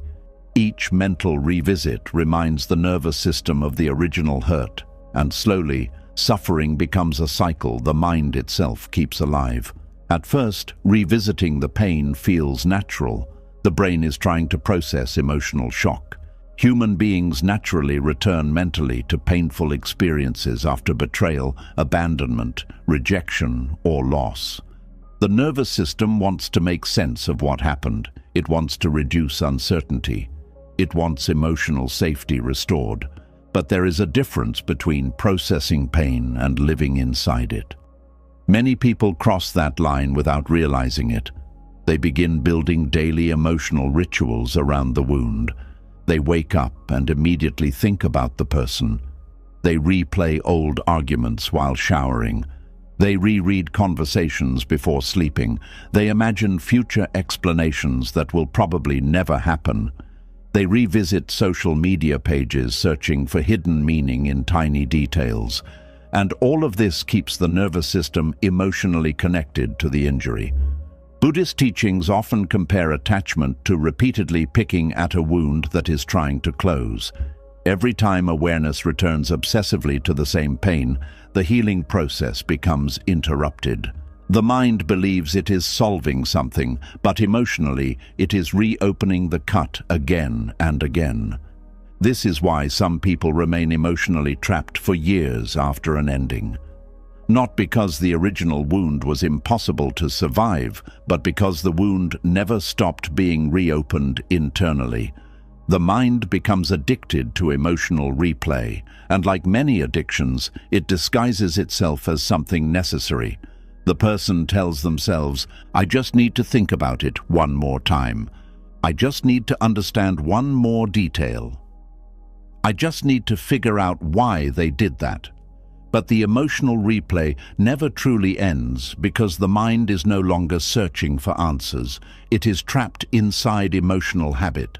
Each mental revisit reminds the nervous system of the original hurt, and slowly, suffering becomes a cycle the mind itself keeps alive. At first, revisiting the pain feels natural. The brain is trying to process emotional shock. Human beings naturally return mentally to painful experiences after betrayal, abandonment, rejection, or loss. The nervous system wants to make sense of what happened. It wants to reduce uncertainty. It wants emotional safety restored. But there is a difference between processing pain and living inside it. Many people cross that line without realizing it. They begin building daily emotional rituals around the wound. They wake up and immediately think about the person. They replay old arguments while showering. They reread conversations before sleeping. They imagine future explanations that will probably never happen. They revisit social media pages searching for hidden meaning in tiny details. And all of this keeps the nervous system emotionally connected to the injury. Buddhist teachings often compare attachment to repeatedly picking at a wound that is trying to close. Every time awareness returns obsessively to the same pain, the healing process becomes interrupted. The mind believes it is solving something, but emotionally, it is reopening the cut again and again. This is why some people remain emotionally trapped for years after an ending. Not because the original wound was impossible to survive, but because the wound never stopped being reopened internally. The mind becomes addicted to emotional replay, and like many addictions, it disguises itself as something necessary. The person tells themselves, "I just need to think about it one more time. I just need to understand one more detail. I just need to figure out why they did that." But the emotional replay never truly ends because the mind is no longer searching for answers. It is trapped inside emotional habit.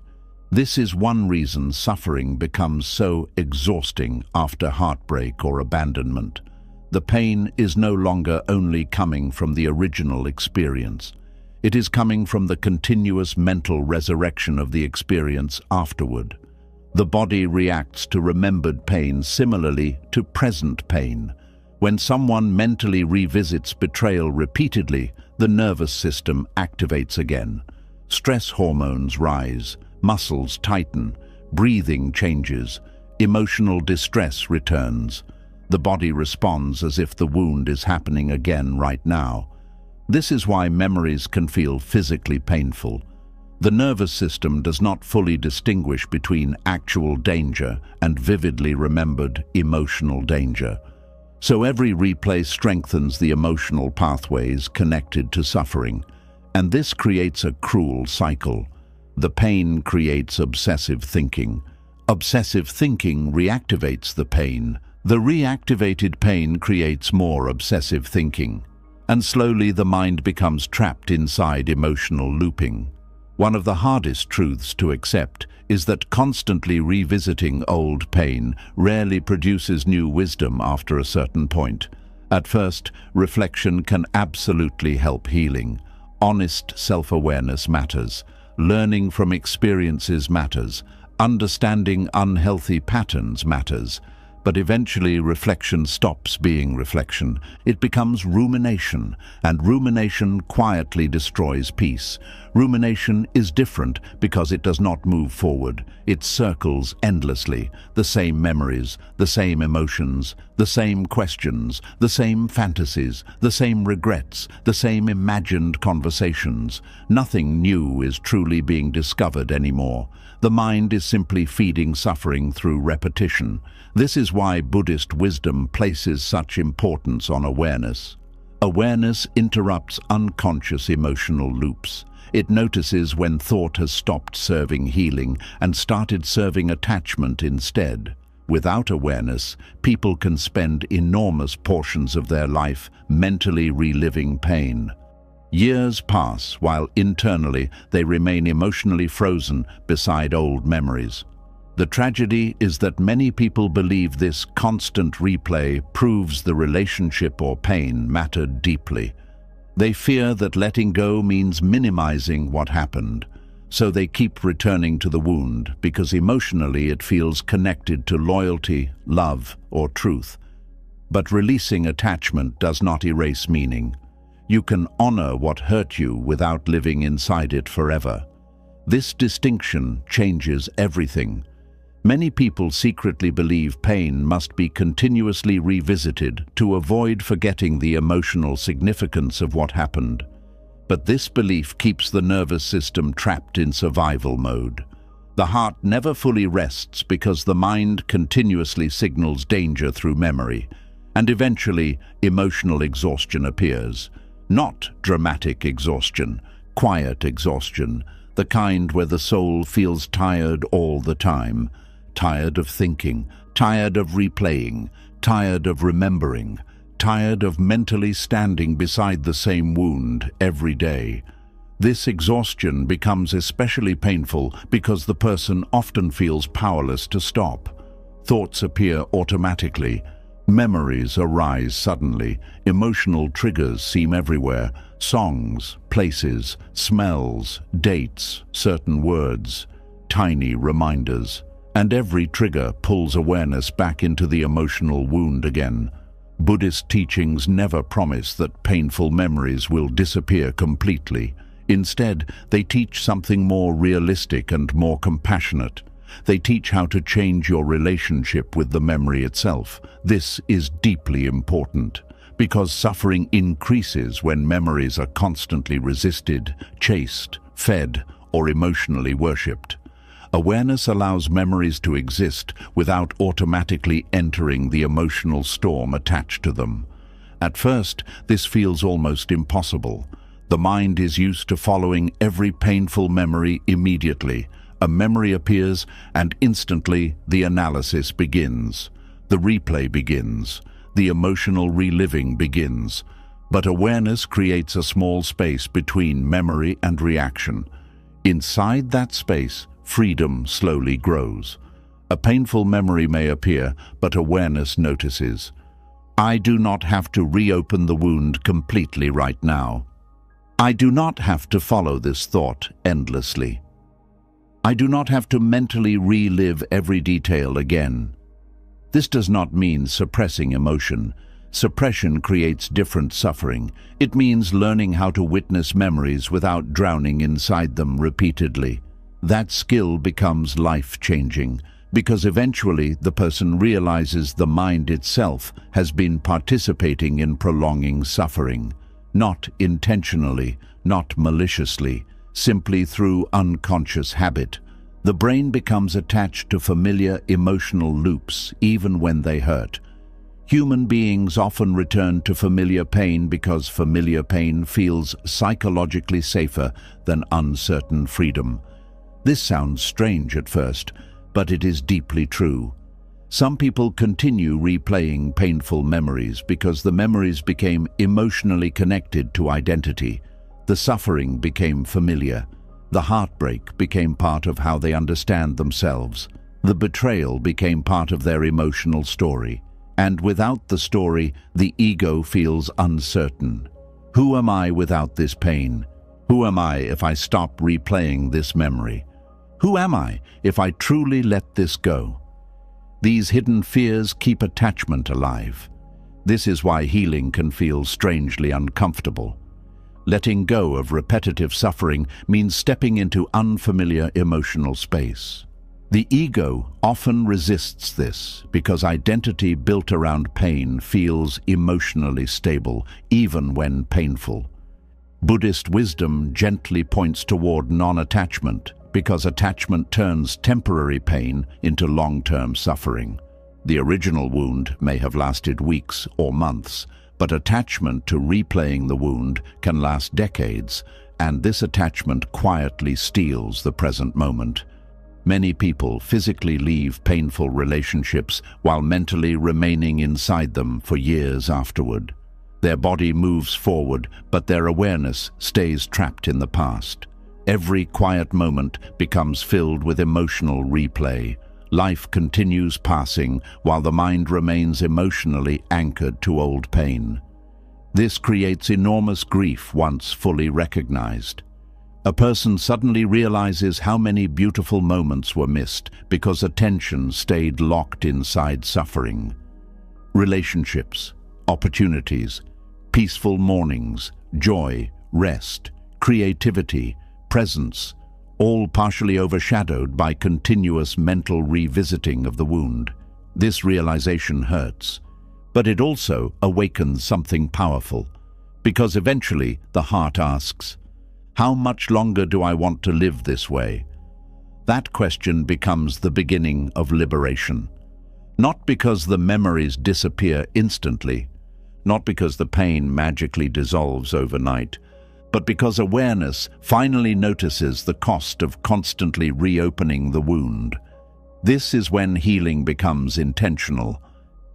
This is one reason suffering becomes so exhausting after heartbreak or abandonment. The pain is no longer only coming from the original experience. It is coming from the continuous mental resurrection of the experience afterward. The body reacts to remembered pain similarly to present pain. When someone mentally revisits betrayal repeatedly, the nervous system activates again. Stress hormones rise, muscles tighten, breathing changes, emotional distress returns. The body responds as if the wound is happening again right now. This is why memories can feel physically painful. The nervous system does not fully distinguish between actual danger and vividly remembered emotional danger. So every replay strengthens the emotional pathways connected to suffering, and this creates a cruel cycle. The pain creates obsessive thinking. Obsessive thinking reactivates the pain. The reactivated pain creates more obsessive thinking, and slowly the mind becomes trapped inside emotional looping. One of the hardest truths to accept is that constantly revisiting old pain rarely produces new wisdom after a certain point. At first, reflection can absolutely help healing. Honest self-awareness matters. Learning from experiences matters. Understanding unhealthy patterns matters. But eventually reflection stops being reflection. It becomes rumination, and rumination quietly destroys peace. Rumination is different because it does not move forward. It circles endlessly. The same memories, the same emotions, the same questions, the same fantasies, the same regrets, the same imagined conversations. Nothing new is truly being discovered anymore. The mind is simply feeding suffering through repetition. This is why Buddhist wisdom places such importance on awareness. Awareness interrupts unconscious emotional loops. It notices when thought has stopped serving healing and started serving attachment instead. Without awareness, people can spend enormous portions of their life mentally reliving pain. Years pass while internally they remain emotionally frozen beside old memories. The tragedy is that many people believe this constant replay proves the relationship or pain mattered deeply. They fear that letting go means minimizing what happened, so they keep returning to the wound because emotionally it feels connected to loyalty, love, or truth. But releasing attachment does not erase meaning. You can honor what hurt you without living inside it forever. This distinction changes everything. Many people secretly believe pain must be continuously revisited to avoid forgetting the emotional significance of what happened. But this belief keeps the nervous system trapped in survival mode. The heart never fully rests because the mind continuously signals danger through memory, and eventually emotional exhaustion appears. Not dramatic exhaustion, quiet exhaustion, the kind where the soul feels tired all the time. Tired of thinking, tired of replaying, tired of remembering, tired of mentally standing beside the same wound every day. This exhaustion becomes especially painful because the person often feels powerless to stop. Thoughts appear automatically. Memories arise suddenly. Emotional triggers seem everywhere. Songs, places, smells, dates, certain words, tiny reminders. And every trigger pulls awareness back into the emotional wound again. Buddhist teachings never promise that painful memories will disappear completely. Instead, they teach something more realistic and more compassionate. They teach how to change your relationship with the memory itself. This is deeply important, because suffering increases when memories are constantly resisted, chased, fed, or emotionally worshipped. Awareness allows memories to exist without automatically entering the emotional storm attached to them. At first, this feels almost impossible. The mind is used to following every painful memory immediately. A memory appears, and instantly the analysis begins. The replay begins. The emotional reliving begins. But awareness creates a small space between memory and reaction. Inside that space, freedom slowly grows. A painful memory may appear, but awareness notices. I do not have to reopen the wound completely right now. I do not have to follow this thought endlessly. I do not have to mentally relive every detail again. This does not mean suppressing emotion. Suppression creates different suffering. It means learning how to witness memories without drowning inside them repeatedly. That skill becomes life-changing, because eventually the person realizes the mind itself has been participating in prolonging suffering. Not intentionally, not maliciously, simply through unconscious habit. The brain becomes attached to familiar emotional loops even when they hurt. Human beings often return to familiar pain because familiar pain feels psychologically safer than uncertain freedom. This sounds strange at first, but it is deeply true. Some people continue replaying painful memories because the memories became emotionally connected to identity. The suffering became familiar. The heartbreak became part of how they understand themselves. The betrayal became part of their emotional story. And without the story, the ego feels uncertain. Who am I without this pain? Who am I if I stop replaying this memory? Who am I if I truly let this go? These hidden fears keep attachment alive. This is why healing can feel strangely uncomfortable. Letting go of repetitive suffering means stepping into unfamiliar emotional space. The ego often resists this because identity built around pain feels emotionally stable, even when painful. Buddhist wisdom gently points toward non-attachment because attachment turns temporary pain into long-term suffering. The original wound may have lasted weeks or months, but attachment to replaying the wound can last decades, and this attachment quietly steals the present moment. Many people physically leave painful relationships while mentally remaining inside them for years afterward. Their body moves forward, but their awareness stays trapped in the past. Every quiet moment becomes filled with emotional replay. Life continues passing while the mind remains emotionally anchored to old pain. This creates enormous grief once fully recognized. A person suddenly realizes how many beautiful moments were missed because attention stayed locked inside suffering. Relationships, opportunities, peaceful mornings, joy, rest, creativity, presence, all partially overshadowed by continuous mental revisiting of the wound. This realization hurts, but it also awakens something powerful, because eventually the heart asks, how much longer do I want to live this way? That question becomes the beginning of liberation. Not because the memories disappear instantly, not because the pain magically dissolves overnight, but because awareness finally notices the cost of constantly reopening the wound. This is when healing becomes intentional.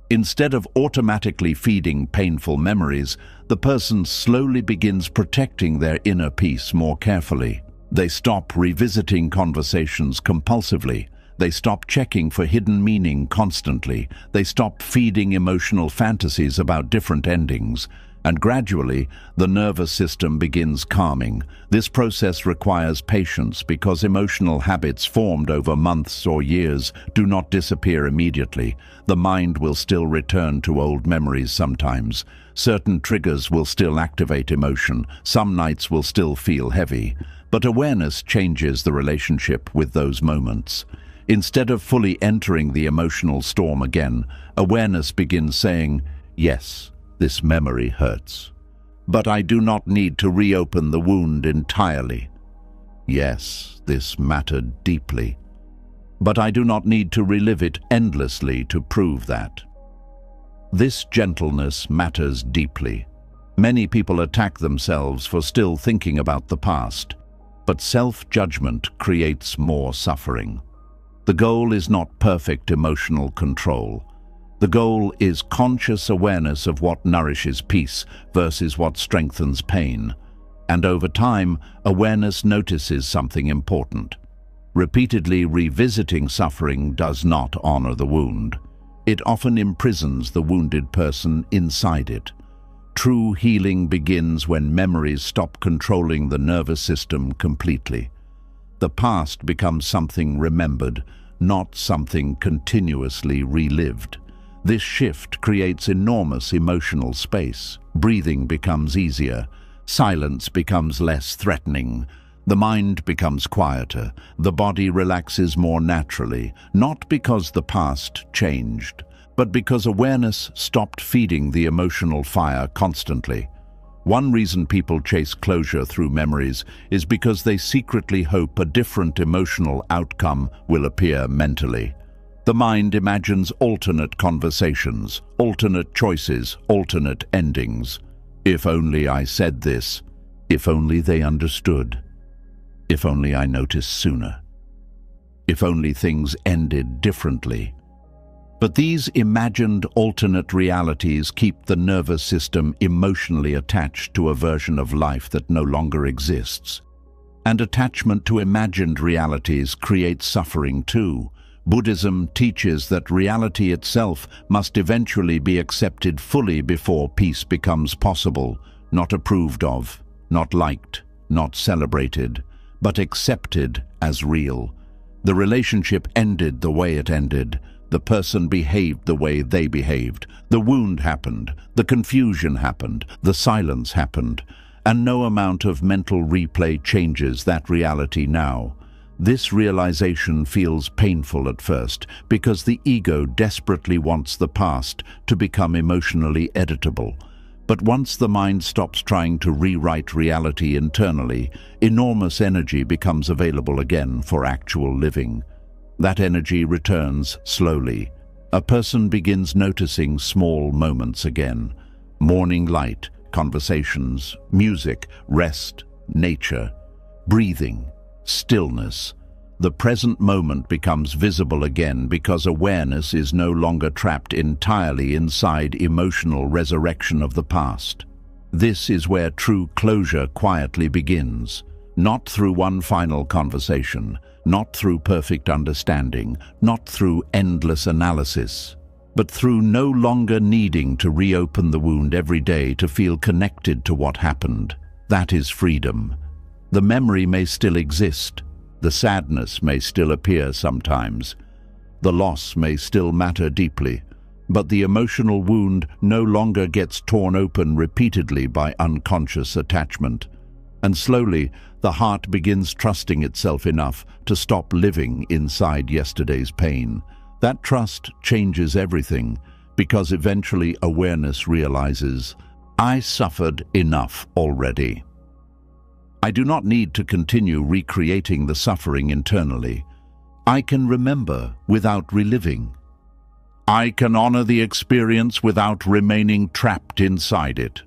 Instead of automatically feeding painful memories, the person slowly begins protecting their inner peace more carefully. They stop revisiting conversations compulsively. They stop checking for hidden meaning constantly. They stop feeding emotional fantasies about different endings. And gradually, the nervous system begins calming. This process requires patience because emotional habits formed over months or years do not disappear immediately. The mind will still return to old memories sometimes. Certain triggers will still activate emotion. Some nights will still feel heavy. But awareness changes the relationship with those moments. Instead of fully entering the emotional storm again, awareness begins saying, yes, this memory hurts, but I do not need to reopen the wound entirely. Yes, this mattered deeply, but I do not need to relive it endlessly to prove that. This gentleness matters deeply. Many people attack themselves for still thinking about the past, but self-judgment creates more suffering. The goal is not perfect emotional control. The goal is conscious awareness of what nourishes peace versus what strengthens pain. And over time, awareness notices something important. Repeatedly revisiting suffering does not honor the wound. It often imprisons the wounded person inside it. True healing begins when memories stop controlling the nervous system completely. The past becomes something remembered, not something continuously relived. This shift creates enormous emotional space. Breathing becomes easier. Silence becomes less threatening. The mind becomes quieter. The body relaxes more naturally, not because the past changed, but because awareness stopped feeding the emotional fire constantly. One reason people chase closure through memories is because they secretly hope a different emotional outcome will appear mentally. The mind imagines alternate conversations, alternate choices, alternate endings. If only I said this. If only they understood. If only I noticed sooner. If only things ended differently. But these imagined alternate realities keep the nervous system emotionally attached to a version of life that no longer exists. And attachment to imagined realities creates suffering too. Buddhism teaches that reality itself must eventually be accepted fully before peace becomes possible, not approved of, not liked, not celebrated, but accepted as real. The relationship ended the way it ended. The person behaved the way they behaved. The wound happened. The confusion happened. The silence happened. And no amount of mental replay changes that reality now. This realization feels painful at first because the ego desperately wants the past to become emotionally editable. But once the mind stops trying to rewrite reality internally, enormous energy becomes available again for actual living. That energy returns slowly. A person begins noticing small moments again. Morning light, conversations, music, rest, nature, breathing, stillness. The present moment becomes visible again because awareness is no longer trapped entirely inside emotional resurrection of the past. This is where true closure quietly begins, not through one final conversation, not through perfect understanding, not through endless analysis, but through no longer needing to reopen the wound every day to feel connected to what happened. That is freedom. The memory may still exist. The sadness may still appear sometimes. The loss may still matter deeply, but the emotional wound no longer gets torn open repeatedly by unconscious attachment. And slowly, the heart begins trusting itself enough to stop living inside yesterday's pain. That trust changes everything, because eventually awareness realizes, I suffered enough already. I do not need to continue recreating the suffering internally. I can remember without reliving. I can honor the experience without remaining trapped inside it.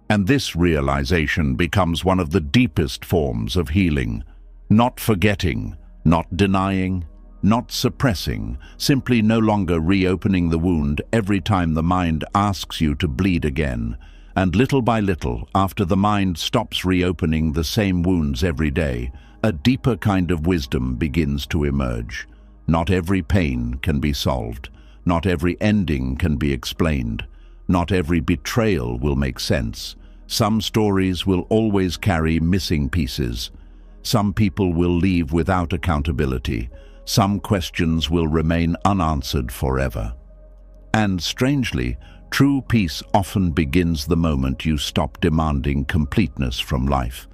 And this realization becomes one of the deepest forms of healing. Not forgetting, not denying, not suppressing, simply no longer reopening the wound every time the mind asks you to bleed again. And little by little, after the mind stops reopening the same wounds every day, a deeper kind of wisdom begins to emerge. Not every pain can be solved. Not every ending can be explained. Not every betrayal will make sense. Some stories will always carry missing pieces. Some people will leave without accountability. Some questions will remain unanswered forever. And strangely, true peace often begins the moment you stop demanding completeness from life.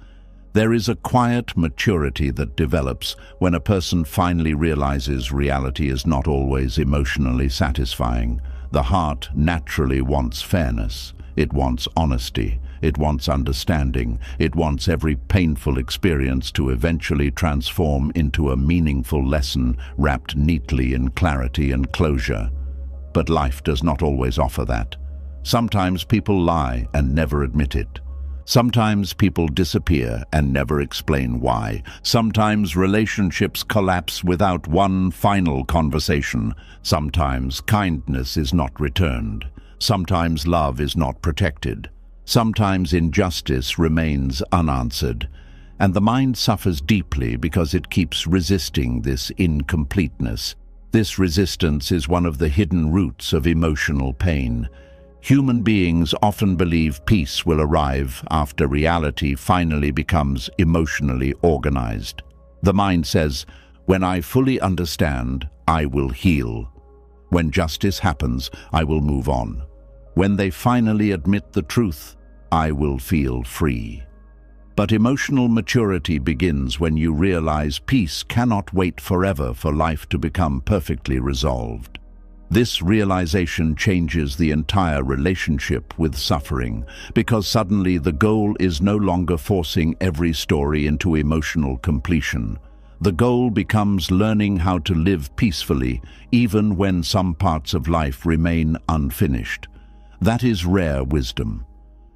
There is a quiet maturity that develops when a person finally realizes reality is not always emotionally satisfying. The heart naturally wants fairness. It wants honesty. It wants understanding. It wants every painful experience to eventually transform into a meaningful lesson wrapped neatly in clarity and closure. But life does not always offer that. Sometimes people lie and never admit it. Sometimes people disappear and never explain why. Sometimes relationships collapse without one final conversation. Sometimes kindness is not returned. Sometimes love is not protected. Sometimes injustice remains unanswered. And the mind suffers deeply because it keeps resisting this incompleteness. This resistance is one of the hidden roots of emotional pain. Human beings often believe peace will arrive after reality finally becomes emotionally organized. The mind says, when I fully understand, I will heal. When justice happens, I will move on. When they finally admit the truth, I will feel free. But emotional maturity begins when you realize peace cannot wait forever for life to become perfectly resolved. This realization changes the entire relationship with suffering, because suddenly the goal is no longer forcing every story into emotional completion. The goal becomes learning how to live peacefully, even when some parts of life remain unfinished. That is rare wisdom.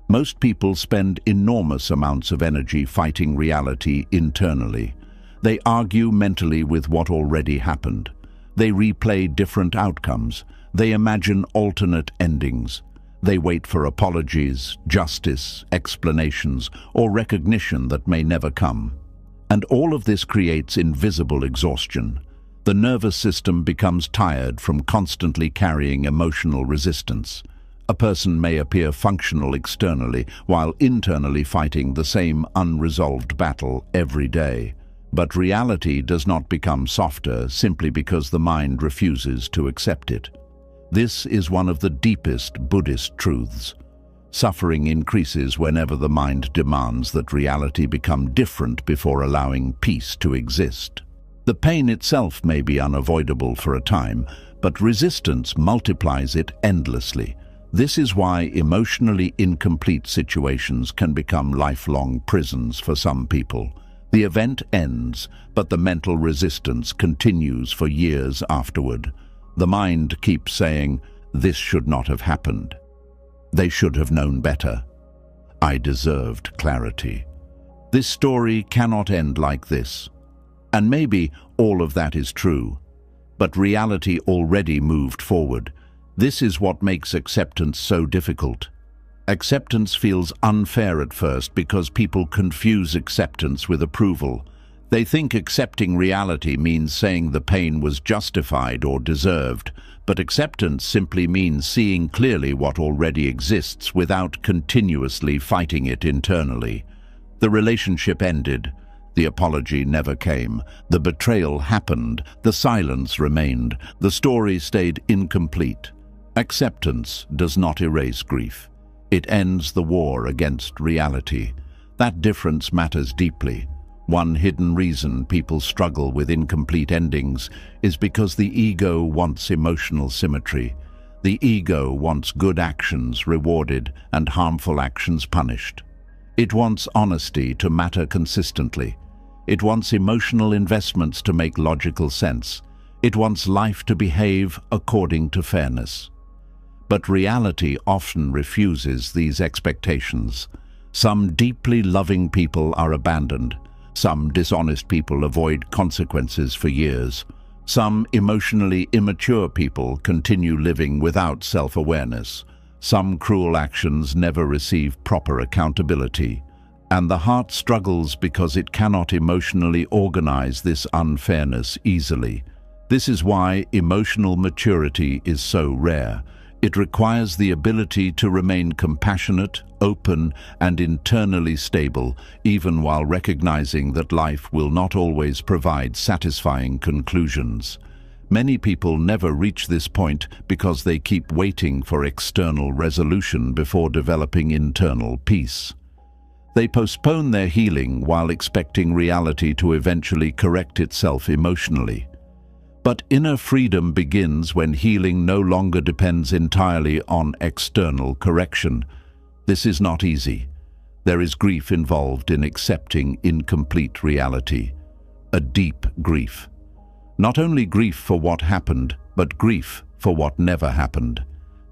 Most people spend enormous amounts of energy fighting reality internally. They argue mentally with what already happened. They replay different outcomes. They imagine alternate endings. They wait for apologies, justice, explanations, or recognition that may never come. And all of this creates invisible exhaustion. The nervous system becomes tired from constantly carrying emotional resistance. A person may appear functional externally while internally fighting the same unresolved battle every day. But reality does not become softer simply because the mind refuses to accept it. This is one of the deepest Buddhist truths. Suffering increases whenever the mind demands that reality become different before allowing peace to exist. The pain itself may be unavoidable for a time, but resistance multiplies it endlessly. This is why emotionally incomplete situations can become lifelong prisons for some people. The event ends, but the mental resistance continues for years afterward. The mind keeps saying, "This should not have happened. They should have known better. I deserved clarity. This story cannot end like this." And maybe all of that is true, but reality already moved forward. This is what makes acceptance so difficult. Acceptance feels unfair at first because people confuse acceptance with approval. They think accepting reality means saying the pain was justified or deserved, but acceptance simply means seeing clearly what already exists without continuously fighting it internally. The relationship ended. The apology never came. The betrayal happened. The silence remained. The story stayed incomplete. Acceptance does not erase grief. It ends the war against reality. That difference matters deeply. One hidden reason people struggle with incomplete endings is because the ego wants emotional symmetry. The ego wants good actions rewarded and harmful actions punished. It wants honesty to matter consistently. It wants emotional investments to make logical sense. It wants life to behave according to fairness. But reality often refuses these expectations. Some deeply loving people are abandoned. Some dishonest people avoid consequences for years. Some emotionally immature people continue living without self-awareness. Some cruel actions never receive proper accountability. And the heart struggles because it cannot emotionally organize this unfairness easily. This is why emotional maturity is so rare. It requires the ability to remain compassionate, open, and internally stable, even while recognizing that life will not always provide satisfying conclusions. Many people never reach this point because they keep waiting for external resolution before developing internal peace. They postpone their healing while expecting reality to eventually correct itself emotionally. But inner freedom begins when healing no longer depends entirely on external correction. This is not easy. There is grief involved in accepting incomplete reality. A deep grief. Not only grief for what happened, but grief for what never happened.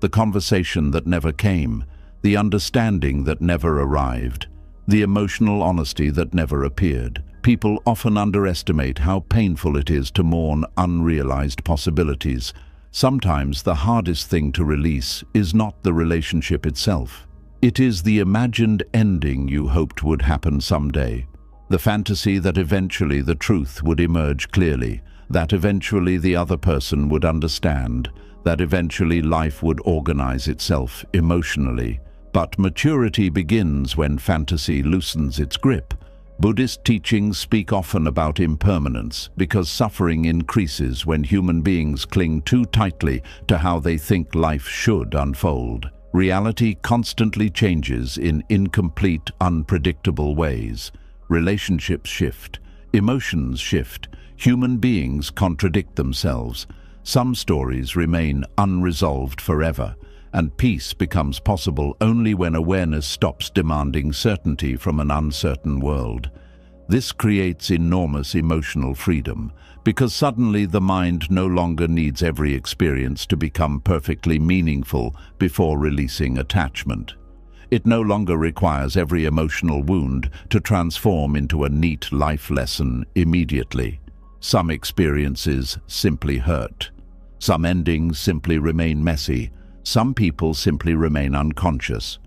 The conversation that never came, the understanding that never arrived, the emotional honesty that never appeared. People often underestimate how painful it is to mourn unrealized possibilities. Sometimes the hardest thing to release is not the relationship itself. It is the imagined ending you hoped would happen someday. The fantasy that eventually the truth would emerge clearly, that eventually the other person would understand, that eventually life would organize itself emotionally. But maturity begins when fantasy loosens its grip. Buddhist teachings speak often about impermanence because suffering increases when human beings cling too tightly to how they think life should unfold. Reality constantly changes in incomplete, unpredictable ways. Relationships shift, emotions shift, human beings contradict themselves. Some stories remain unresolved forever, and peace becomes possible only when awareness stops demanding certainty from an uncertain world. This creates enormous emotional freedom, because suddenly the mind no longer needs every experience to become perfectly meaningful before releasing attachment. It no longer requires every emotional wound to transform into a neat life lesson immediately. Some experiences simply hurt. Some endings simply remain messy. Some people simply remain unconscious.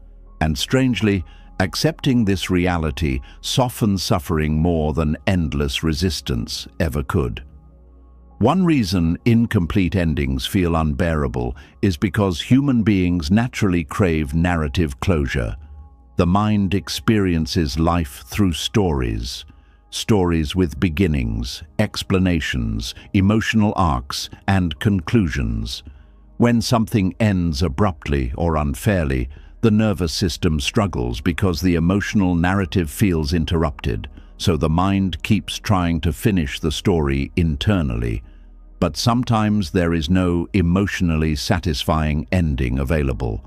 And strangely, accepting this reality softens suffering more than endless resistance ever could. One reason incomplete endings feel unbearable is because human beings naturally crave narrative closure. The mind experiences life through stories. Stories with beginnings, explanations, emotional arcs, and conclusions. When something ends abruptly or unfairly, the nervous system struggles because the emotional narrative feels interrupted, so the mind keeps trying to finish the story internally. But sometimes there is no emotionally satisfying ending available.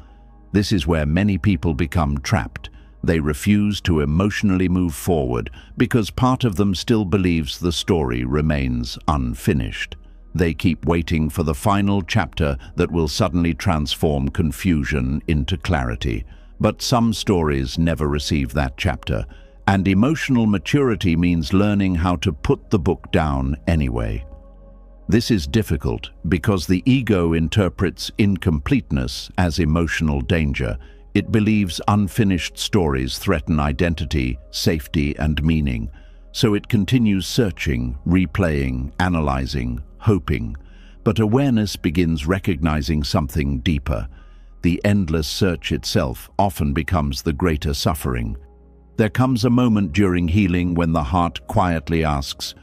This is where many people become trapped. They refuse to emotionally move forward because part of them still believes the story remains unfinished. They keep waiting for the final chapter that will suddenly transform confusion into clarity. But some stories never receive that chapter, and emotional maturity means learning how to put the book down anyway. This is difficult because the ego interprets incompleteness as emotional danger. It believes unfinished stories threaten identity, safety, and meaning. So it continues searching, replaying, analyzing, hoping. But awareness begins recognizing something deeper. The endless search itself often becomes the greater suffering. There comes a moment during healing when the heart quietly asks,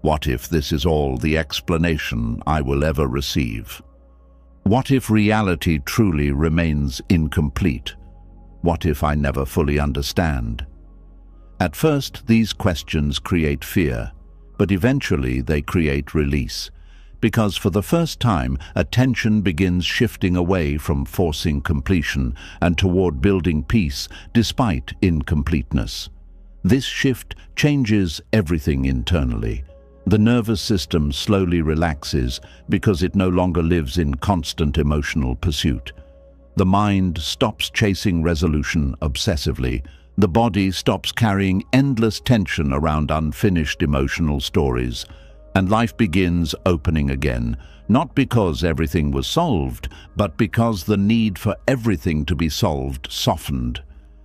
"What if this is all the explanation I will ever receive? What if reality truly remains incomplete? What if I never fully understand?" At first, these questions create fear, but eventually they create release, because for the first time, attention begins shifting away from forcing completion and toward building peace despite incompleteness. This shift changes everything internally. The nervous system slowly relaxes because it no longer lives in constant emotional pursuit. The mind stops chasing resolution obsessively. The body stops carrying endless tension around unfinished emotional stories, and life begins opening again, not because everything was solved, but because the need for everything to be solved softened.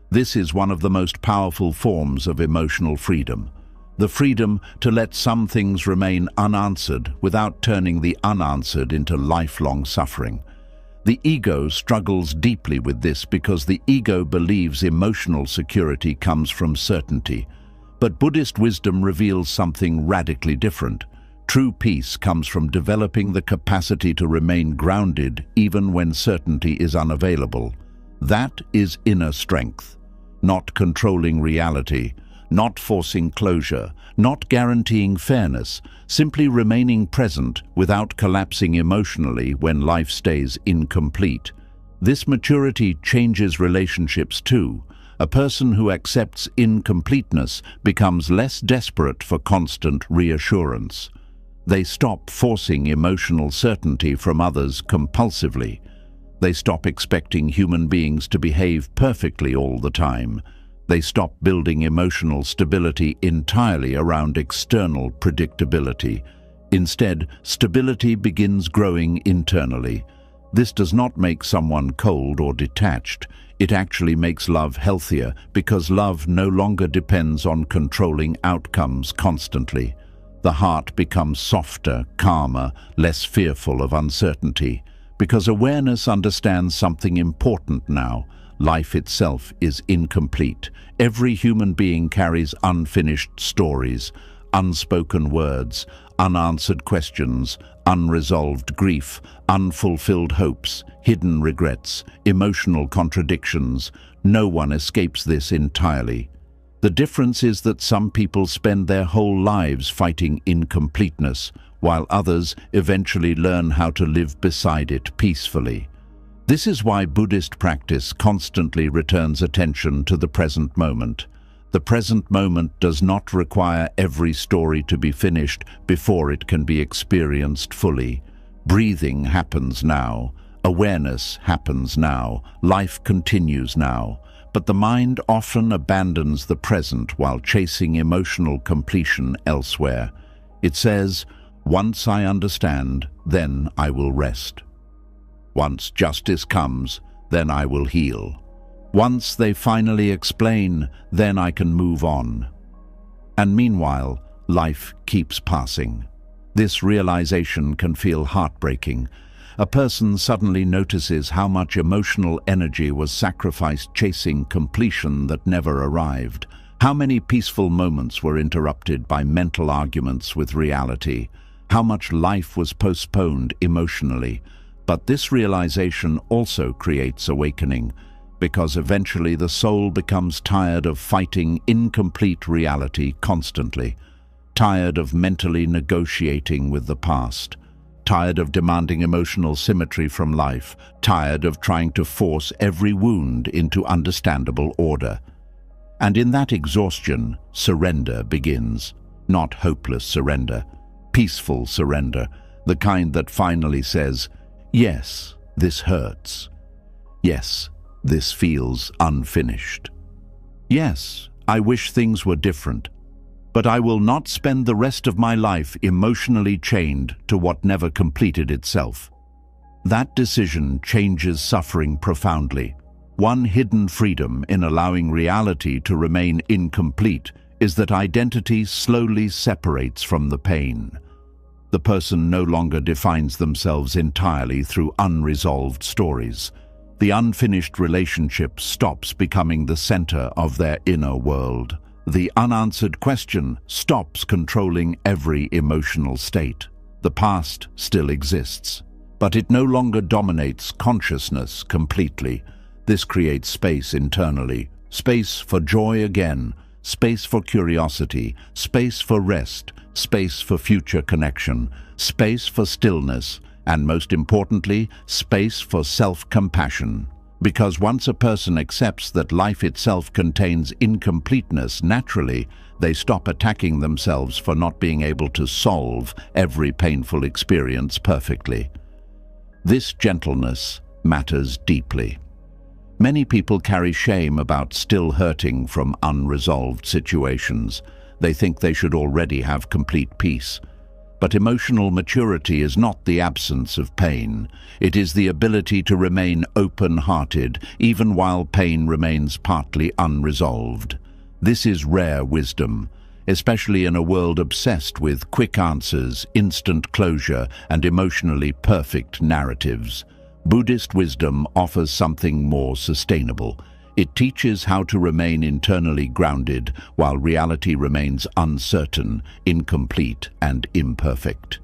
This is one of the most powerful forms of emotional freedom. The freedom to let some things remain unanswered without turning the unanswered into lifelong suffering. The ego struggles deeply with this because the ego believes emotional security comes from certainty. But Buddhist wisdom reveals something radically different. True peace comes from developing the capacity to remain grounded even when certainty is unavailable. That is inner strength, not controlling reality, not forcing closure, not guaranteeing fairness, simply remaining present without collapsing emotionally when life stays incomplete. This maturity changes relationships too. A person who accepts incompleteness becomes less desperate for constant reassurance. They stop forcing emotional certainty from others compulsively. They stop expecting human beings to behave perfectly all the time. They stop building emotional stability entirely around external predictability. Instead, stability begins growing internally. This does not make someone cold or detached. It actually makes love healthier because love no longer depends on controlling outcomes constantly. The heart becomes softer, calmer, less fearful of uncertainty, because awareness understands something important now. Life itself is incomplete. Every human being carries unfinished stories, unspoken words, unanswered questions, unresolved grief, unfulfilled hopes, hidden regrets, emotional contradictions. No one escapes this entirely. The difference is that some people spend their whole lives fighting incompleteness, while others eventually learn how to live beside it peacefully. This is why Buddhist practice constantly returns attention to the present moment. The present moment does not require every story to be finished before it can be experienced fully. Breathing happens now. Awareness happens now. Life continues now. But the mind often abandons the present while chasing emotional completion elsewhere. It says, "Once I understand, then I will rest. Once justice comes, then I will heal. Once they finally explain, then I can move on." And meanwhile, life keeps passing. This realization can feel heartbreaking. A person suddenly notices how much emotional energy was sacrificed chasing completion that never arrived. How many peaceful moments were interrupted by mental arguments with reality. How much life was postponed emotionally. But this realization also creates awakening, because eventually the soul becomes tired of fighting incomplete reality constantly, tired of mentally negotiating with the past, tired of demanding emotional symmetry from life, tired of trying to force every wound into understandable order. And in that exhaustion, surrender begins. Not hopeless surrender, peaceful surrender, the kind that finally says, "Yes, this hurts. Yes, this feels unfinished. Yes, I wish things were different. But I will not spend the rest of my life emotionally chained to what never completed itself." That decision changes suffering profoundly. One hidden freedom in allowing reality to remain incomplete is that identity slowly separates from the pain. The person no longer defines themselves entirely through unresolved stories. The unfinished relationship stops becoming the center of their inner world. The unanswered question stops controlling every emotional state. The past still exists, but it no longer dominates consciousness completely. This creates space internally, space for joy again, space for curiosity, space for rest, space for future connection, space for stillness, and most importantly, space for self-compassion. Because once a person accepts that life itself contains incompleteness naturally, they stop attacking themselves for not being able to solve every painful experience perfectly. This gentleness matters deeply. Many people carry shame about still hurting from unresolved situations. They think they should already have complete peace. But emotional maturity is not the absence of pain. It is the ability to remain open-hearted, even while pain remains partly unresolved. This is rare wisdom, especially in a world obsessed with quick answers, instant closure, and emotionally perfect narratives. Buddhist wisdom offers something more sustainable. It teaches how to remain internally grounded while reality remains uncertain, incomplete, and imperfect.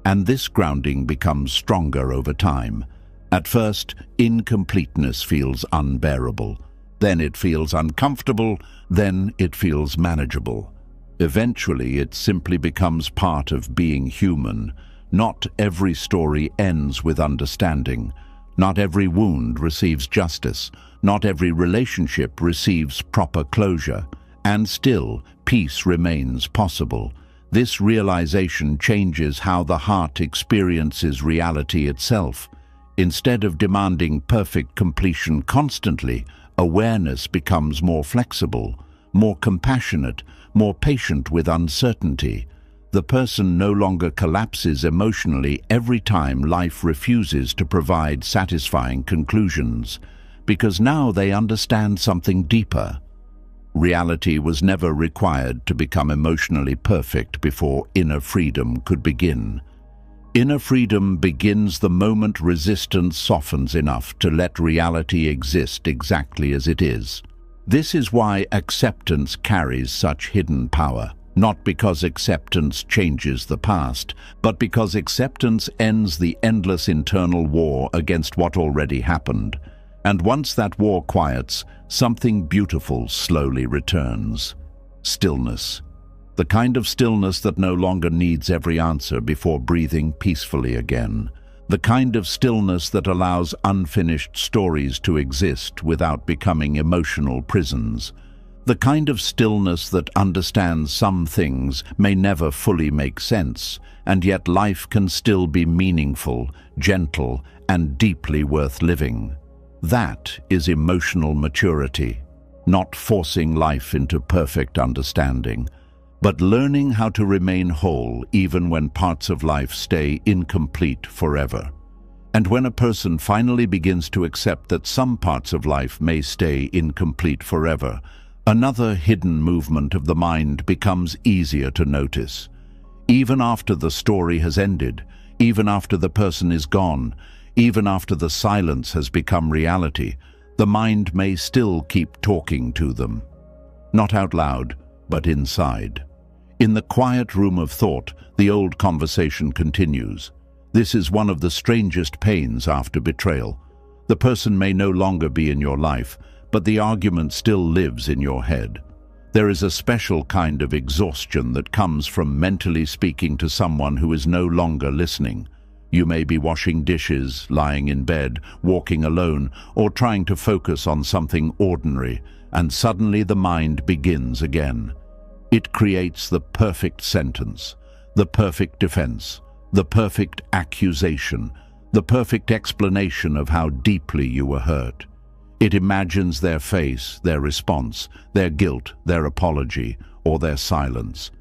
And this grounding becomes stronger over time. At first, incompleteness feels unbearable. Then it feels uncomfortable. Then it feels manageable. Eventually, it simply becomes part of being human. Not every story ends with understanding. Not every wound receives justice. Not every relationship receives proper closure. And still, peace remains possible. This realization changes how the heart experiences reality itself. Instead of demanding perfect completion constantly, awareness becomes more flexible, more compassionate, more patient with uncertainty. The person no longer collapses emotionally every time life refuses to provide satisfying conclusions, because now they understand something deeper. Reality was never required to become emotionally perfect before inner freedom could begin. Inner freedom begins the moment resistance softens enough to let reality exist exactly as it is. This is why acceptance carries such hidden power. Not because acceptance changes the past, but because acceptance ends the endless internal war against what already happened. And once that war quiets, something beautiful slowly returns. Stillness. The kind of stillness that no longer needs every answer before breathing peacefully again. The kind of stillness that allows unfinished stories to exist without becoming emotional prisons. The kind of stillness that understands some things may never fully make sense, and yet life can still be meaningful, gentle, and deeply worth living. That is emotional maturity, not forcing life into perfect understanding, but learning how to remain whole even when parts of life stay incomplete forever. And when a person finally begins to accept that some parts of life may stay incomplete forever, another hidden movement of the mind becomes easier to notice. Even after the story has ended, even after the person is gone, even after the silence has become reality, the mind may still keep talking to them. Not out loud, but inside. In the quiet room of thought, the old conversation continues. This is one of the strangest pains after betrayal. The person may no longer be in your life, but the argument still lives in your head. There is a special kind of exhaustion that comes from mentally speaking to someone who is no longer listening. You may be washing dishes, lying in bed, walking alone, or trying to focus on something ordinary, and suddenly the mind begins again. It creates the perfect sentence, the perfect defense, the perfect accusation, the perfect explanation of how deeply you were hurt. It imagines their face, their response, their guilt, their apology, or their silence.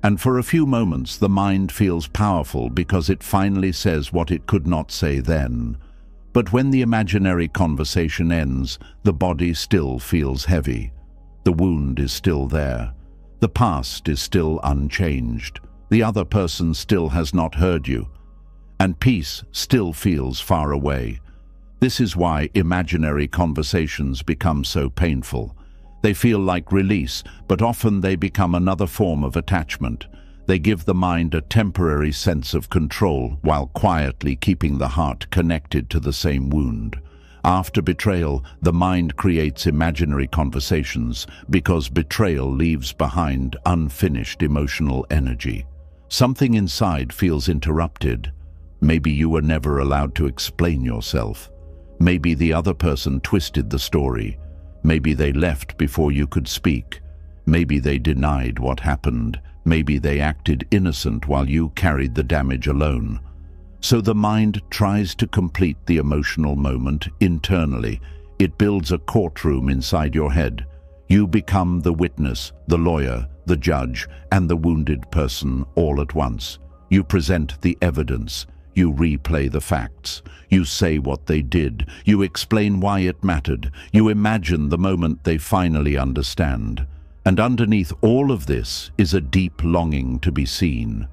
And for a few moments the mind feels powerful because it finally says what it could not say then. But when the imaginary conversation ends, the body still feels heavy. The wound is still there. The past is still unchanged. The other person still has not heard you. And peace still feels far away. This is why imaginary conversations become so painful. They feel like release, but often they become another form of attachment. They give the mind a temporary sense of control while quietly keeping the heart connected to the same wound. After betrayal, the mind creates imaginary conversations because betrayal leaves behind unfinished emotional energy. Something inside feels interrupted. Maybe you were never allowed to explain yourself. Maybe the other person twisted the story. Maybe they left before you could speak. Maybe they denied what happened. Maybe they acted innocent while you carried the damage alone. So the mind tries to complete the emotional moment internally. It builds a courtroom inside your head. You become the witness, the lawyer, the judge, and the wounded person all at once. You present the evidence. You replay the facts. You say what they did. You explain why it mattered. You imagine the moment they finally understand. And underneath all of this is a deep longing to be seen.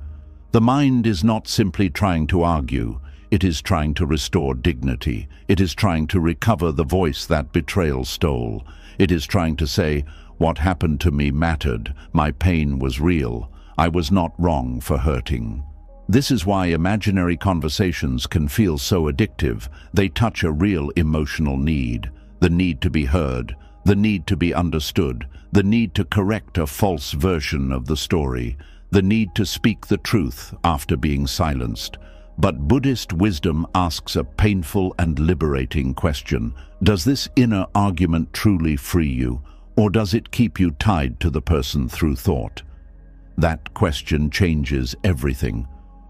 The mind is not simply trying to argue. It is trying to restore dignity. It is trying to recover the voice that betrayal stole. It is trying to say, what happened to me mattered. My pain was real. I was not wrong for hurting. This is why imaginary conversations can feel so addictive. They touch a real emotional need, the need to be heard, the need to be understood, the need to correct a false version of the story, the need to speak the truth after being silenced. But Buddhist wisdom asks a painful and liberating question. Does this inner argument truly free you, or does it keep you tied to the person through thought? That question changes everything.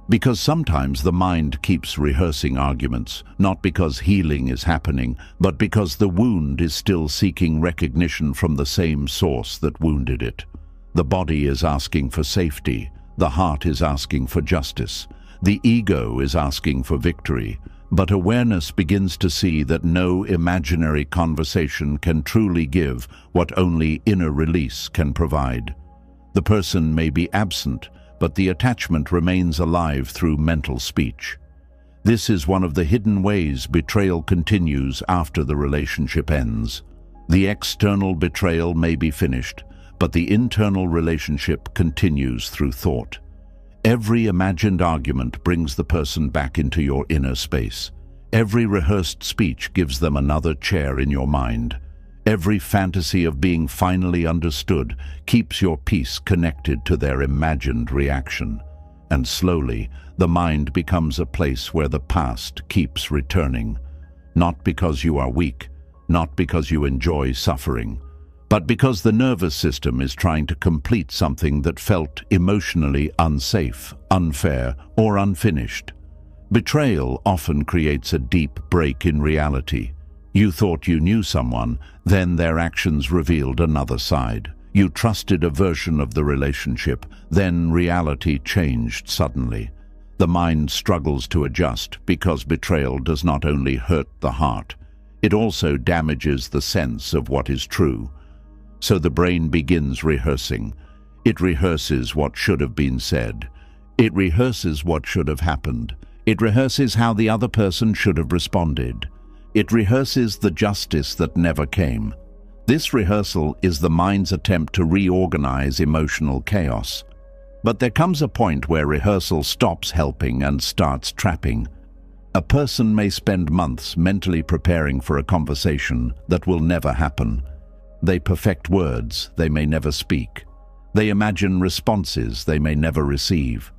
Because sometimes the mind keeps rehearsing arguments, not because healing is happening, but because the wound is still seeking recognition from the same source that wounded it. The body is asking for safety, the heart is asking for justice, the ego is asking for victory, but awareness begins to see that no imaginary conversation can truly give what only inner release can provide. The person may be absent, but the attachment remains alive through mental speech. This is one of the hidden ways betrayal continues after the relationship ends. The external betrayal may be finished, but the internal relationship continues through thought. Every imagined argument brings the person back into your inner space. Every rehearsed speech gives them another chair in your mind. Every fantasy of being finally understood keeps your peace connected to their imagined reaction. And slowly, the mind becomes a place where the past keeps returning. Not because you are weak, not because you enjoy suffering, but because the nervous system is trying to complete something that felt emotionally unsafe, unfair, or unfinished. Betrayal often creates a deep break in reality. You thought you knew someone, then their actions revealed another side. You trusted a version of the relationship, then reality changed suddenly. The mind struggles to adjust because betrayal does not only hurt the heart, it also damages the sense of what is true. So the brain begins rehearsing. It rehearses what should have been said. It rehearses what should have happened. It rehearses how the other person should have responded. It rehearses the justice that never came. This rehearsal is the mind's attempt to reorganize emotional chaos. But there comes a point where rehearsal stops helping and starts trapping. A person may spend months mentally preparing for a conversation that will never happen. They perfect words they may never speak. They imagine responses they may never receive.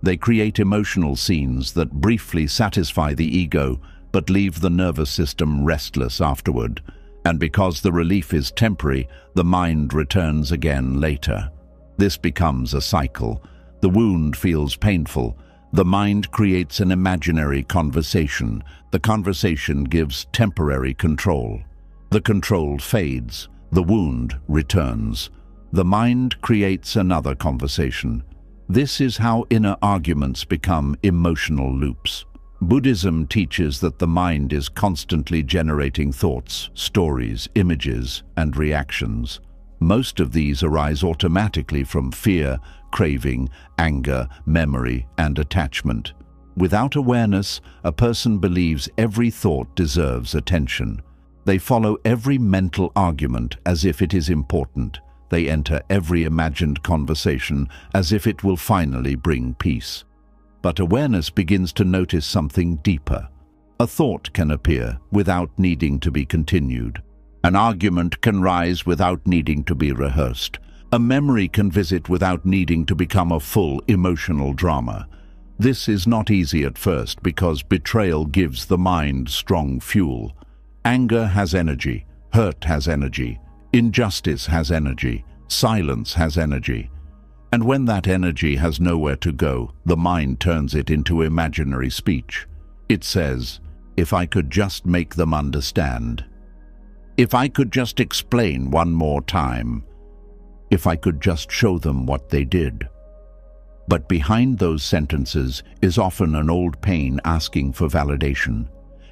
They create emotional scenes that briefly satisfy the ego but leave the nervous system restless afterward. And because the relief is temporary, the mind returns again later. This becomes a cycle. The wound feels painful. The mind creates an imaginary conversation. The conversation gives temporary control. The control fades. The wound returns. The mind creates another conversation. This is how inner arguments become emotional loops. Buddhism teaches that the mind is constantly generating thoughts, stories, images, and reactions. Most of these arise automatically from fear, craving, anger, memory, and attachment. Without awareness, a person believes every thought deserves attention. They follow every mental argument as if it is important. They enter every imagined conversation as if it will finally bring peace. But awareness begins to notice something deeper. A thought can appear without needing to be continued. An argument can rise without needing to be rehearsed. A memory can visit without needing to become a full emotional drama. This is not easy at first because betrayal gives the mind strong fuel. Anger has energy, hurt has energy, injustice has energy, silence has energy. And when that energy has nowhere to go, the mind turns it into imaginary speech. It says, if I could just make them understand. If I could just explain one more time. If I could just show them what they did. But behind those sentences is often an old pain asking for validation.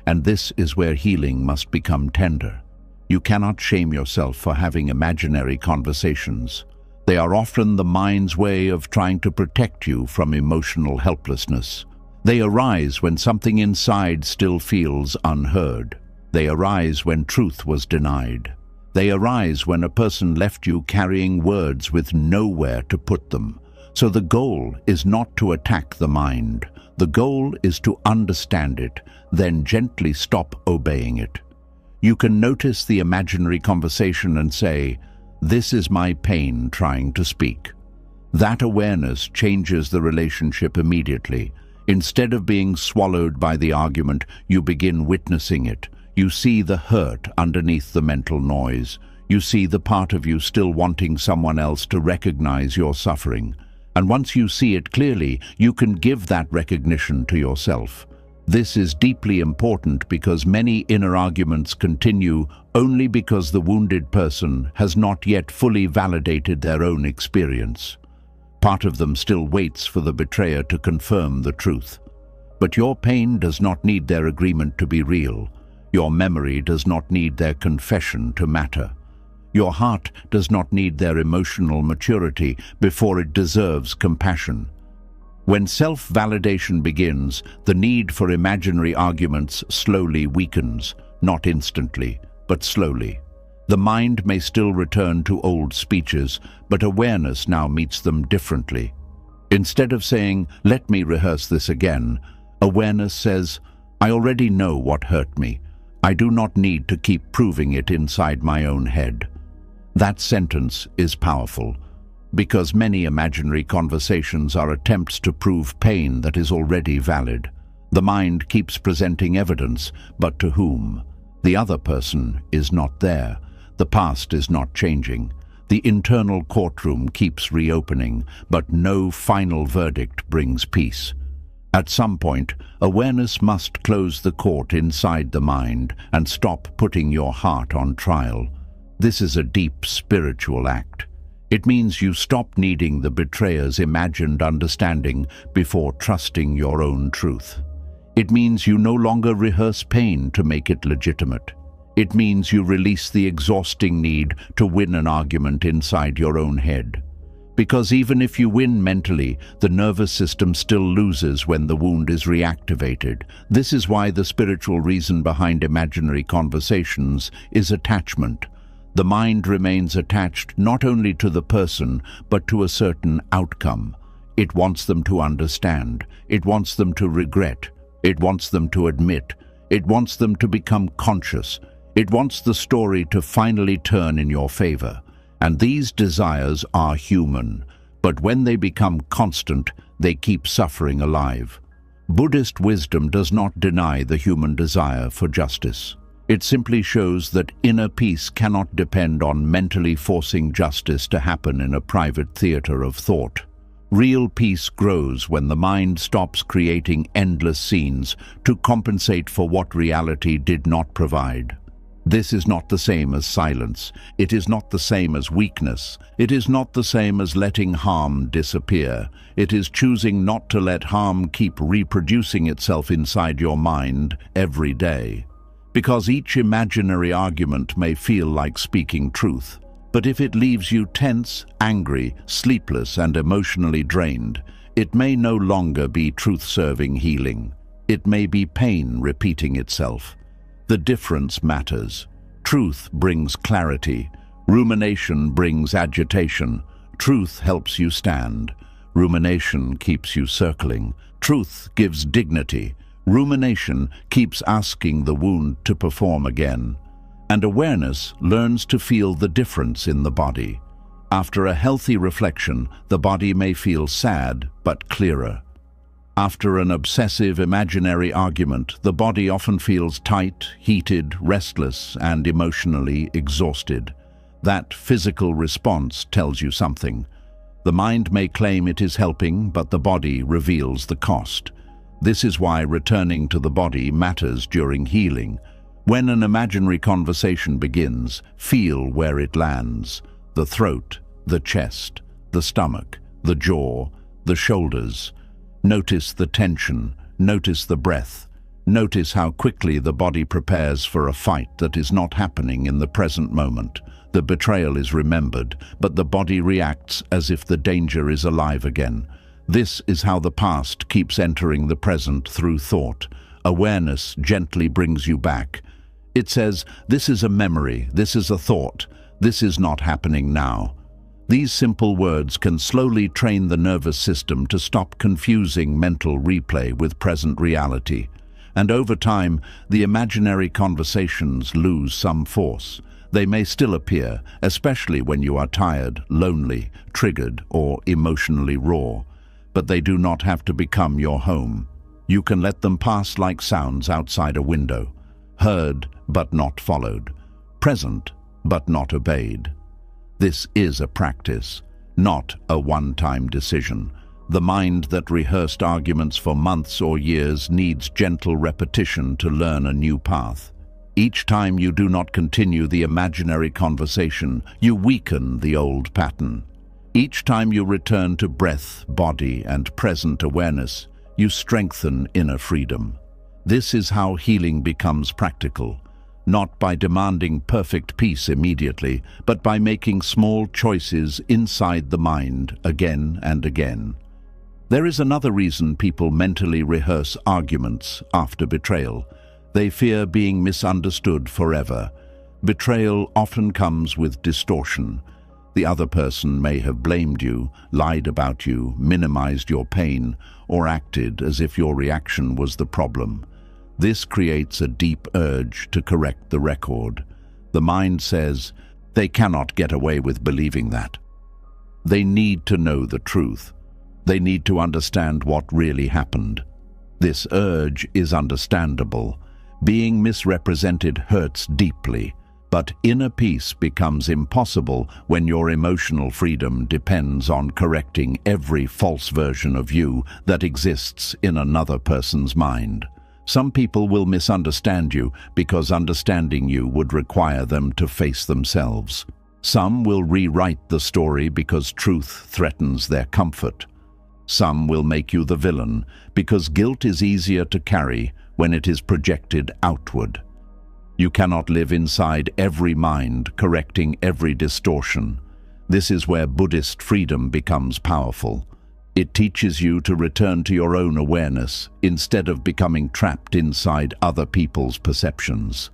And this is where healing must become tender. You cannot shame yourself for having imaginary conversations. They are often the mind's way of trying to protect you from emotional helplessness. They arise when something inside still feels unheard. They arise when truth was denied. They arise when a person left you carrying words with nowhere to put them. So the goal is not to attack the mind. The goal is to understand it, then gently stop obeying it. You can notice the imaginary conversation and say, this is my pain trying to speak. That awareness changes the relationship immediately. Instead of being swallowed by the argument, you begin witnessing it. You see the hurt underneath the mental noise. You see the part of you still wanting someone else to recognize your suffering. And once you see it clearly, you can give that recognition to yourself. This is deeply important because many inner arguments continue only because the wounded person has not yet fully validated their own experience. Part of them still waits for the betrayer to confirm the truth. But your pain does not need their agreement to be real. Your memory does not need their confession to matter. Your heart does not need their emotional maturity before it deserves compassion. When self-validation begins, the need for imaginary arguments slowly weakens, not instantly, but slowly. The mind may still return to old speeches, but awareness now meets them differently. Instead of saying, let me rehearse this again, awareness says, I already know what hurt me. I do not need to keep proving it inside my own head. That sentence is powerful, because many imaginary conversations are attempts to prove pain that is already valid. The mind keeps presenting evidence, but to whom? The other person is not there. The past is not changing. The internal courtroom keeps reopening, but no final verdict brings peace. At some point, awareness must close the court inside the mind and stop putting your heart on trial. This is a deep spiritual act. It means you stop needing the betrayer's imagined understanding before trusting your own truth. It means you no longer rehearse pain to make it legitimate. It means you release the exhausting need to win an argument inside your own head. Because even if you win mentally, the nervous system still loses when the wound is reactivated. This is why the spiritual reason behind imaginary conversations is attachment. The mind remains attached not only to the person, but to a certain outcome. It wants them to understand. It wants them to regret. It wants them to admit. It wants them to become conscious. It wants the story to finally turn in your favor. And these desires are human, but when they become constant, they keep suffering alive. Buddhist wisdom does not deny the human desire for justice. It simply shows that inner peace cannot depend on mentally forcing justice to happen in a private theater of thought. Real peace grows when the mind stops creating endless scenes to compensate for what reality did not provide. This is not the same as silence. It is not the same as weakness. It is not the same as letting harm disappear. It is choosing not to let harm keep reproducing itself inside your mind every day. Because each imaginary argument may feel like speaking truth, but if it leaves you tense, angry, sleepless, and emotionally drained, it may no longer be truth-serving healing. It may be pain repeating itself. The difference matters. Truth brings clarity. Rumination brings agitation. Truth helps you stand. Rumination keeps you circling. Truth gives dignity. Rumination keeps asking the wound to perform again. And awareness learns to feel the difference in the body. After a healthy reflection, the body may feel sad but clearer. After an obsessive imaginary argument, the body often feels tight, heated, restless, and emotionally exhausted. That physical response tells you something. The mind may claim it is helping, but the body reveals the cost. This is why returning to the body matters during healing. When an imaginary conversation begins, feel where it lands. The throat, the chest, the stomach, the jaw, the shoulders. Notice the tension, notice the breath, notice how quickly the body prepares for a fight that is not happening in the present moment. The betrayal is remembered, but the body reacts as if the danger is alive again. This is how the past keeps entering the present through thought. Awareness gently brings you back. It says, this is a memory, this is a thought, this is not happening now. These simple words can slowly train the nervous system to stop confusing mental replay with present reality. And over time, the imaginary conversations lose some force. They may still appear, especially when you are tired, lonely, triggered, or emotionally raw. But they do not have to become your home. You can let them pass like sounds outside a window, heard but not followed, present but not obeyed. This is a practice, not a one-time decision. The mind that rehearsed arguments for months or years needs gentle repetition to learn a new path. Each time you do not continue the imaginary conversation, you weaken the old pattern. Each time you return to breath, body, and present awareness, you strengthen inner freedom. This is how healing becomes practical. Not by demanding perfect peace immediately, but by making small choices inside the mind again and again. There is another reason people mentally rehearse arguments after betrayal. They fear being misunderstood forever. Betrayal often comes with distortion. The other person may have blamed you, lied about you, minimized your pain, or acted as if your reaction was the problem. This creates a deep urge to correct the record. The mind says, they cannot get away with believing that. They need to know the truth. They need to understand what really happened. This urge is understandable. Being misrepresented hurts deeply, but inner peace becomes impossible when your emotional freedom depends on correcting every false version of you that exists in another person's mind. Some people will misunderstand you because understanding you would require them to face themselves. Some will rewrite the story because truth threatens their comfort. Some will make you the villain because guilt is easier to carry when it is projected outward. You cannot live inside every mind, correcting every distortion. This is where Buddhist freedom becomes powerful. It teaches you to return to your own awareness instead of becoming trapped inside other people's perceptions.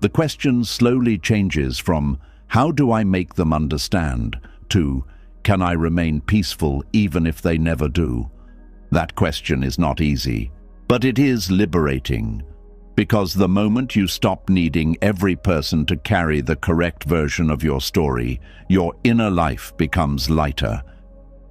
The question slowly changes from, how do I make them understand, to, can I remain peaceful even if they never do? That question is not easy, but it is liberating. Because the moment you stop needing every person to carry the correct version of your story, your inner life becomes lighter.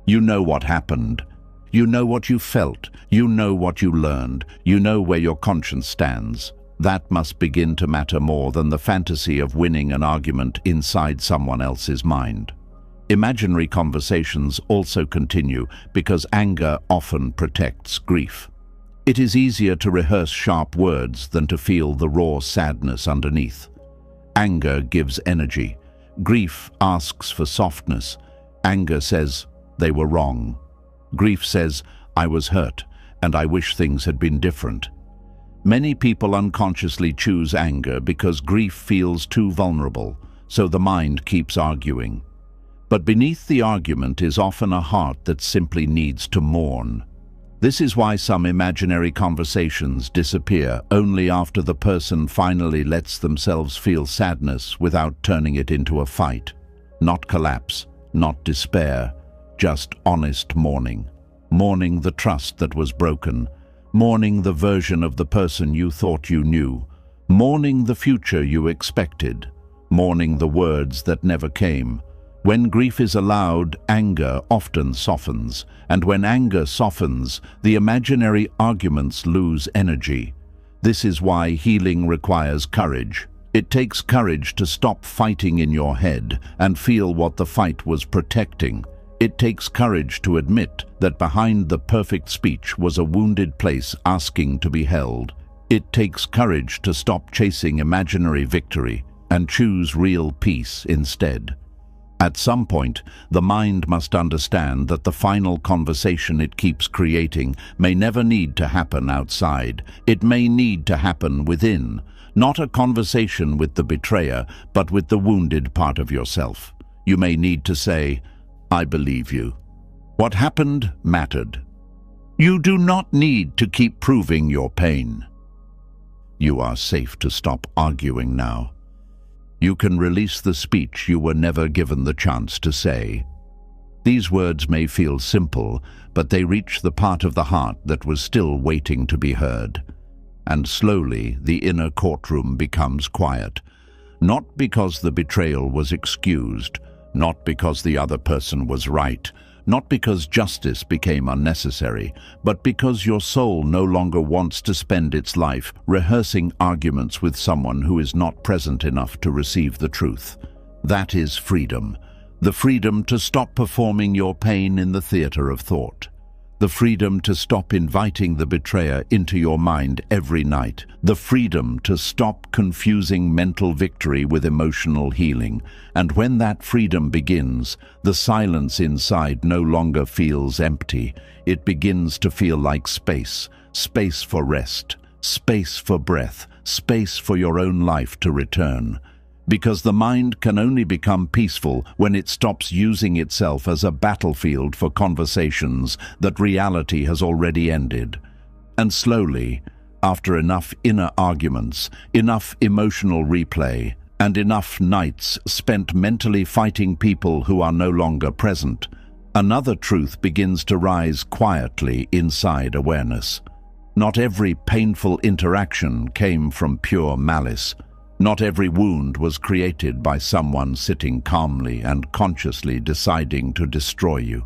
You know what happened. You know what you felt. You know what you learned. You know where your conscience stands. That must begin to matter more than the fantasy of winning an argument inside someone else's mind. Imaginary conversations also continue because anger often protects grief. It is easier to rehearse sharp words than to feel the raw sadness underneath. Anger gives energy. Grief asks for softness. Anger says, they were wrong. Grief says, I was hurt, and I wish things had been different. Many people unconsciously choose anger because grief feels too vulnerable, so the mind keeps arguing. But beneath the argument is often a heart that simply needs to mourn. This is why some imaginary conversations disappear only after the person finally lets themselves feel sadness without turning it into a fight. Not collapse, not despair, just honest mourning. Mourning the trust that was broken, mourning the version of the person you thought you knew, mourning the future you expected, mourning the words that never came. When grief is allowed, anger often softens, and when anger softens, the imaginary arguments lose energy. This is why healing requires courage. It takes courage to stop fighting in your head and feel what the fight was protecting. It takes courage to admit that behind the perfect speech was a wounded place asking to be held. It takes courage to stop chasing imaginary victory and choose real peace instead. At some point, the mind must understand that the final conversation it keeps creating may never need to happen outside. It may need to happen within. Not a conversation with the betrayer, but with the wounded part of yourself. You may need to say, I believe you. What happened mattered. You do not need to keep proving your pain. You are safe to stop arguing now. You can release the speech you were never given the chance to say. These words may feel simple, but they reach the part of the heart that was still waiting to be heard. And slowly, the inner courtroom becomes quiet. Not because the betrayal was excused, not because the other person was right, not because justice became unnecessary, but because your soul no longer wants to spend its life rehearsing arguments with someone who is not present enough to receive the truth. That is freedom. The freedom to stop performing your pain in the theater of thought. The freedom to stop inviting the betrayer into your mind every night. The freedom to stop confusing mental victory with emotional healing. And when that freedom begins, the silence inside no longer feels empty. It begins to feel like space. Space for rest. Space for breath. Space for your own life to return. Because the mind can only become peaceful when it stops using itself as a battlefield for conversations that reality has already ended. And slowly, after enough inner arguments, enough emotional replay, and enough nights spent mentally fighting people who are no longer present, another truth begins to rise quietly inside awareness. Not every painful interaction came from pure malice. Not every wound was created by someone sitting calmly and consciously deciding to destroy you.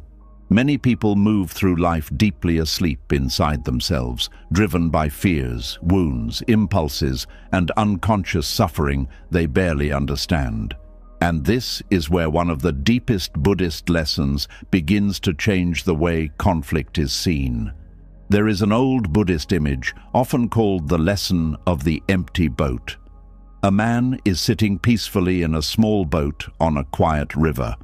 Many people move through life deeply asleep inside themselves, driven by fears, wounds, impulses, and unconscious suffering they barely understand. And this is where one of the deepest Buddhist lessons begins to change the way conflict is seen. There is an old Buddhist image, often called the lesson of the empty boat. A man is sitting peacefully in a small boat on a quiet river.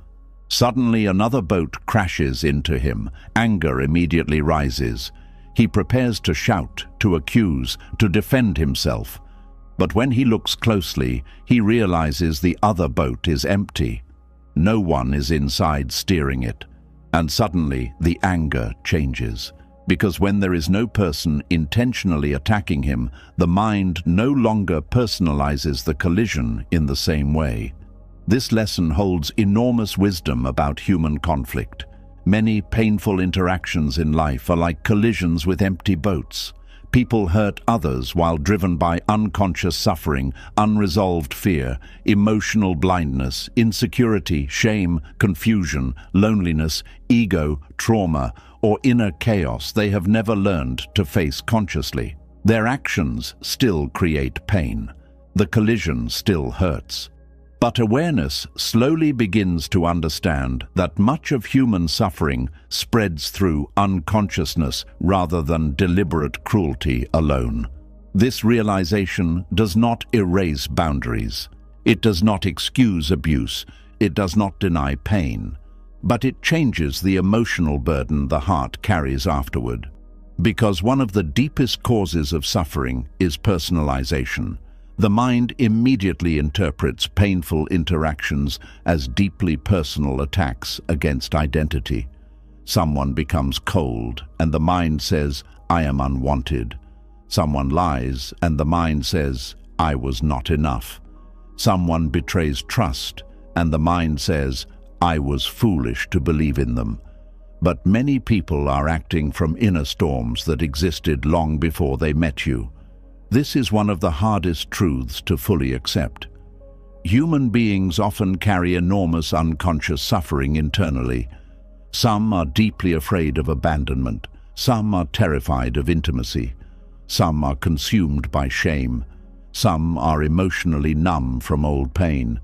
Suddenly another boat crashes into him. Anger immediately rises. He prepares to shout, to accuse, to defend himself. But when he looks closely, he realizes the other boat is empty. No one is inside steering it. And suddenly the anger changes. Because when there is no person intentionally attacking him, the mind no longer personalizes the collision in the same way. This lesson holds enormous wisdom about human conflict. Many painful interactions in life are like collisions with empty boats. People hurt others while driven by unconscious suffering, unresolved fear, emotional blindness, insecurity, shame, confusion, loneliness, ego, trauma, or inner chaos they have never learned to face consciously. Their actions still create pain. The collision still hurts. But awareness slowly begins to understand that much of human suffering spreads through unconsciousness rather than deliberate cruelty alone. This realization does not erase boundaries. It does not excuse abuse. It does not deny pain. But it changes the emotional burden the heart carries afterward. Because one of the deepest causes of suffering is personalization. The mind immediately interprets painful interactions as deeply personal attacks against identity. Someone becomes cold, and the mind says, "I am unwanted." Someone lies, and the mind says, "I was not enough." Someone betrays trust, and the mind says, "I was foolish to believe in them." But many people are acting from inner storms that existed long before they met you. This is one of the hardest truths to fully accept. Human beings often carry enormous unconscious suffering internally. Some are deeply afraid of abandonment. Some are terrified of intimacy. Some are consumed by shame. Some are emotionally numb from old pain.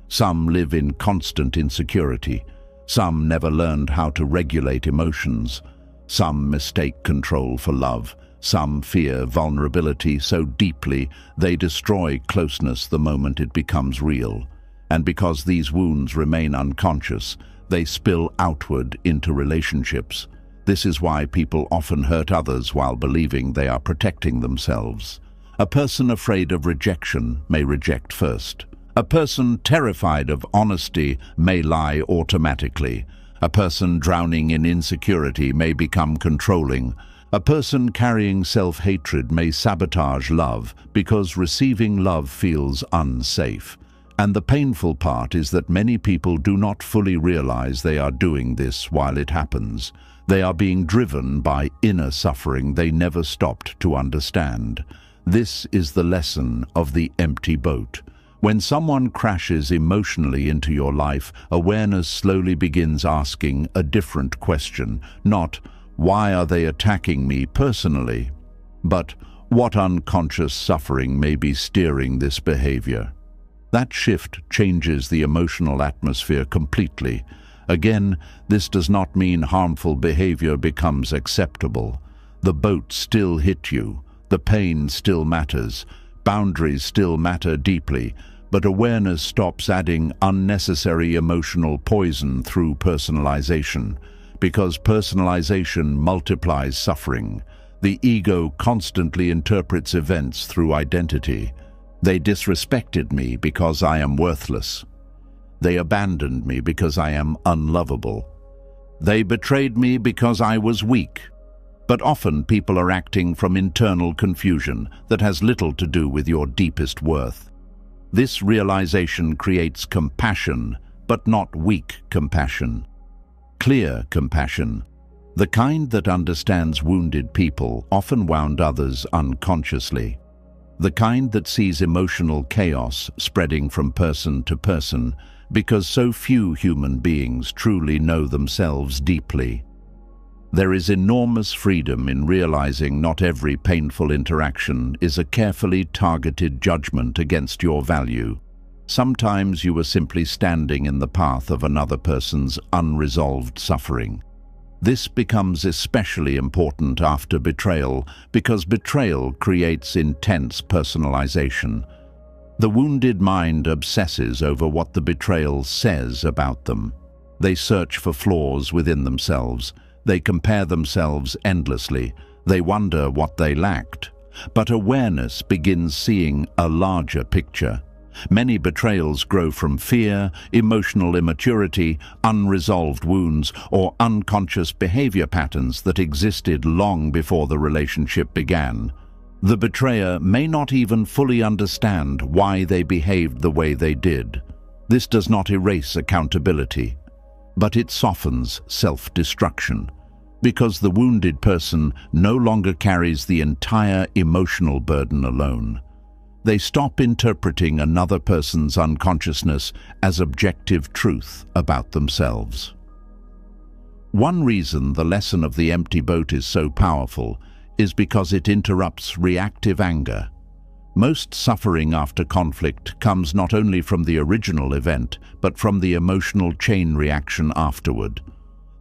Some live in constant insecurity. Some never learned how to regulate emotions. Some mistake control for love. Some fear vulnerability so deeply they destroy closeness the moment it becomes real. And because these wounds remain unconscious, they spill outward into relationships. This is why people often hurt others while believing they are protecting themselves. A person afraid of rejection may reject first. A person terrified of honesty may lie automatically. A person drowning in insecurity may become controlling. A person carrying self-hatred may sabotage love because receiving love feels unsafe. And the painful part is that many people do not fully realize they are doing this while it happens. They are being driven by inner suffering they never stopped to understand. This is the lesson of the empty boat. When someone crashes emotionally into your life, awareness slowly begins asking a different question, not, "Why are they attacking me personally?" but "What unconscious suffering may be steering this behavior?" That shift changes the emotional atmosphere completely. Again, this does not mean harmful behavior becomes acceptable. The boat still hit you. The pain still matters. Boundaries still matter deeply. But awareness stops adding unnecessary emotional poison through personalization. Because personalization multiplies suffering. The ego constantly interprets events through identity. They disrespected me because I am worthless. They abandoned me because I am unlovable. They betrayed me because I was weak. But often people are acting from internal confusion that has little to do with your deepest worth. This realization creates compassion, but not weak compassion. Clear compassion. The kind that understands wounded people often wound others unconsciously. The kind that sees emotional chaos spreading from person to person because so few human beings truly know themselves deeply. There is enormous freedom in realizing not every painful interaction is a carefully targeted judgment against your value. Sometimes you are simply standing in the path of another person's unresolved suffering. This becomes especially important after betrayal because betrayal creates intense personalization. The wounded mind obsesses over what the betrayal says about them. They search for flaws within themselves. They compare themselves endlessly. They wonder what they lacked. But awareness begins seeing a larger picture. Many betrayals grow from fear, emotional immaturity, unresolved wounds, or unconscious behavior patterns that existed long before the relationship began. The betrayer may not even fully understand why they behaved the way they did. This does not erase accountability, but it softens self-destruction, because the wounded person no longer carries the entire emotional burden alone. They stop interpreting another person's unconsciousness as objective truth about themselves. One reason the lesson of the empty boat is so powerful is because it interrupts reactive anger. Most suffering after conflict comes not only from the original event, but from the emotional chain reaction afterward.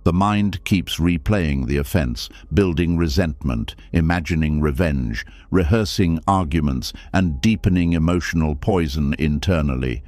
The mind keeps replaying the offense, building resentment, imagining revenge, rehearsing arguments, and deepening emotional poison internally.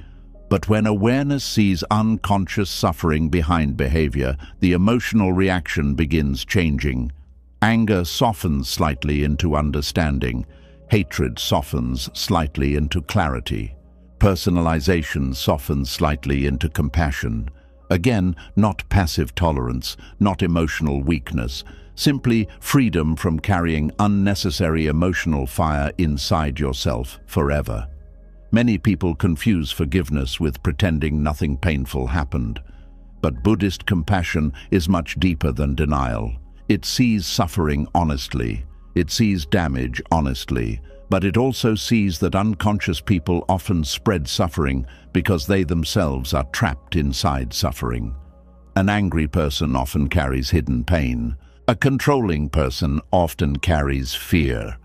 But when awareness sees unconscious suffering behind behavior, the emotional reaction begins changing. Anger softens slightly into understanding. Hatred softens slightly into clarity. Personalization softens slightly into compassion. Again, not passive tolerance, not emotional weakness, simply freedom from carrying unnecessary emotional fire inside yourself forever. Many people confuse forgiveness with pretending nothing painful happened. But Buddhist compassion is much deeper than denial. It sees suffering honestly. It sees damage honestly. But it also sees that unconscious people often spread suffering because they themselves are trapped inside suffering. An angry person often carries hidden pain. A controlling person often carries fear.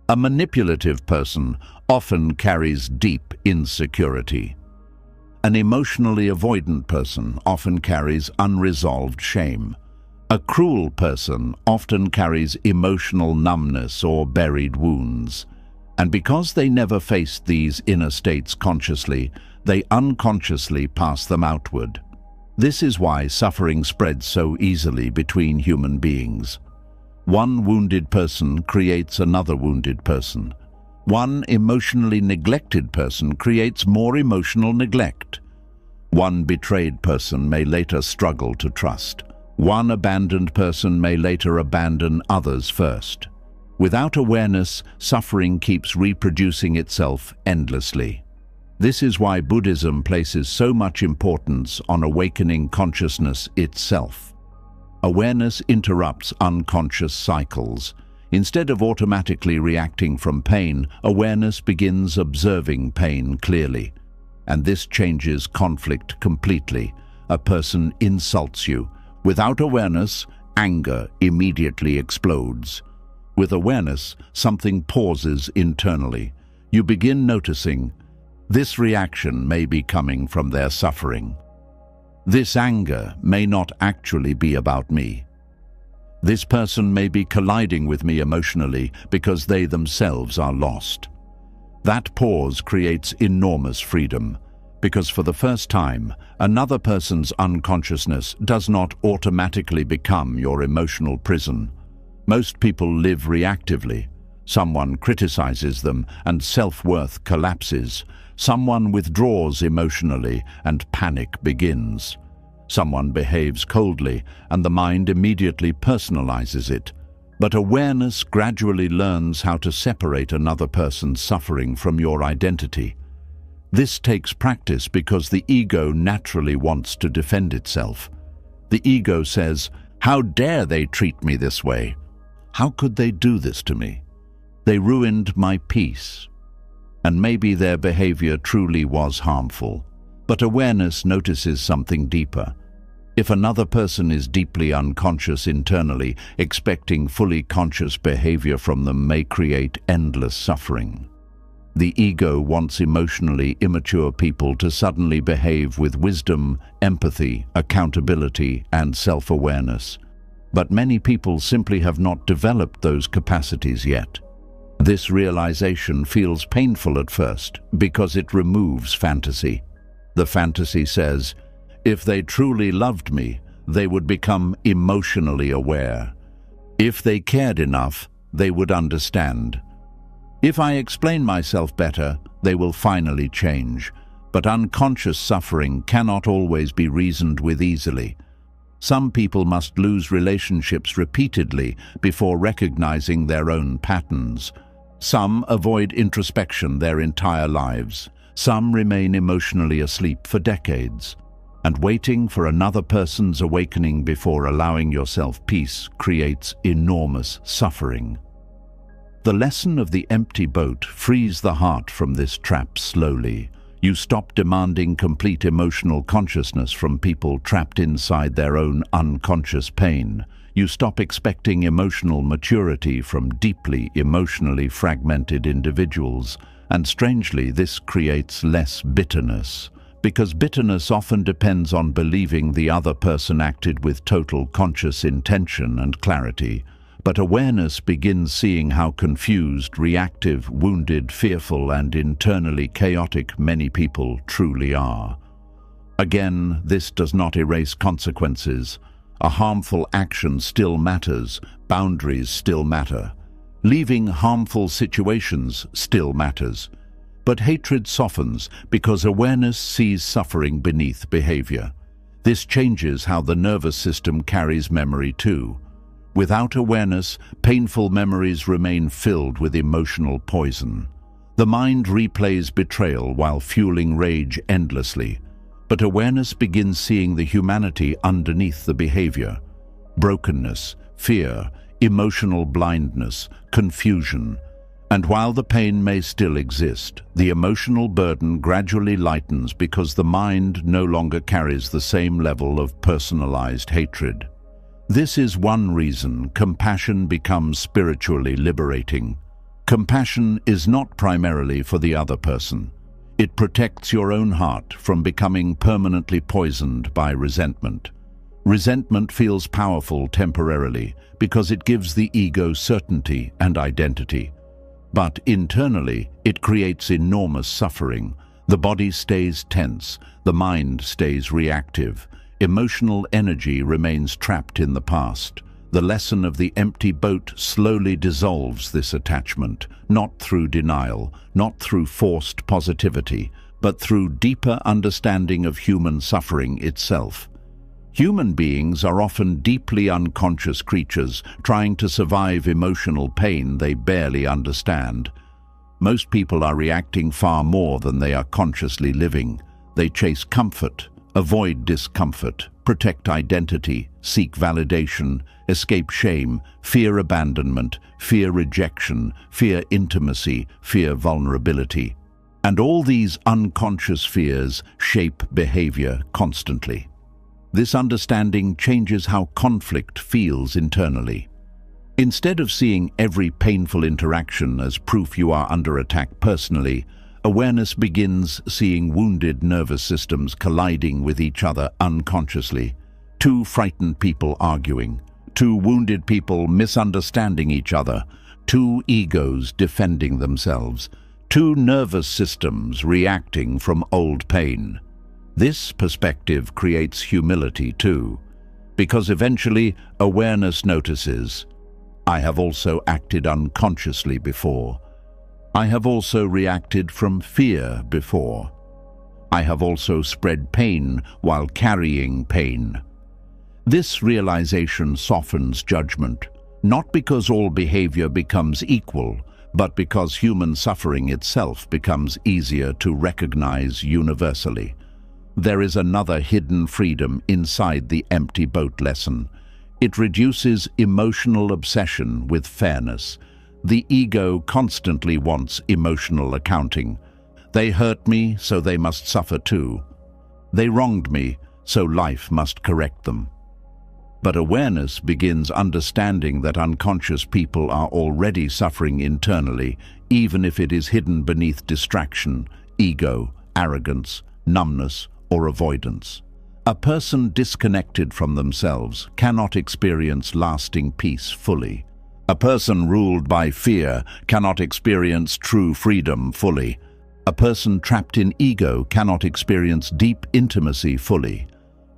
A manipulative person often carries deep insecurity. An emotionally avoidant person often carries unresolved shame. A cruel person often carries emotional numbness or buried wounds. And because they never faced these inner states consciously, they unconsciously pass them outward. This is why suffering spreads so easily between human beings. One wounded person creates another wounded person. One emotionally neglected person creates more emotional neglect. One betrayed person may later struggle to trust. One abandoned person may later abandon others first. Without awareness, suffering keeps reproducing itself endlessly. This is why Buddhism places so much importance on awakening consciousness itself. Awareness interrupts unconscious cycles. Instead of automatically reacting from pain, awareness begins observing pain clearly. And this changes conflict completely. A person insults you. Without awareness, anger immediately explodes. With awareness, something pauses internally. You begin noticing, this reaction may be coming from their suffering. This anger may not actually be about me. This person may be colliding with me emotionally because they themselves are lost. That pause creates enormous freedom, because for the first time, another person's unconsciousness does not automatically become your emotional prison. Most people live reactively. Someone criticizes them and self-worth collapses. Someone withdraws emotionally and panic begins. Someone behaves coldly and the mind immediately personalizes it. But awareness gradually learns how to separate another person's suffering from your identity. This takes practice because the ego naturally wants to defend itself. The ego says, How dare they treat me this way? How could they do this to me? They ruined my peace. And maybe their behavior truly was harmful. But awareness notices something deeper. If another person is deeply unconscious internally, expecting fully conscious behavior from them may create endless suffering. The ego wants emotionally immature people to suddenly behave with wisdom, empathy, accountability, and self-awareness. But many people simply have not developed those capacities yet. This realization feels painful at first because it removes fantasy. The fantasy says, if they truly loved me, they would become emotionally aware. If they cared enough, they would understand. If I explain myself better, they will finally change. But unconscious suffering cannot always be reasoned with easily. Some people must lose relationships repeatedly before recognizing their own patterns. Some avoid introspection their entire lives. Some remain emotionally asleep for decades. And waiting for another person's awakening before allowing yourself peace creates enormous suffering. The lesson of the empty boat frees the heart from this trap slowly. You stop demanding complete emotional consciousness from people trapped inside their own unconscious pain. You stop expecting emotional maturity from deeply emotionally fragmented individuals. And strangely, this creates less bitterness. Because bitterness often depends on believing the other person acted with total conscious intention and clarity. But awareness begins seeing how confused, reactive, wounded, fearful, and internally chaotic many people truly are. Again, this does not erase consequences. A harmful action still matters, boundaries still matter. Leaving harmful situations still matters. But hatred softens because awareness sees suffering beneath behavior. This changes how the nervous system carries memory too. Without awareness, painful memories remain filled with emotional poison. The mind replays betrayal while fueling rage endlessly. But awareness begins seeing the humanity underneath the behavior. Brokenness, fear, emotional blindness, confusion. And while the pain may still exist, the emotional burden gradually lightens because the mind no longer carries the same level of personalized hatred. This is one reason compassion becomes spiritually liberating. Compassion is not primarily for the other person. It protects your own heart from becoming permanently poisoned by resentment. Resentment feels powerful temporarily because it gives the ego certainty and identity. But internally, it creates enormous suffering. The body stays tense, the mind stays reactive. Emotional energy remains trapped in the past. The lesson of the empty boat slowly dissolves this attachment, not through denial, not through forced positivity, but through deeper understanding of human suffering itself. Human beings are often deeply unconscious creatures trying to survive emotional pain they barely understand. Most people are reacting far more than they are consciously living. They chase comfort, avoid discomfort, protect identity, seek validation, escape shame, fear abandonment, fear rejection, fear intimacy, fear vulnerability. And all these unconscious fears shape behavior constantly. This understanding changes how conflict feels internally. Instead of seeing every painful interaction as proof you are under attack personally, awareness begins seeing wounded nervous systems colliding with each other unconsciously. Two frightened people arguing, two wounded people misunderstanding each other, two egos defending themselves, two nervous systems reacting from old pain. This perspective creates humility too, because eventually awareness notices, I have also acted unconsciously before. I have also reacted from fear before. I have also spread pain while carrying pain. This realization softens judgment, not because all behavior becomes equal, but because human suffering itself becomes easier to recognize universally. There is another hidden freedom inside the empty boat lesson. It reduces emotional obsession with fairness. The ego constantly wants emotional accounting. They hurt me, so they must suffer too. They wronged me, so life must correct them. But awareness begins understanding that unconscious people are already suffering internally, even if it is hidden beneath distraction, ego, arrogance, numbness, or avoidance. A person disconnected from themselves cannot experience lasting peace fully. A person ruled by fear cannot experience true freedom fully. A person trapped in ego cannot experience deep intimacy fully.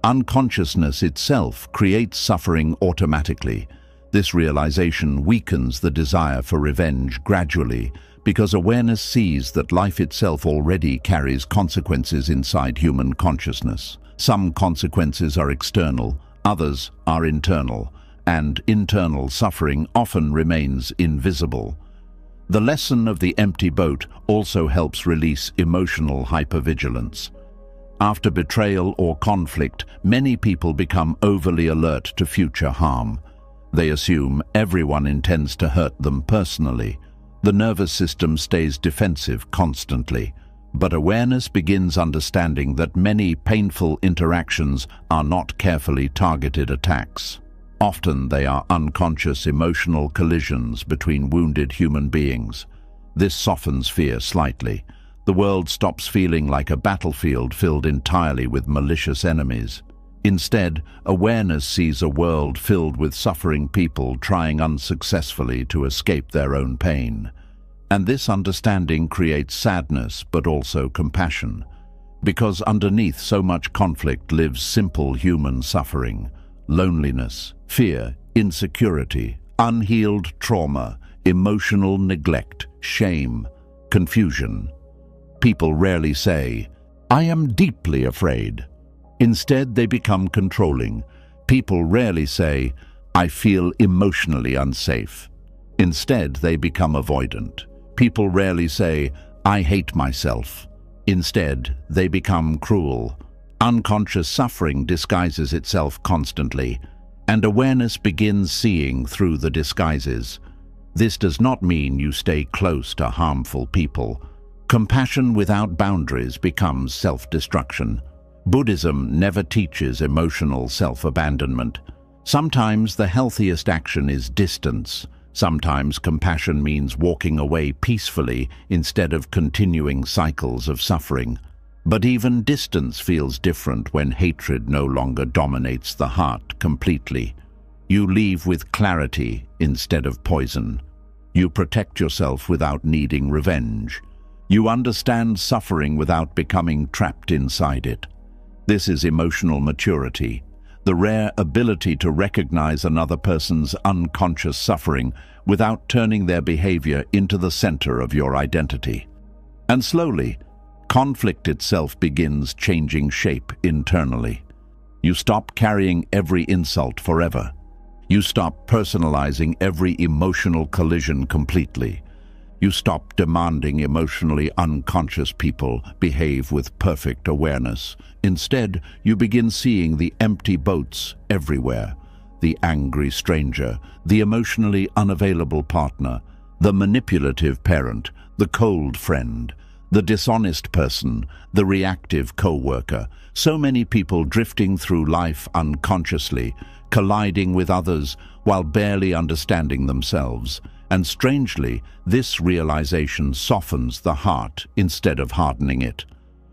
Unconsciousness itself creates suffering automatically. This realization weakens the desire for revenge gradually, because awareness sees that life itself already carries consequences inside human consciousness. Some consequences are external, others are internal, and internal suffering often remains invisible. The lesson of the empty boat also helps release emotional hypervigilance. After betrayal or conflict, many people become overly alert to future harm. They assume everyone intends to hurt them personally. The nervous system stays defensive constantly. But awareness begins understanding that many painful interactions are not carefully targeted attacks. Often they are unconscious emotional collisions between wounded human beings. This softens fear slightly. The world stops feeling like a battlefield filled entirely with malicious enemies. Instead, awareness sees a world filled with suffering people trying unsuccessfully to escape their own pain. And this understanding creates sadness but also compassion, because underneath so much conflict lives simple human suffering, loneliness, fear, insecurity, unhealed trauma, emotional neglect, shame, confusion. People rarely say, "I am deeply afraid." Instead, they become controlling. People rarely say, "I feel emotionally unsafe." Instead, they become avoidant. People rarely say, "I hate myself." Instead, they become cruel. Unconscious suffering disguises itself constantly, and awareness begins seeing through the disguises. This does not mean you stay close to harmful people. Compassion without boundaries becomes self-destruction. Buddhism never teaches emotional self-abandonment. Sometimes the healthiest action is distance. Sometimes compassion means walking away peacefully instead of continuing cycles of suffering. But even distance feels different when hatred no longer dominates the heart completely. You leave with clarity instead of poison. You protect yourself without needing revenge. You understand suffering without becoming trapped inside it. This is emotional maturity, the rare ability to recognize another person's unconscious suffering without turning their behavior into the center of your identity. And slowly, conflict itself begins changing shape internally. You stop carrying every insult forever. You stop personalizing every emotional collision completely. You stop demanding emotionally unconscious people behave with perfect awareness. Instead, you begin seeing the empty boats everywhere. The angry stranger, the emotionally unavailable partner, the manipulative parent, the cold friend, the dishonest person, the reactive co-worker. So many people drifting through life unconsciously, colliding with others while barely understanding themselves. And strangely, this realization softens the heart instead of hardening it.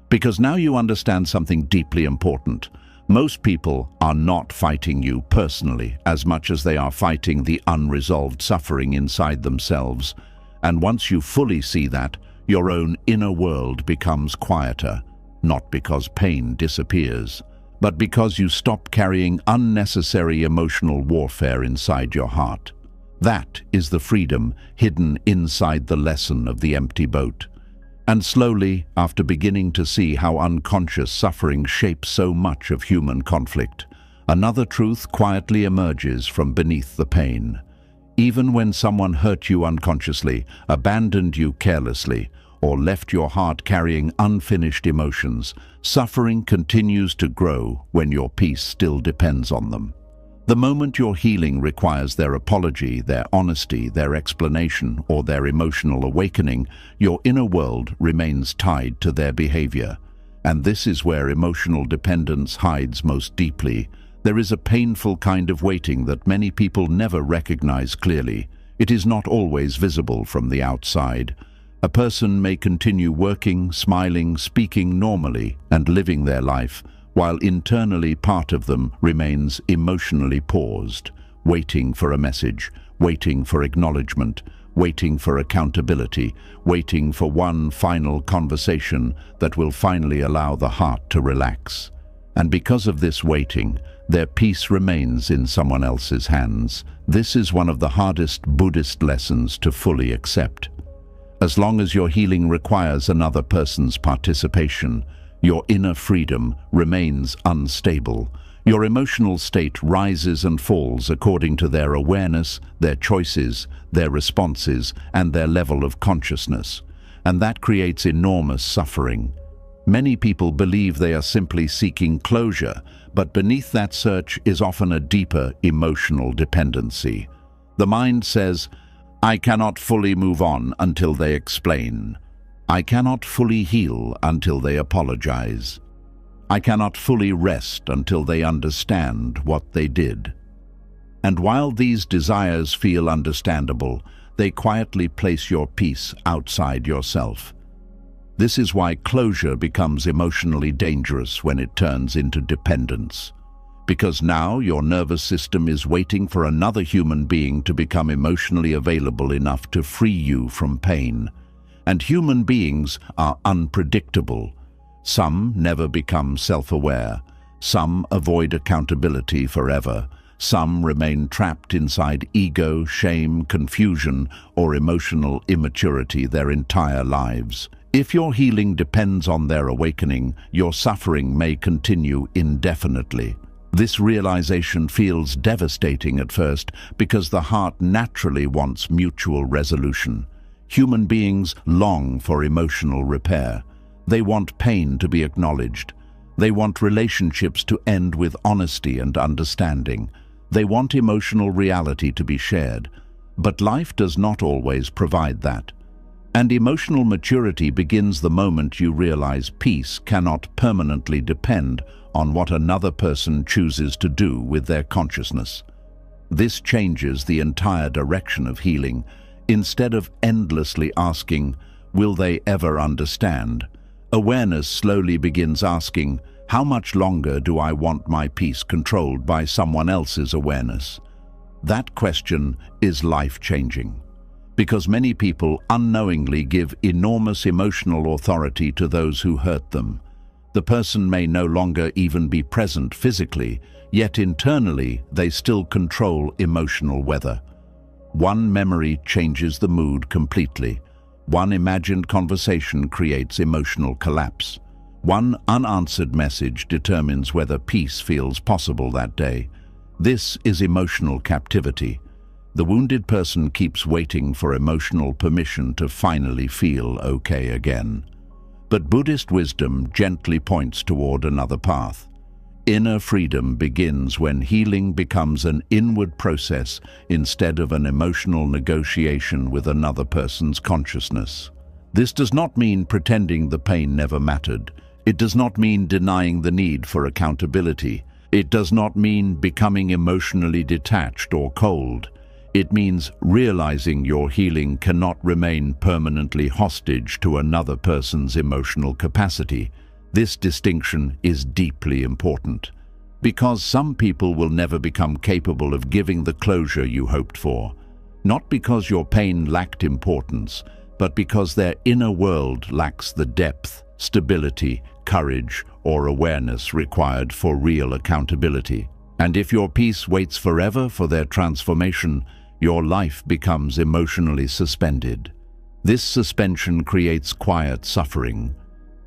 Because now you understand something deeply important. Most people are not fighting you personally as much as they are fighting the unresolved suffering inside themselves. And once you fully see that, your own inner world becomes quieter, not because pain disappears, but because you stop carrying unnecessary emotional warfare inside your heart. That is the freedom hidden inside the lesson of the empty boat. And slowly, after beginning to see how unconscious suffering shapes so much of human conflict, another truth quietly emerges from beneath the pain. Even when someone hurt you unconsciously, abandoned you carelessly, or left your heart carrying unfinished emotions, suffering continues to grow when your peace still depends on them. The moment your healing requires their apology, their honesty, their explanation, or their emotional awakening, your inner world remains tied to their behavior. And this is where emotional dependence hides most deeply. There is a painful kind of waiting that many people never recognize clearly. It is not always visible from the outside. A person may continue working, smiling, speaking normally, and living their life, while internally part of them remains emotionally paused, waiting for a message, waiting for acknowledgement, waiting for accountability, waiting for one final conversation that will finally allow the heart to relax. And because of this waiting, their peace remains in someone else's hands. This is one of the hardest Buddhist lessons to fully accept. As long as your healing requires another person's participation, your inner freedom remains unstable. Your emotional state rises and falls according to their awareness, their choices, their responses, and their level of consciousness. And that creates enormous suffering. Many people believe they are simply seeking closure, but beneath that search is often a deeper emotional dependency. The mind says, "I cannot fully move on until they explain. I cannot fully heal until they apologize. I cannot fully rest until they understand what they did." And while these desires feel understandable, they quietly place your peace outside yourself. This is why closure becomes emotionally dangerous when it turns into dependence. Because now your nervous system is waiting for another human being to become emotionally available enough to free you from pain. And human beings are unpredictable. Some never become self-aware. Some avoid accountability forever. Some remain trapped inside ego, shame, confusion, or emotional immaturity their entire lives. If your healing depends on their awakening, your suffering may continue indefinitely. This realization feels devastating at first because the heart naturally wants mutual resolution. Human beings long for emotional repair. They want pain to be acknowledged. They want relationships to end with honesty and understanding. They want emotional reality to be shared. But life does not always provide that. And emotional maturity begins the moment you realize peace cannot permanently depend on what another person chooses to do with their consciousness. This changes the entire direction of healing. Instead of endlessly asking, "Will they ever understand?" awareness slowly begins asking, "How much longer do I want my peace controlled by someone else's awareness?" That question is life-changing, because many people unknowingly give enormous emotional authority to those who hurt them. The person may no longer even be present physically, yet internally they still control emotional weather. One memory changes the mood completely. One imagined conversation creates emotional collapse. One unanswered message determines whether peace feels possible that day. This is emotional captivity. The wounded person keeps waiting for emotional permission to finally feel okay again. But Buddhist wisdom gently points toward another path. Inner freedom begins when healing becomes an inward process instead of an emotional negotiation with another person's consciousness. This does not mean pretending the pain never mattered. It does not mean denying the need for accountability. It does not mean becoming emotionally detached or cold. It means realizing your healing cannot remain permanently hostage to another person's emotional capacity. This distinction is deeply important, because some people will never become capable of giving the closure you hoped for, not because your pain lacked importance, but because their inner world lacks the depth, stability, courage, or awareness required for real accountability. And if your peace waits forever for their transformation, your life becomes emotionally suspended. This suspension creates quiet suffering.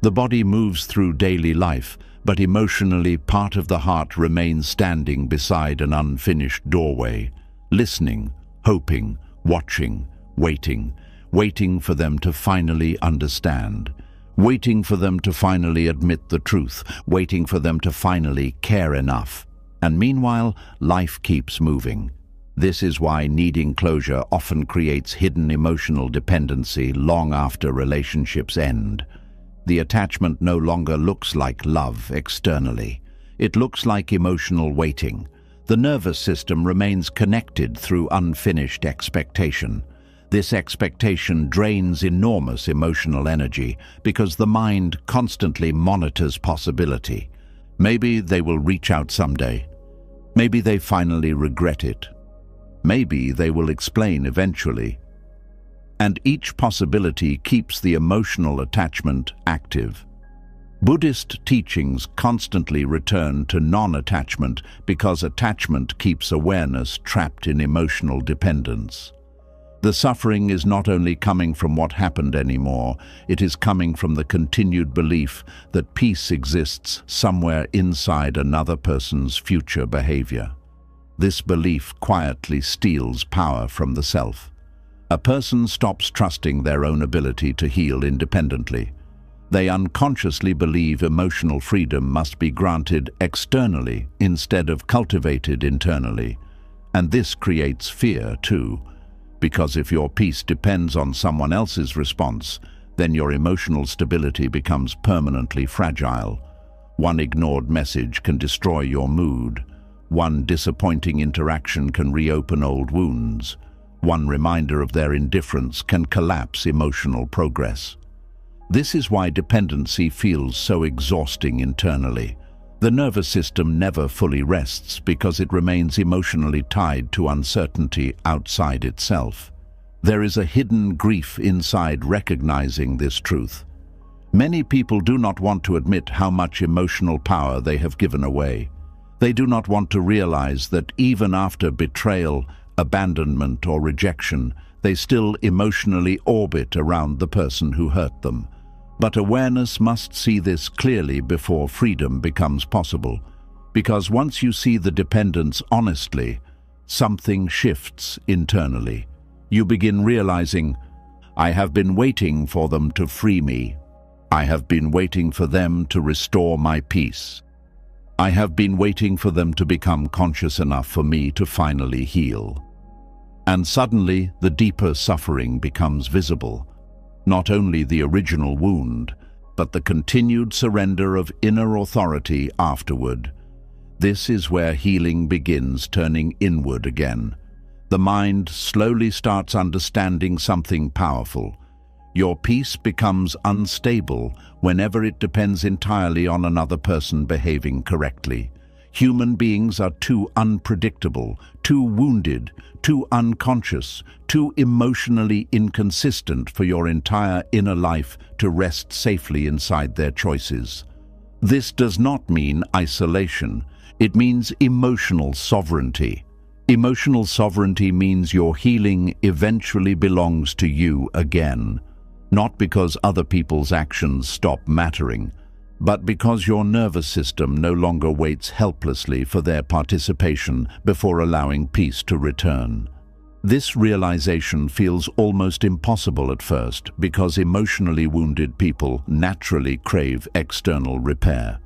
The body moves through daily life, but emotionally part of the heart remains standing beside an unfinished doorway, listening, hoping, watching, waiting for them to finally understand, waiting for them to finally admit the truth, waiting for them to finally care enough. And meanwhile, life keeps moving. This is why needing closure often creates hidden emotional dependency long after relationships end. The attachment no longer looks like love externally. It looks like emotional waiting. The nervous system remains connected through unfinished expectation. This expectation drains enormous emotional energy because the mind constantly monitors possibility. Maybe they will reach out someday. Maybe they finally regret it. Maybe they will explain eventually. And each possibility keeps the emotional attachment active. Buddhist teachings constantly return to non-attachment because attachment keeps awareness trapped in emotional dependence. The suffering is not only coming from what happened anymore, it is coming from the continued belief that peace exists somewhere inside another person's future behavior. This belief quietly steals power from the self. A person stops trusting their own ability to heal independently. They unconsciously believe emotional freedom must be granted externally instead of cultivated internally. And this creates fear too, because if your peace depends on someone else's response, then your emotional stability becomes permanently fragile. One ignored message can destroy your mood. One disappointing interaction can reopen old wounds. One reminder of their indifference can collapse emotional progress. This is why dependency feels so exhausting internally. The nervous system never fully rests because it remains emotionally tied to uncertainty outside itself. There is a hidden grief inside recognizing this truth. Many people do not want to admit how much emotional power they have given away. They do not want to realize that even after betrayal, abandonment, or rejection, they still emotionally orbit around the person who hurt them. But awareness must see this clearly before freedom becomes possible, because once you see the dependence honestly, something shifts internally. You begin realizing, I have been waiting for them to free me. I have been waiting for them to restore my peace. I have been waiting for them to become conscious enough for me to finally heal. And suddenly, the deeper suffering becomes visible. Not only the original wound, but the continued surrender of inner authority afterward. This is where healing begins turning inward again. The mind slowly starts understanding something powerful. Your peace becomes unstable whenever it depends entirely on another person behaving correctly. Human beings are too unpredictable, too wounded, too unconscious, too emotionally inconsistent for your entire inner life to rest safely inside their choices. This does not mean isolation. It means emotional sovereignty. Emotional sovereignty means your healing eventually belongs to you again, not because other people's actions stop mattering, but because your nervous system no longer waits helplessly for their participation before allowing peace to return. This realization feels almost impossible at first because emotionally wounded people naturally crave external repair.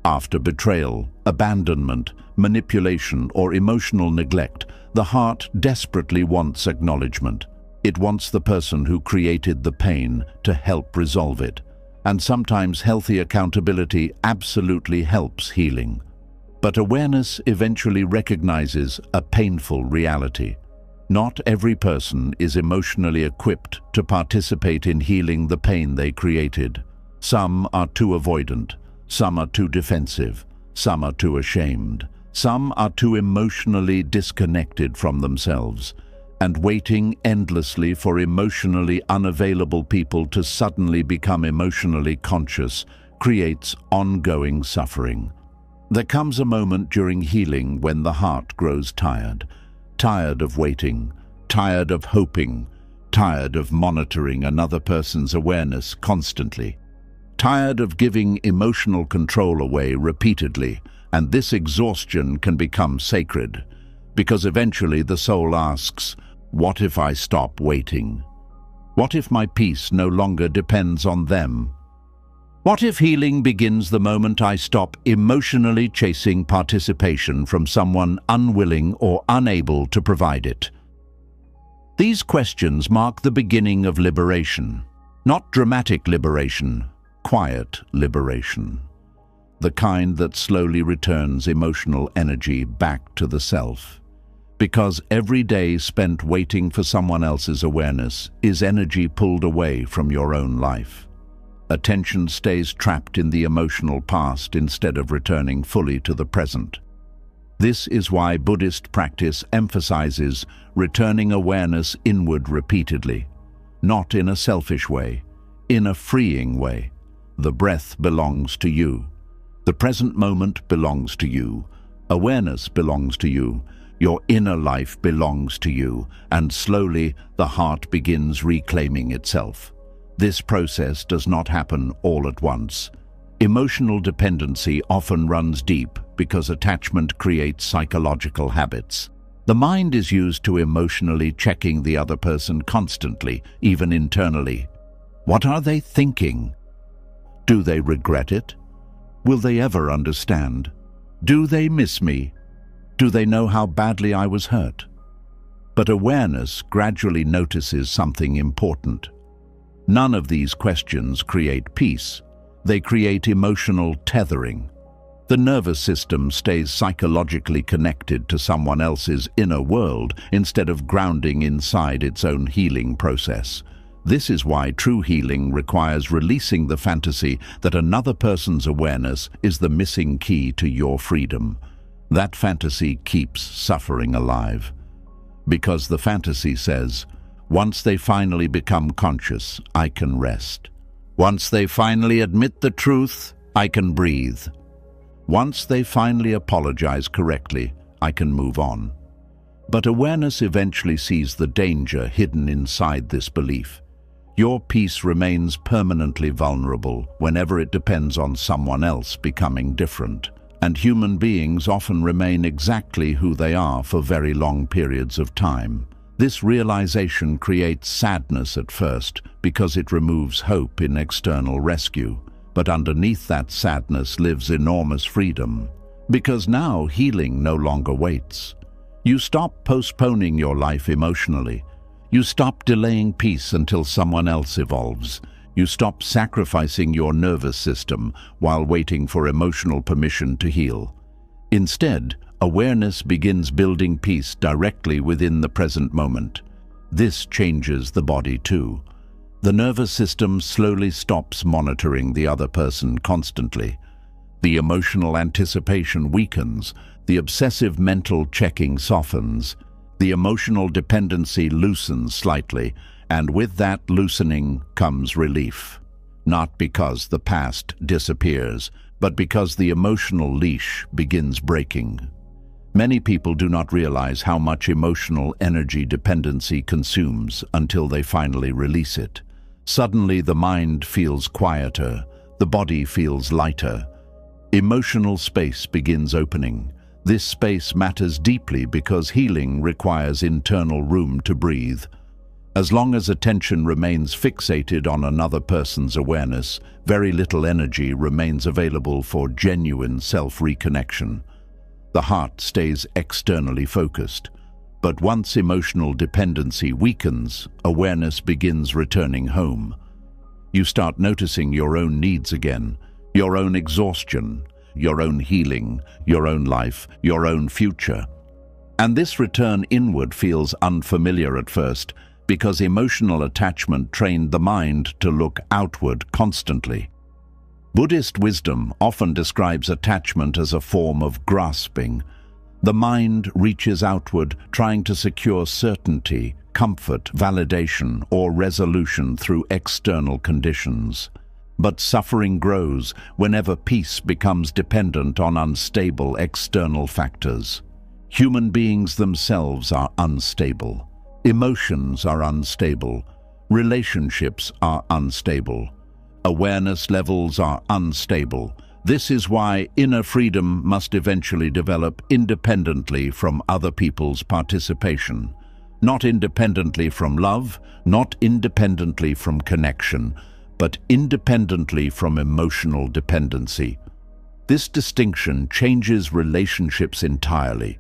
After betrayal, abandonment, manipulation, or emotional neglect, the heart desperately wants acknowledgement. It wants the person who created the pain to help resolve it. And sometimes healthy accountability absolutely helps healing. But awareness eventually recognizes a painful reality. Not every person is emotionally equipped to participate in healing the pain they created. Some are too avoidant, some are too defensive, some are too ashamed, some are too emotionally disconnected from themselves. And waiting endlessly for emotionally unavailable people to suddenly become emotionally conscious creates ongoing suffering. There comes a moment during healing when the heart grows tired. Tired of waiting, tired of hoping, tired of monitoring another person's awareness constantly. Tired of giving emotional control away repeatedly, and this exhaustion can become sacred, because eventually the soul asks, what if I stop waiting? What if my peace no longer depends on them? What if healing begins the moment I stop emotionally chasing participation from someone unwilling or unable to provide it? These questions mark the beginning of liberation. Not dramatic liberation, quiet liberation. The kind that slowly returns emotional energy back to the self. Because every day spent waiting for someone else's awareness is energy pulled away from your own life. Attention stays trapped in the emotional past instead of returning fully to the present. This is why Buddhist practice emphasizes returning awareness inward repeatedly, not in a selfish way, in a freeing way. The breath belongs to you. The present moment belongs to you. Awareness belongs to you. Your inner life belongs to you, and slowly the heart begins reclaiming itself. This process does not happen all at once. Emotional dependency often runs deep because attachment creates psychological habits. The mind is used to emotionally checking the other person constantly, even internally. What are they thinking? Do they regret it? Will they ever understand? Do they miss me? Do they know how badly I was hurt? But awareness gradually notices something important. None of these questions create peace. They create emotional tethering. The nervous system stays psychologically connected to someone else's inner world instead of grounding inside its own healing process. This is why true healing requires releasing the fantasy that another person's awareness is the missing key to your freedom. That fantasy keeps suffering alive. Because the fantasy says, once they finally become conscious, I can rest. Once they finally admit the truth, I can breathe. Once they finally apologize correctly, I can move on. But awareness eventually sees the danger hidden inside this belief. Your peace remains permanently vulnerable whenever it depends on someone else becoming different. And human beings often remain exactly who they are for very long periods of time. This realization creates sadness at first because it removes hope in external rescue. But underneath that sadness lives enormous freedom, because now healing no longer waits. You stop postponing your life emotionally. You stop delaying peace until someone else evolves. You stop sacrificing your nervous system while waiting for emotional permission to heal. Instead, awareness begins building peace directly within the present moment. This changes the body too. The nervous system slowly stops monitoring the other person constantly. The emotional anticipation weakens, the obsessive mental checking softens, the emotional dependency loosens slightly, and with that loosening comes relief. Not because the past disappears, but because the emotional leash begins breaking. Many people do not realize how much emotional energy dependency consumes until they finally release it. Suddenly the mind feels quieter, the body feels lighter. Emotional space begins opening. This space matters deeply because healing requires internal room to breathe. As long as attention remains fixated on another person's awareness, very little energy remains available for genuine self-reconnection. The heart stays externally focused. But once emotional dependency weakens, awareness begins returning home. You start noticing your own needs again, your own exhaustion, your own healing, your own life, your own future. And this return inward feels unfamiliar at first, because emotional attachment trained the mind to look outward constantly. Buddhist wisdom often describes attachment as a form of grasping. The mind reaches outward, trying to secure certainty, comfort, validation, or resolution through external conditions. But suffering grows whenever peace becomes dependent on unstable external factors. Human beings themselves are unstable. Emotions are unstable. Relationships are unstable. Awareness levels are unstable. This is why inner freedom must eventually develop independently from other people's participation. Not independently from love, not independently from connection, but independently from emotional dependency. This distinction changes relationships entirely.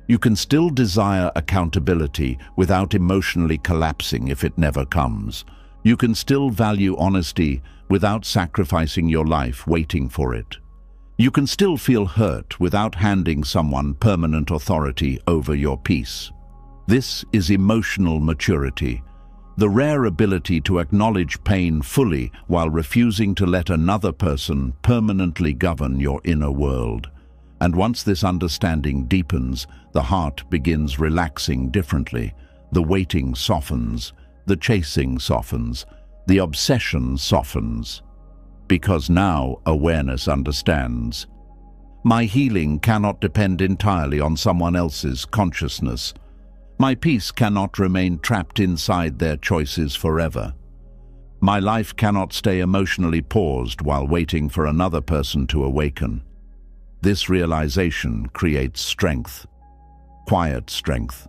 You can still desire accountability without emotionally collapsing if it never comes. You can still value honesty without sacrificing your life waiting for it. You can still feel hurt without handing someone permanent authority over your peace. This is emotional maturity, the rare ability to acknowledge pain fully while refusing to let another person permanently govern your inner world. And once this understanding deepens, the heart begins relaxing differently. The waiting softens, the chasing softens, the obsession softens. Because now awareness understands. My healing cannot depend entirely on someone else's consciousness. My peace cannot remain trapped inside their choices forever. My life cannot stay emotionally paused while waiting for another person to awaken. This realization creates strength, quiet strength,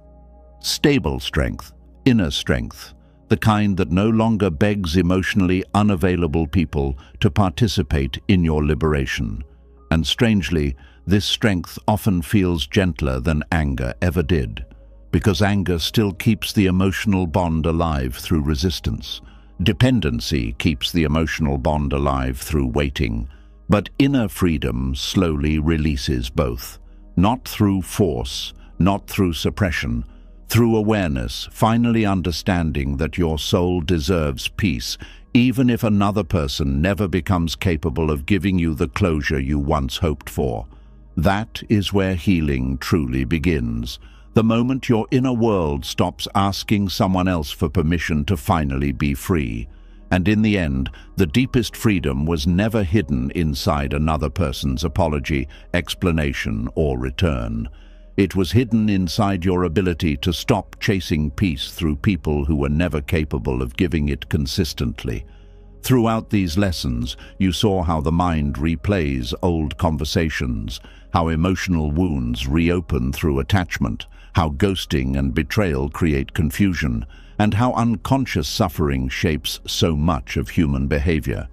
stable strength, inner strength, the kind that no longer begs emotionally unavailable people to participate in your liberation. And strangely, this strength often feels gentler than anger ever did, because anger still keeps the emotional bond alive through resistance. Dependency keeps the emotional bond alive through waiting, but inner freedom slowly releases both, not through force, not through suppression, through awareness, finally understanding that your soul deserves peace, even if another person never becomes capable of giving you the closure you once hoped for. That is where healing truly begins. The moment your inner world stops asking someone else for permission to finally be free. And in the end, the deepest freedom was never hidden inside another person's apology, explanation, or return. It was hidden inside your ability to stop chasing peace through people who were never capable of giving it consistently. Throughout these lessons, you saw how the mind replays old conversations, how emotional wounds reopen through attachment, how ghosting and betrayal create confusion, and how unconscious suffering shapes so much of human behavior.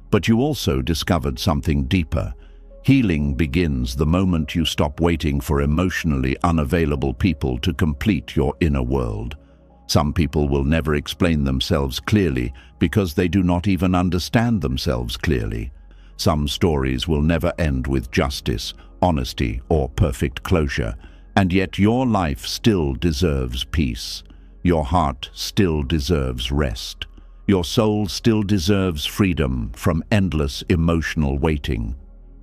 But you also discovered something deeper. Healing begins the moment you stop waiting for emotionally unavailable people to complete your inner world. Some people will never explain themselves clearly because they do not even understand themselves clearly. Some stories will never end with justice, honesty, or perfect closure, and yet your life still deserves peace. Your heart still deserves rest. Your soul still deserves freedom from endless emotional waiting.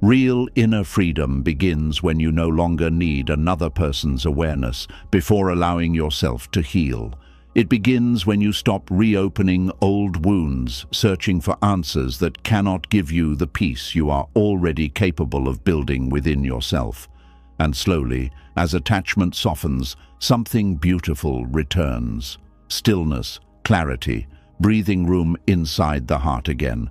Real inner freedom begins when you no longer need another person's awareness before allowing yourself to heal. It begins when you stop reopening old wounds, searching for answers that cannot give you the peace you are already capable of building within yourself. And slowly, as attachment softens, something beautiful returns. Stillness, clarity, breathing room inside the heart again.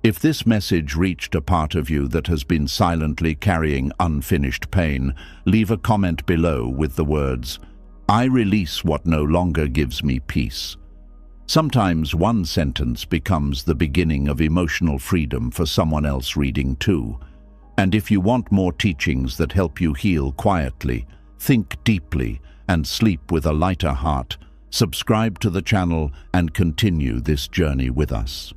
If this message reached a part of you that has been silently carrying unfinished pain, leave a comment below with the words, "I release what no longer gives me peace." Sometimes one sentence becomes the beginning of emotional freedom for someone else reading too. And if you want more teachings that help you heal quietly, think deeply, and sleep with a lighter heart, subscribe to the channel and continue this journey with us.